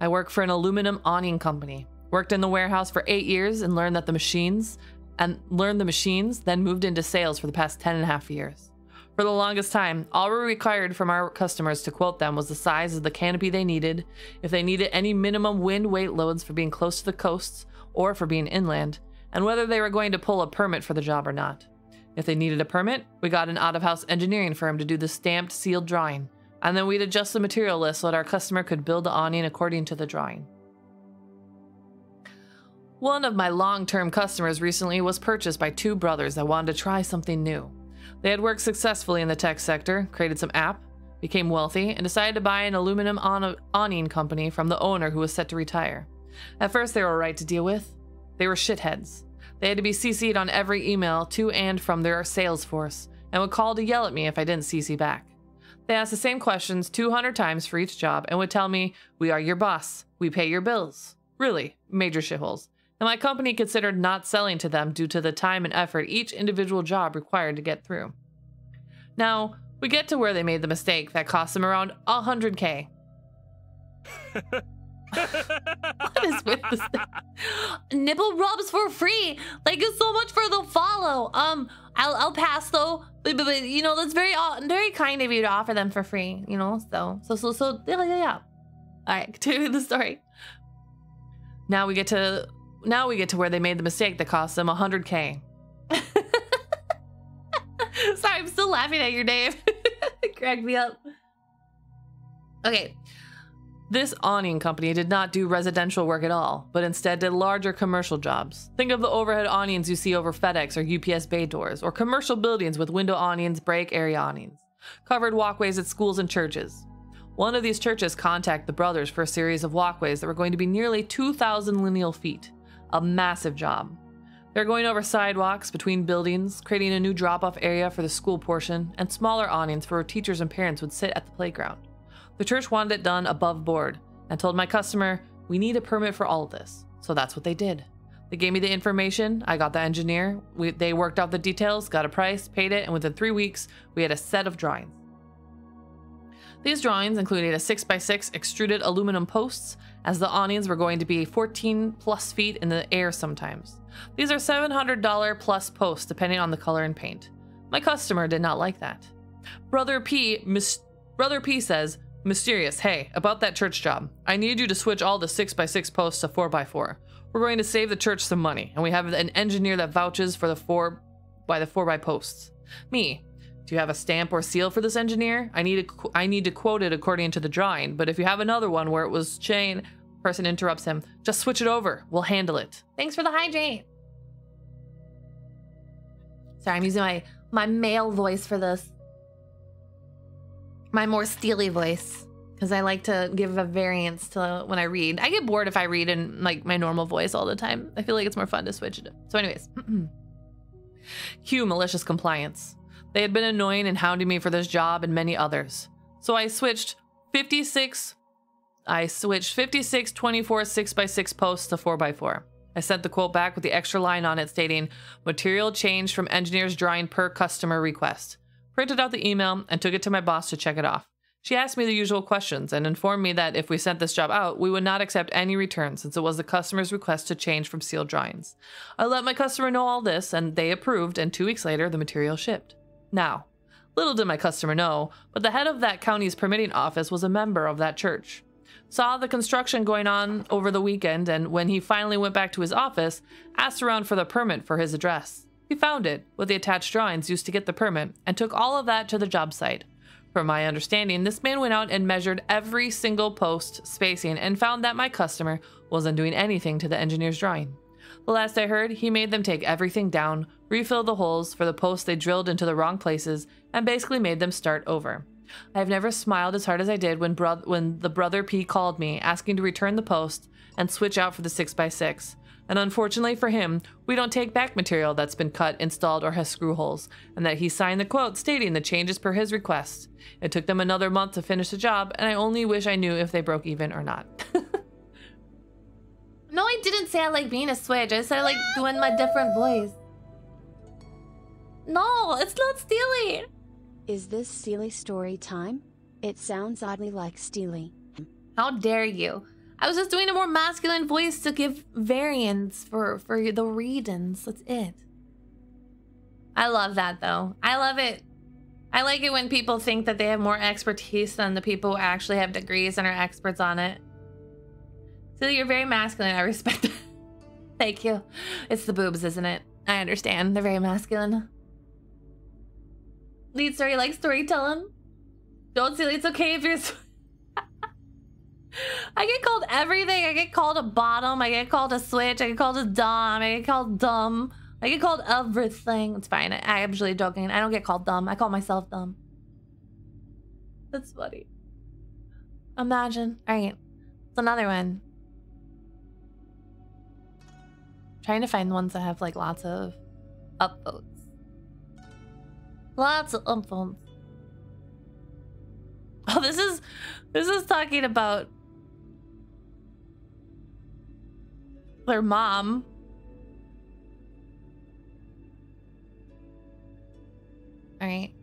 Speaker 1: I work for an aluminum awning company. Worked in the warehouse for 8 years and learned the machines, then moved into sales for the past 10.5 years. For the longest time, all we required from our customers to quote them was the size of the canopy they needed, if they needed any minimum wind weight loads for being close to the coasts or for being inland, and whether they were going to pull a permit for the job or not. If they needed a permit, we got an out-of-house engineering firm to do the stamped, sealed drawing, and then we'd adjust the material list so that our customer could build the awning according to the drawing. One of my long-term customers recently was purchased by 2 brothers that wanted to try something new. They had worked successfully in the tech sector, created some app, became wealthy, and decided to buy an aluminum awning company from the owner who was set to retire. At first, they were right to deal with. They were shitheads. They had to be CC'd on every email to and from their sales force, and would call to yell at me if I didn't CC back. They asked the same questions 200 times for each job and would tell me, "We are your boss. We pay your bills." Really, major shitholes. And my company considered not selling to them due to the time and effort each individual job required to get through. Now, we get to where they made the mistake that cost them around 100K. What is with this? Nipple rubs for free. Thank you so much for the follow. I'll pass though. But you know, that's very kind of you to offer them for free. You know, so yeah. All right, continue the story. Now we get to where they made the mistake that cost them 100K. Sorry, I'm still laughing at your name. It cracked me up. Okay. This awning company did not do residential work at all, but instead did larger commercial jobs. Think of the overhead awnings you see over FedEx or UPS bay doors, or commercial buildings with window awnings, break area awnings. Covered walkways at schools and churches. One of these churches contacted the brothers for a series of walkways that were going to be nearly 2,000 lineal feet. A massive job. They're going over sidewalks between buildings, creating a new drop-off area for the school portion, and smaller awnings for where teachers and parents would sit at the playground. The church wanted it done above board, and told my customer, "We need a permit for all of this." So that's what they did. They gave me the information, I got the engineer, they worked out the details, got a price, paid it, and within 3 weeks, we had a set of drawings. These drawings included a 6x6 extruded aluminum posts, as the awnings were going to be 14 plus feet in the air sometimes. These are $700 plus posts depending on the color and paint. My customer did not like that. Brother P
Speaker 6: Brother P says, "Mysterious, hey, about that church job. I need you to switch all the 6x6 posts to 4x4. We're going to save the church some money, and we have an engineer that vouches for the 4x posts. Me. Do you have a stamp or seal for this engineer? I need to quote it according to the drawing, but if you have another one where it was chain..." Person interrupts him. "Just switch it over. We'll handle it."
Speaker 1: Thanks for the hydrate. Sorry, I'm using my male voice for this. My more steely voice. Because I like to give a variance to when I read. I get bored if I read in like my normal voice all the time. I feel like it's more fun to switch it up. So anyways. Cue malicious compliance. They had been annoying and hounding me for this job and many others. So I switched 56 24 6x6 posts to 4x4. I sent the quote back with the extra line on it stating, "Material changed from engineer's drawing per customer request." Printed out the email and took it to my boss to check it off. She asked me the usual questions and informed me that if we sent this job out, we would not accept any return since it was the customer's request to change from sealed drawings. I let my customer know all this and they approved, and 2 weeks later, the material shipped. Now, little did my customer know, but the head of that county's permitting office was a member of that church. Saw the construction going on over the weekend, and when he finally went back to his office, asked around for the permit for his address. He found it, with the attached drawings used to get the permit, and took all of that to the job site. From my understanding, this man went out and measured every single post spacing and found that my customer wasn't doing anything to the engineer's drawing. The last I heard, he made them take everything down, refill the holes for the posts they drilled into the wrong places, and basically made them start over. I have never smiled as hard as I did when the brother P called me asking to return the post and switch out for the 6x6. And unfortunately for him, we don't take back material that's been cut, installed, or has screw holes, and that he signed the quote stating the changes per his request. It took them another month to finish the job, and I only wish I knew if they broke even or not. No, I didn't say I like being a switch. I said I like doing my different voice. No, it's not Seelie.
Speaker 4: Is this Seelie story time? It sounds oddly like Steely.
Speaker 1: How dare you? I was just doing a more masculine voice to give variance for the readings. That's it. I love that though. I love it. I like it when people think that they have more expertise than the people who actually have degrees and are experts on it. So you're very masculine. I respect that. Thank you. It's the boobs, isn't it? I understand. They're very masculine. Lead story, like storytelling. Don't Seelie, it's okay if you're... I get called everything. I get called a bottom. I get called a switch. I get called a dom. I get called dumb. I get called everything. It's fine. I'm usually joking. I don't get called dumb. I call myself dumb. That's funny. Imagine. All right. It's another one. Trying to find ones that have like lots of upvotes. Lots of upvotes. Oh, this is talking about their mom. All right.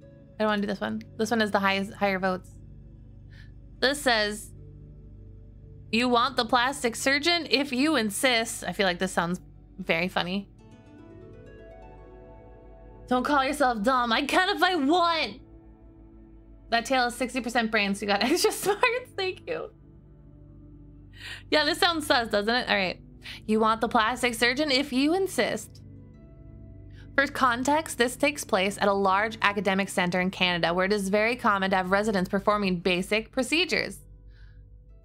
Speaker 1: I don't want to do this one. This one is the higher votes. This says, "You want the plastic surgeon if you insist." I feel like this sounds very funny. "Don't call yourself dumb. I can if I want." That tail is 60% brain, so you got extra smarts. Thank you. Yeah, this sounds sus, doesn't it? All right. "You want the plastic surgeon if you insist." For context, this takes place at a large academic center in Canada where it is very common to have residents performing basic procedures.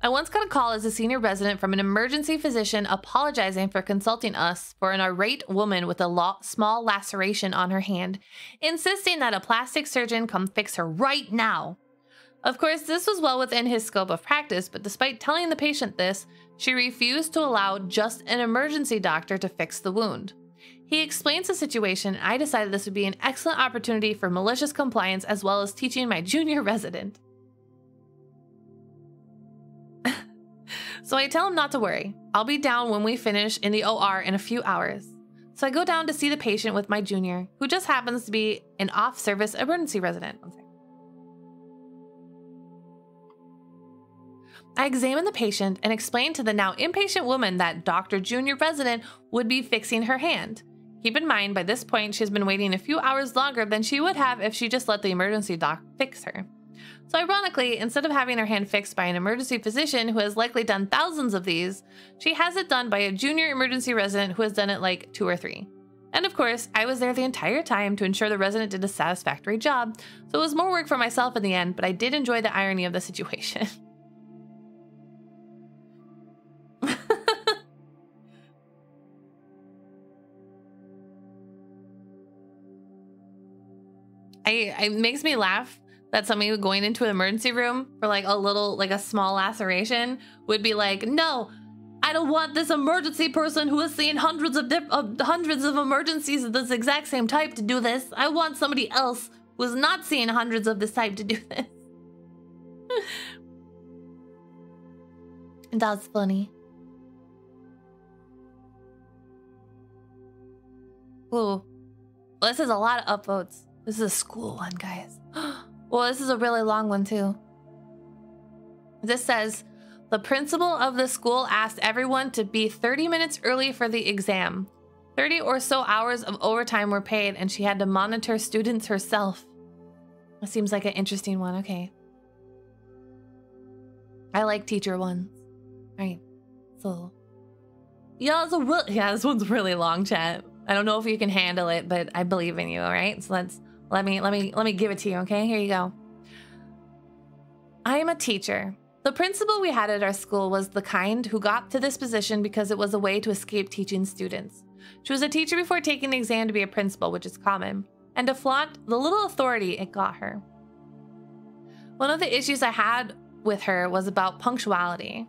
Speaker 1: I once got a call as a senior resident from an emergency physician apologizing for consulting us for an irate woman with a small laceration on her hand, insisting that a plastic surgeon come fix her right now. Of course, this was well within his scope of practice, but despite telling the patient this, she refused to allow just an emergency doctor to fix the wound. He explains the situation, and I decided this would be an excellent opportunity for malicious compliance as well as teaching my junior resident. So I tell him not to worry. I'll be down when we finish in the OR in a few hours. So I go down to see the patient with my junior, who just happens to be an off-service emergency resident. I examine the patient and explain to the now impatient woman that Dr. Junior resident would be fixing her hand. Keep in mind, by this point, she's been waiting a few hours longer than she would have if she just let the emergency doc fix her. So ironically, instead of having her hand fixed by an emergency physician who has likely done thousands of these, she has it done by a junior emergency resident who has done it like 2 or 3. And of course, I was there the entire time to ensure the resident did a satisfactory job, so it was more work for myself in the end, but I did enjoy the irony of the situation. It makes me laugh that somebody going into an emergency room for like a small laceration would be like, no, I don't want this emergency person who has seen hundreds of emergencies of this exact same type to do this. I want somebody else who has not seen hundreds of this type to do this. That's funny. Ooh, this is a lot of upvotes. This is a school one, guys. Well, this is a really long one, too. This says, the principal of the school asked everyone to be 30 minutes early for the exam. 30 or so hours of overtime were paid, and she had to monitor students herself. That seems like an interesting one. Okay. I like teacher ones. All right. So, yeah, this one's really long, chat. I don't know if you can handle it, but I believe in you. All right. So let me give it to you. Okay. Here you go. I am a teacher. The principal we had at our school was the kind who got to this position because it was a way to escape teaching students. She was a teacher before taking the exam to be a principal, which is common, and to flaunt the little authority it got her. One of the issues I had with her was about punctuality.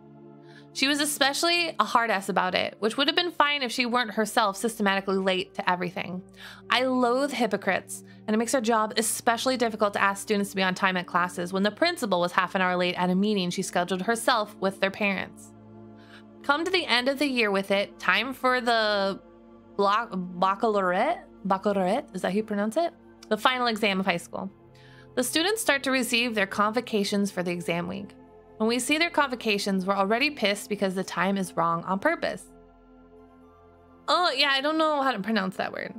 Speaker 1: She was especially a hard ass about it, which would have been fine if she weren't herself systematically late to everything. I loathe hypocrites, and it makes our job especially difficult to ask students to be on time at classes when the principal was half an hour late at a meeting she scheduled herself with their parents. Come to the end of the year with it, time for the baccalaureate, is that how you pronounce it? The final exam of high school. The students start to receive their convocations for the exam week. When we see their convocations, we're already pissed because the time is wrong on purpose. Oh, yeah, I don't know how to pronounce that word.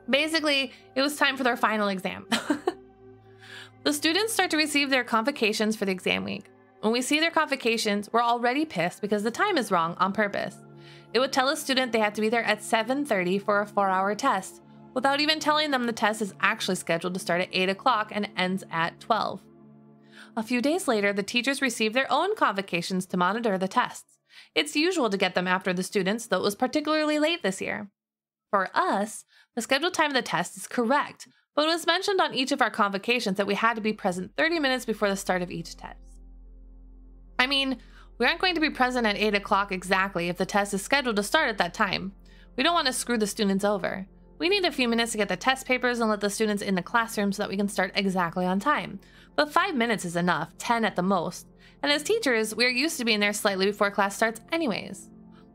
Speaker 1: Basically, it was time for their final exam. The students start to receive their convocations for the exam week. When we see their convocations, we're already pissed because the time is wrong on purpose. It would tell a student they had to be there at 7:30 for a 4-hour test, without even telling them the test is actually scheduled to start at 8 o'clock and ends at 12. A few days later, the teachers received their own convocations to monitor the tests. It's usual to get them after the students, though it was particularly late this year. For us, the scheduled time of the test is correct, but it was mentioned on each of our convocations that we had to be present 30 minutes before the start of each test. I mean, we aren't going to be present at 8 o'clock exactly if the test is scheduled to start at that time. We don't want to screw the students over. We need a few minutes to get the test papers and let the students in the classroom so that we can start exactly on time. But 5 minutes is enough, 10 at the most. And as teachers, we are used to being there slightly before class starts anyways.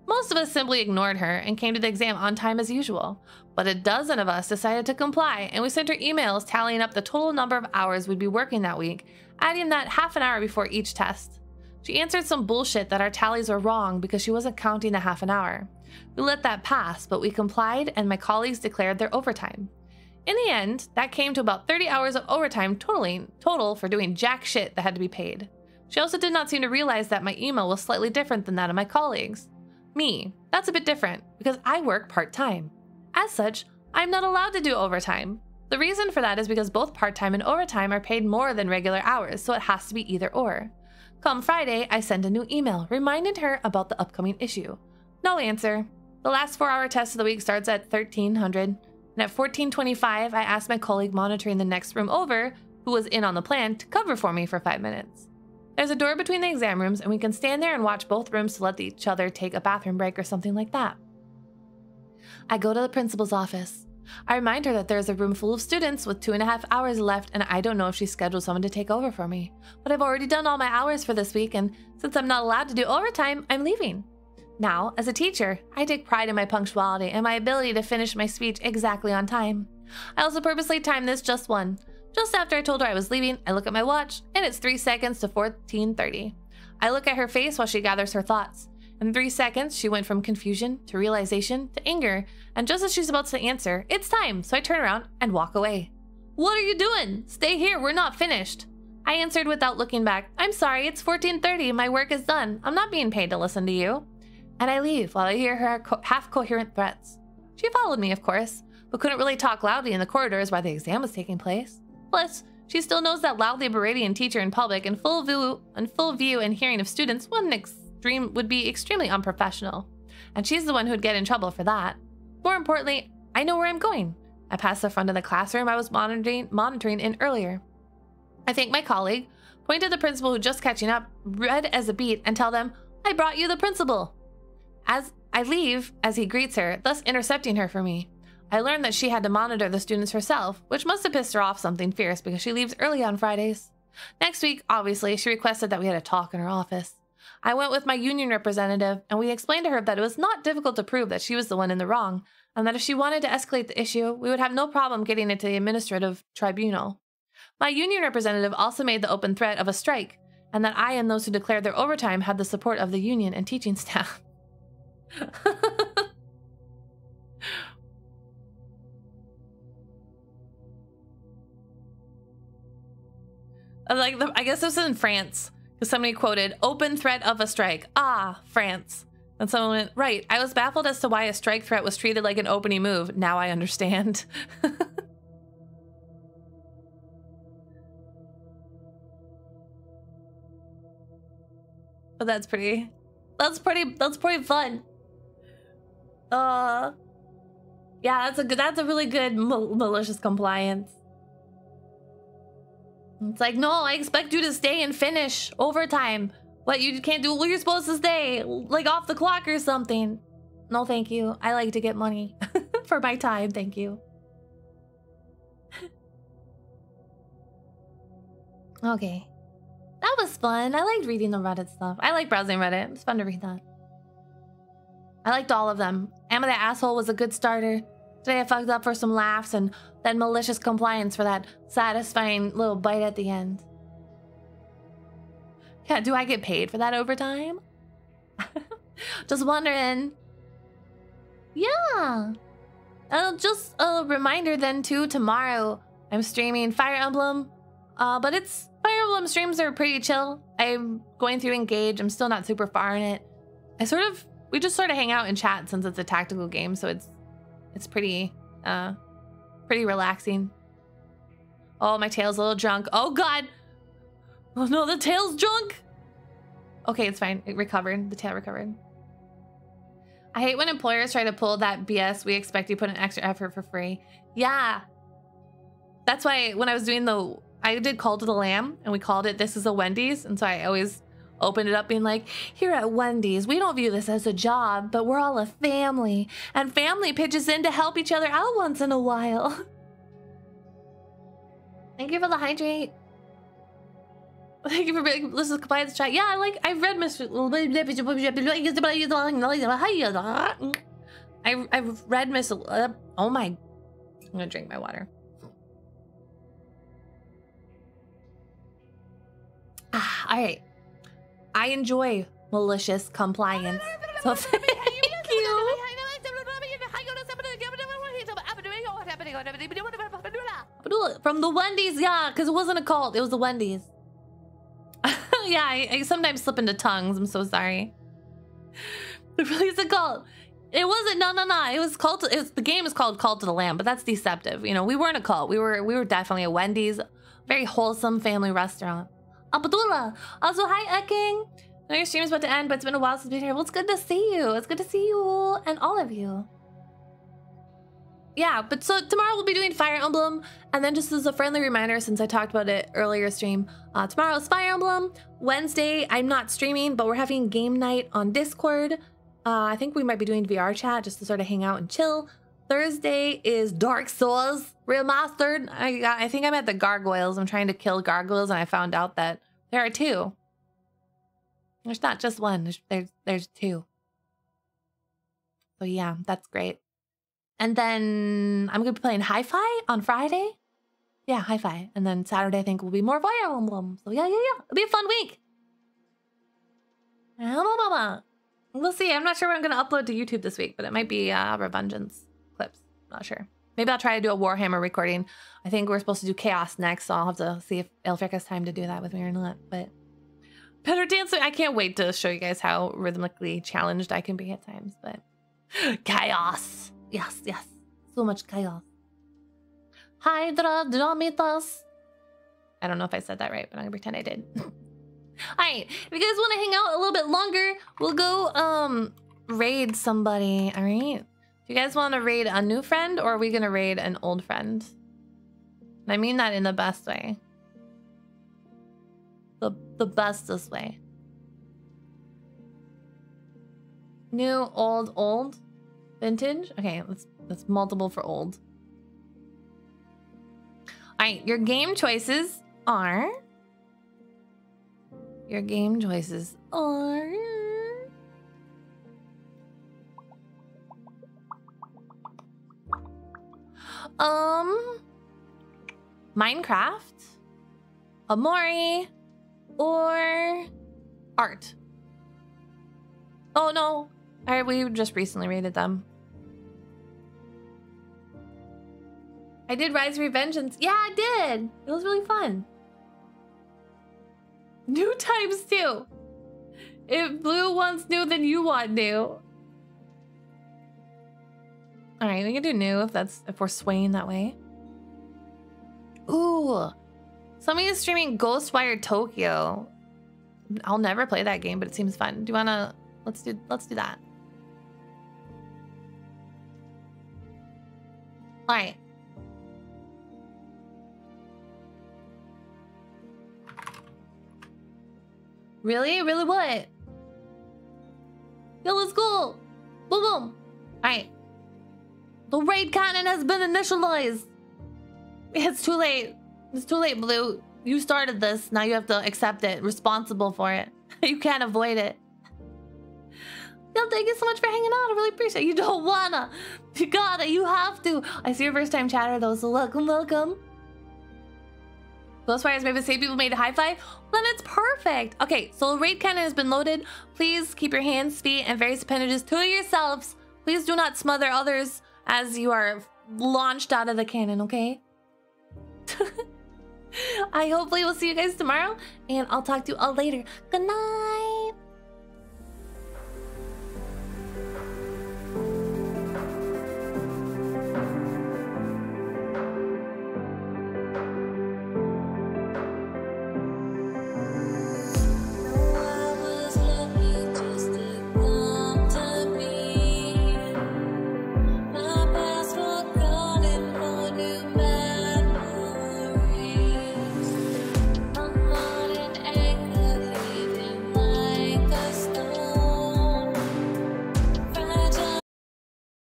Speaker 1: Most of us simply ignored her and came to the exam on time as usual. But a dozen of us decided to comply, and we sent her emails tallying up the total number of hours we'd be working that week, adding that half an hour before each test. She answered some bullshit that our tallies were wrong because she wasn't counting the half an hour. We let that pass, but we complied and my colleagues declared their overtime. In the end, that came to about 30 hours of overtime total for doing jack shit that had to be paid. She also did not seem to realize that my email was slightly different than that of my colleagues. Me, that's a bit different because I work part-time. As such, I'm not allowed to do overtime. The reason for that is because both part-time and overtime are paid more than regular hours, so it has to be either or. Come Friday, I sent a new email reminding her about the upcoming issue. No answer. The last 4-hour test of the week starts at 1300, and at 14:25, I asked my colleague monitoring the next room over, who was in on the plan, to cover for me for 5 minutes. There's a door between the exam rooms, and we can stand there and watch both rooms to let each other take a bathroom break or something like that. I go to the principal's office. I remind her that there's a room full of students with 2.5 hours left, and I don't know if she scheduled someone to take over for me. But I've already done all my hours for this week, and since I'm not allowed to do overtime, I'm leaving. Now, as a teacher, I take pride in my punctuality and my ability to finish my speech exactly on time. I also purposely timed this just one. Just after I told her I was leaving, I look at my watch, and it's 3 seconds to 14:30. I look at her face while she gathers her thoughts. In 3 seconds, she went from confusion to realization to anger, and just as she's about to answer, it's time, so I turn around and walk away. What are you doing? Stay here, we're not finished. I answered without looking back. I'm sorry, it's 14:30, my work is done. I'm not being paid to listen to you. And I leave while I hear her half-coherent threats. She followed me, of course, but couldn't really talk loudly in the corridors while the exam was taking place. Plus, she still knows that loudly berating a teacher in public in full view and hearing of students would be extremely unprofessional. And she's the one who'd get in trouble for that. More importantly, I know where I'm going. I passed the front of the classroom I was monitoring in earlier. I thank my colleague, point to the principal who just catching up, red as a beet, and tell them, I brought you the principal. As I leave, as he greets her, thus intercepting her for me, I learned that she had to monitor the students herself, which must have pissed her off something fierce because she leaves early on Fridays. Next week, obviously, she requested that we had a talk in her office. I went with my union representative, and we explained to her that it was not difficult to prove that she was the one in the wrong, and that if she wanted to escalate the issue, we would have no problem getting it to the administrative tribunal. My union representative also made the open threat of a strike, and that I and those who declared their overtime had the support of the union and teaching staff. I guess this is in France, because somebody quoted, open threat of a strike. Ah, France. And someone went, right, I was baffled as to why a strike threat was treated like an opening move. Now I understand. But that's pretty fun. Yeah, that's a really good malicious compliance. It's like, no, I expect you to stay and finish overtime. What, you can't do? Well, you're supposed to stay, like, off the clock or something. No, thank you. I like to get money for my time, thank you. Okay. That was fun. I liked reading the Reddit stuff. I like browsing Reddit. It's fun to read that. I liked all of them. Emma the Asshole was a good starter. Today I fucked up for some laughs and then malicious compliance for that satisfying little bite at the end. Yeah, do I get paid for that overtime? Just wondering. Yeah. Just a reminder then too, tomorrow I'm streaming Fire Emblem. But Fire Emblem streams are pretty chill. I'm going through Engage. I'm still not super far in it. We just sort of hang out and chat since it's a tactical game, so it's pretty relaxing. Oh, my tail's a little drunk. Oh god. Oh no, the tail's drunk. Okay, it's fine. It recovered. The tail recovered. I hate when employers try to pull that BS. We expect you to put an extra effort for free. Yeah. That's why when I was doing I did Call to the Lamb, and we called it This is a Wendy's, and so I always opened it up being like, here at Wendy's, we don't view this as a job, but we're all a family, and family pitches in to help each other out once in a while. Thank you for the hydrate. Thank you for being this is compliance chat. Yeah, I've read Mr. I've read Mr. Oh my, I'm gonna drink my water. All right. I enjoy malicious compliance. So thank you. From the Wendy's, yeah, because it wasn't a cult. It was the Wendy's. Yeah, I sometimes slip into tongues. I'm so sorry. It really is a cult. It wasn't. No. It was cult. The game is called Call to the Lamb, but that's deceptive. You know, we weren't a cult. We were definitely a Wendy's, very wholesome family restaurant. Abdullah. Also, hi, Eking. I know your stream is about to end, but it's been a while since we've been here. Well, it's good to see you. It's good to see you and all of you. Yeah, but so tomorrow we'll be doing Fire Emblem, and then just as a friendly reminder, since I talked about it earlier stream, tomorrow's Fire Emblem. Wednesday, I'm not streaming, but we're having game night on Discord. I think we might be doing VR chat just to sort of hang out and chill. Thursday is Dark Souls Remastered. I think I'm at the gargoyles. I'm trying to kill gargoyles, and I found out that there are two. There's not just one. There's two. So yeah, that's great. And then I'm gonna be playing Hi-Fi on Friday. Yeah, Hi-Fi. And then Saturday I think will be more Fire Emblem. So yeah. It'll be a fun week. We'll see. I'm not sure what I'm gonna upload to YouTube this week, but it might be Revengeance clips. Not sure. Maybe I'll try to do a Warhammer recording. I think we're supposed to do Chaos next, so I'll have to see if Elfric has time to do that with me or not. But better dancing. I can't wait to show you guys how rhythmically challenged I can be at times. But chaos. Yes, yes. So much chaos. Hydra Dromitas. I don't know if I said that right, but I'm gonna pretend I did. Alright, if you guys want to hang out a little bit longer, we'll go raid somebody, alright? Do you guys want to raid a new friend, or are we gonna raid an old friend? I mean that in the best way. The bestest way. New, old, vintage? Okay, that's multiple for old. Alright, your game choices are... Minecraft, Amori, or art. Oh no, we just recently rated them. I did Rise of Revengeance. Yeah, I did. It was really fun. New times 2. If Blue wants new, then you want new. All right, we can do new if we're swaying that way. Ooh, somebody is streaming Ghostwire Tokyo. I'll never play that game, but it seems fun. Do you wanna? Let's do that. All right. Really? Really what? Yo, let's go. Boom, boom. All right. The raid cannon has been initialized. It's too late. It's too late, Blue. You started this. Now you have to accept it. Responsible for it. You can't avoid it. Yo, thank you so much for hanging out. I really appreciate it. You don't wanna. You gotta. You have to. I see your first time chatter though, so welcome, welcome. Ghostwire's maybe say people made a high five. Then it's perfect. Okay, so raid cannon has been loaded. Please keep your hands, feet, and various appendages to yourselves. Please do not smother others as you are launched out of the cannon, okay? I hopefully will see you guys tomorrow, and I'll talk to you all later. Good night.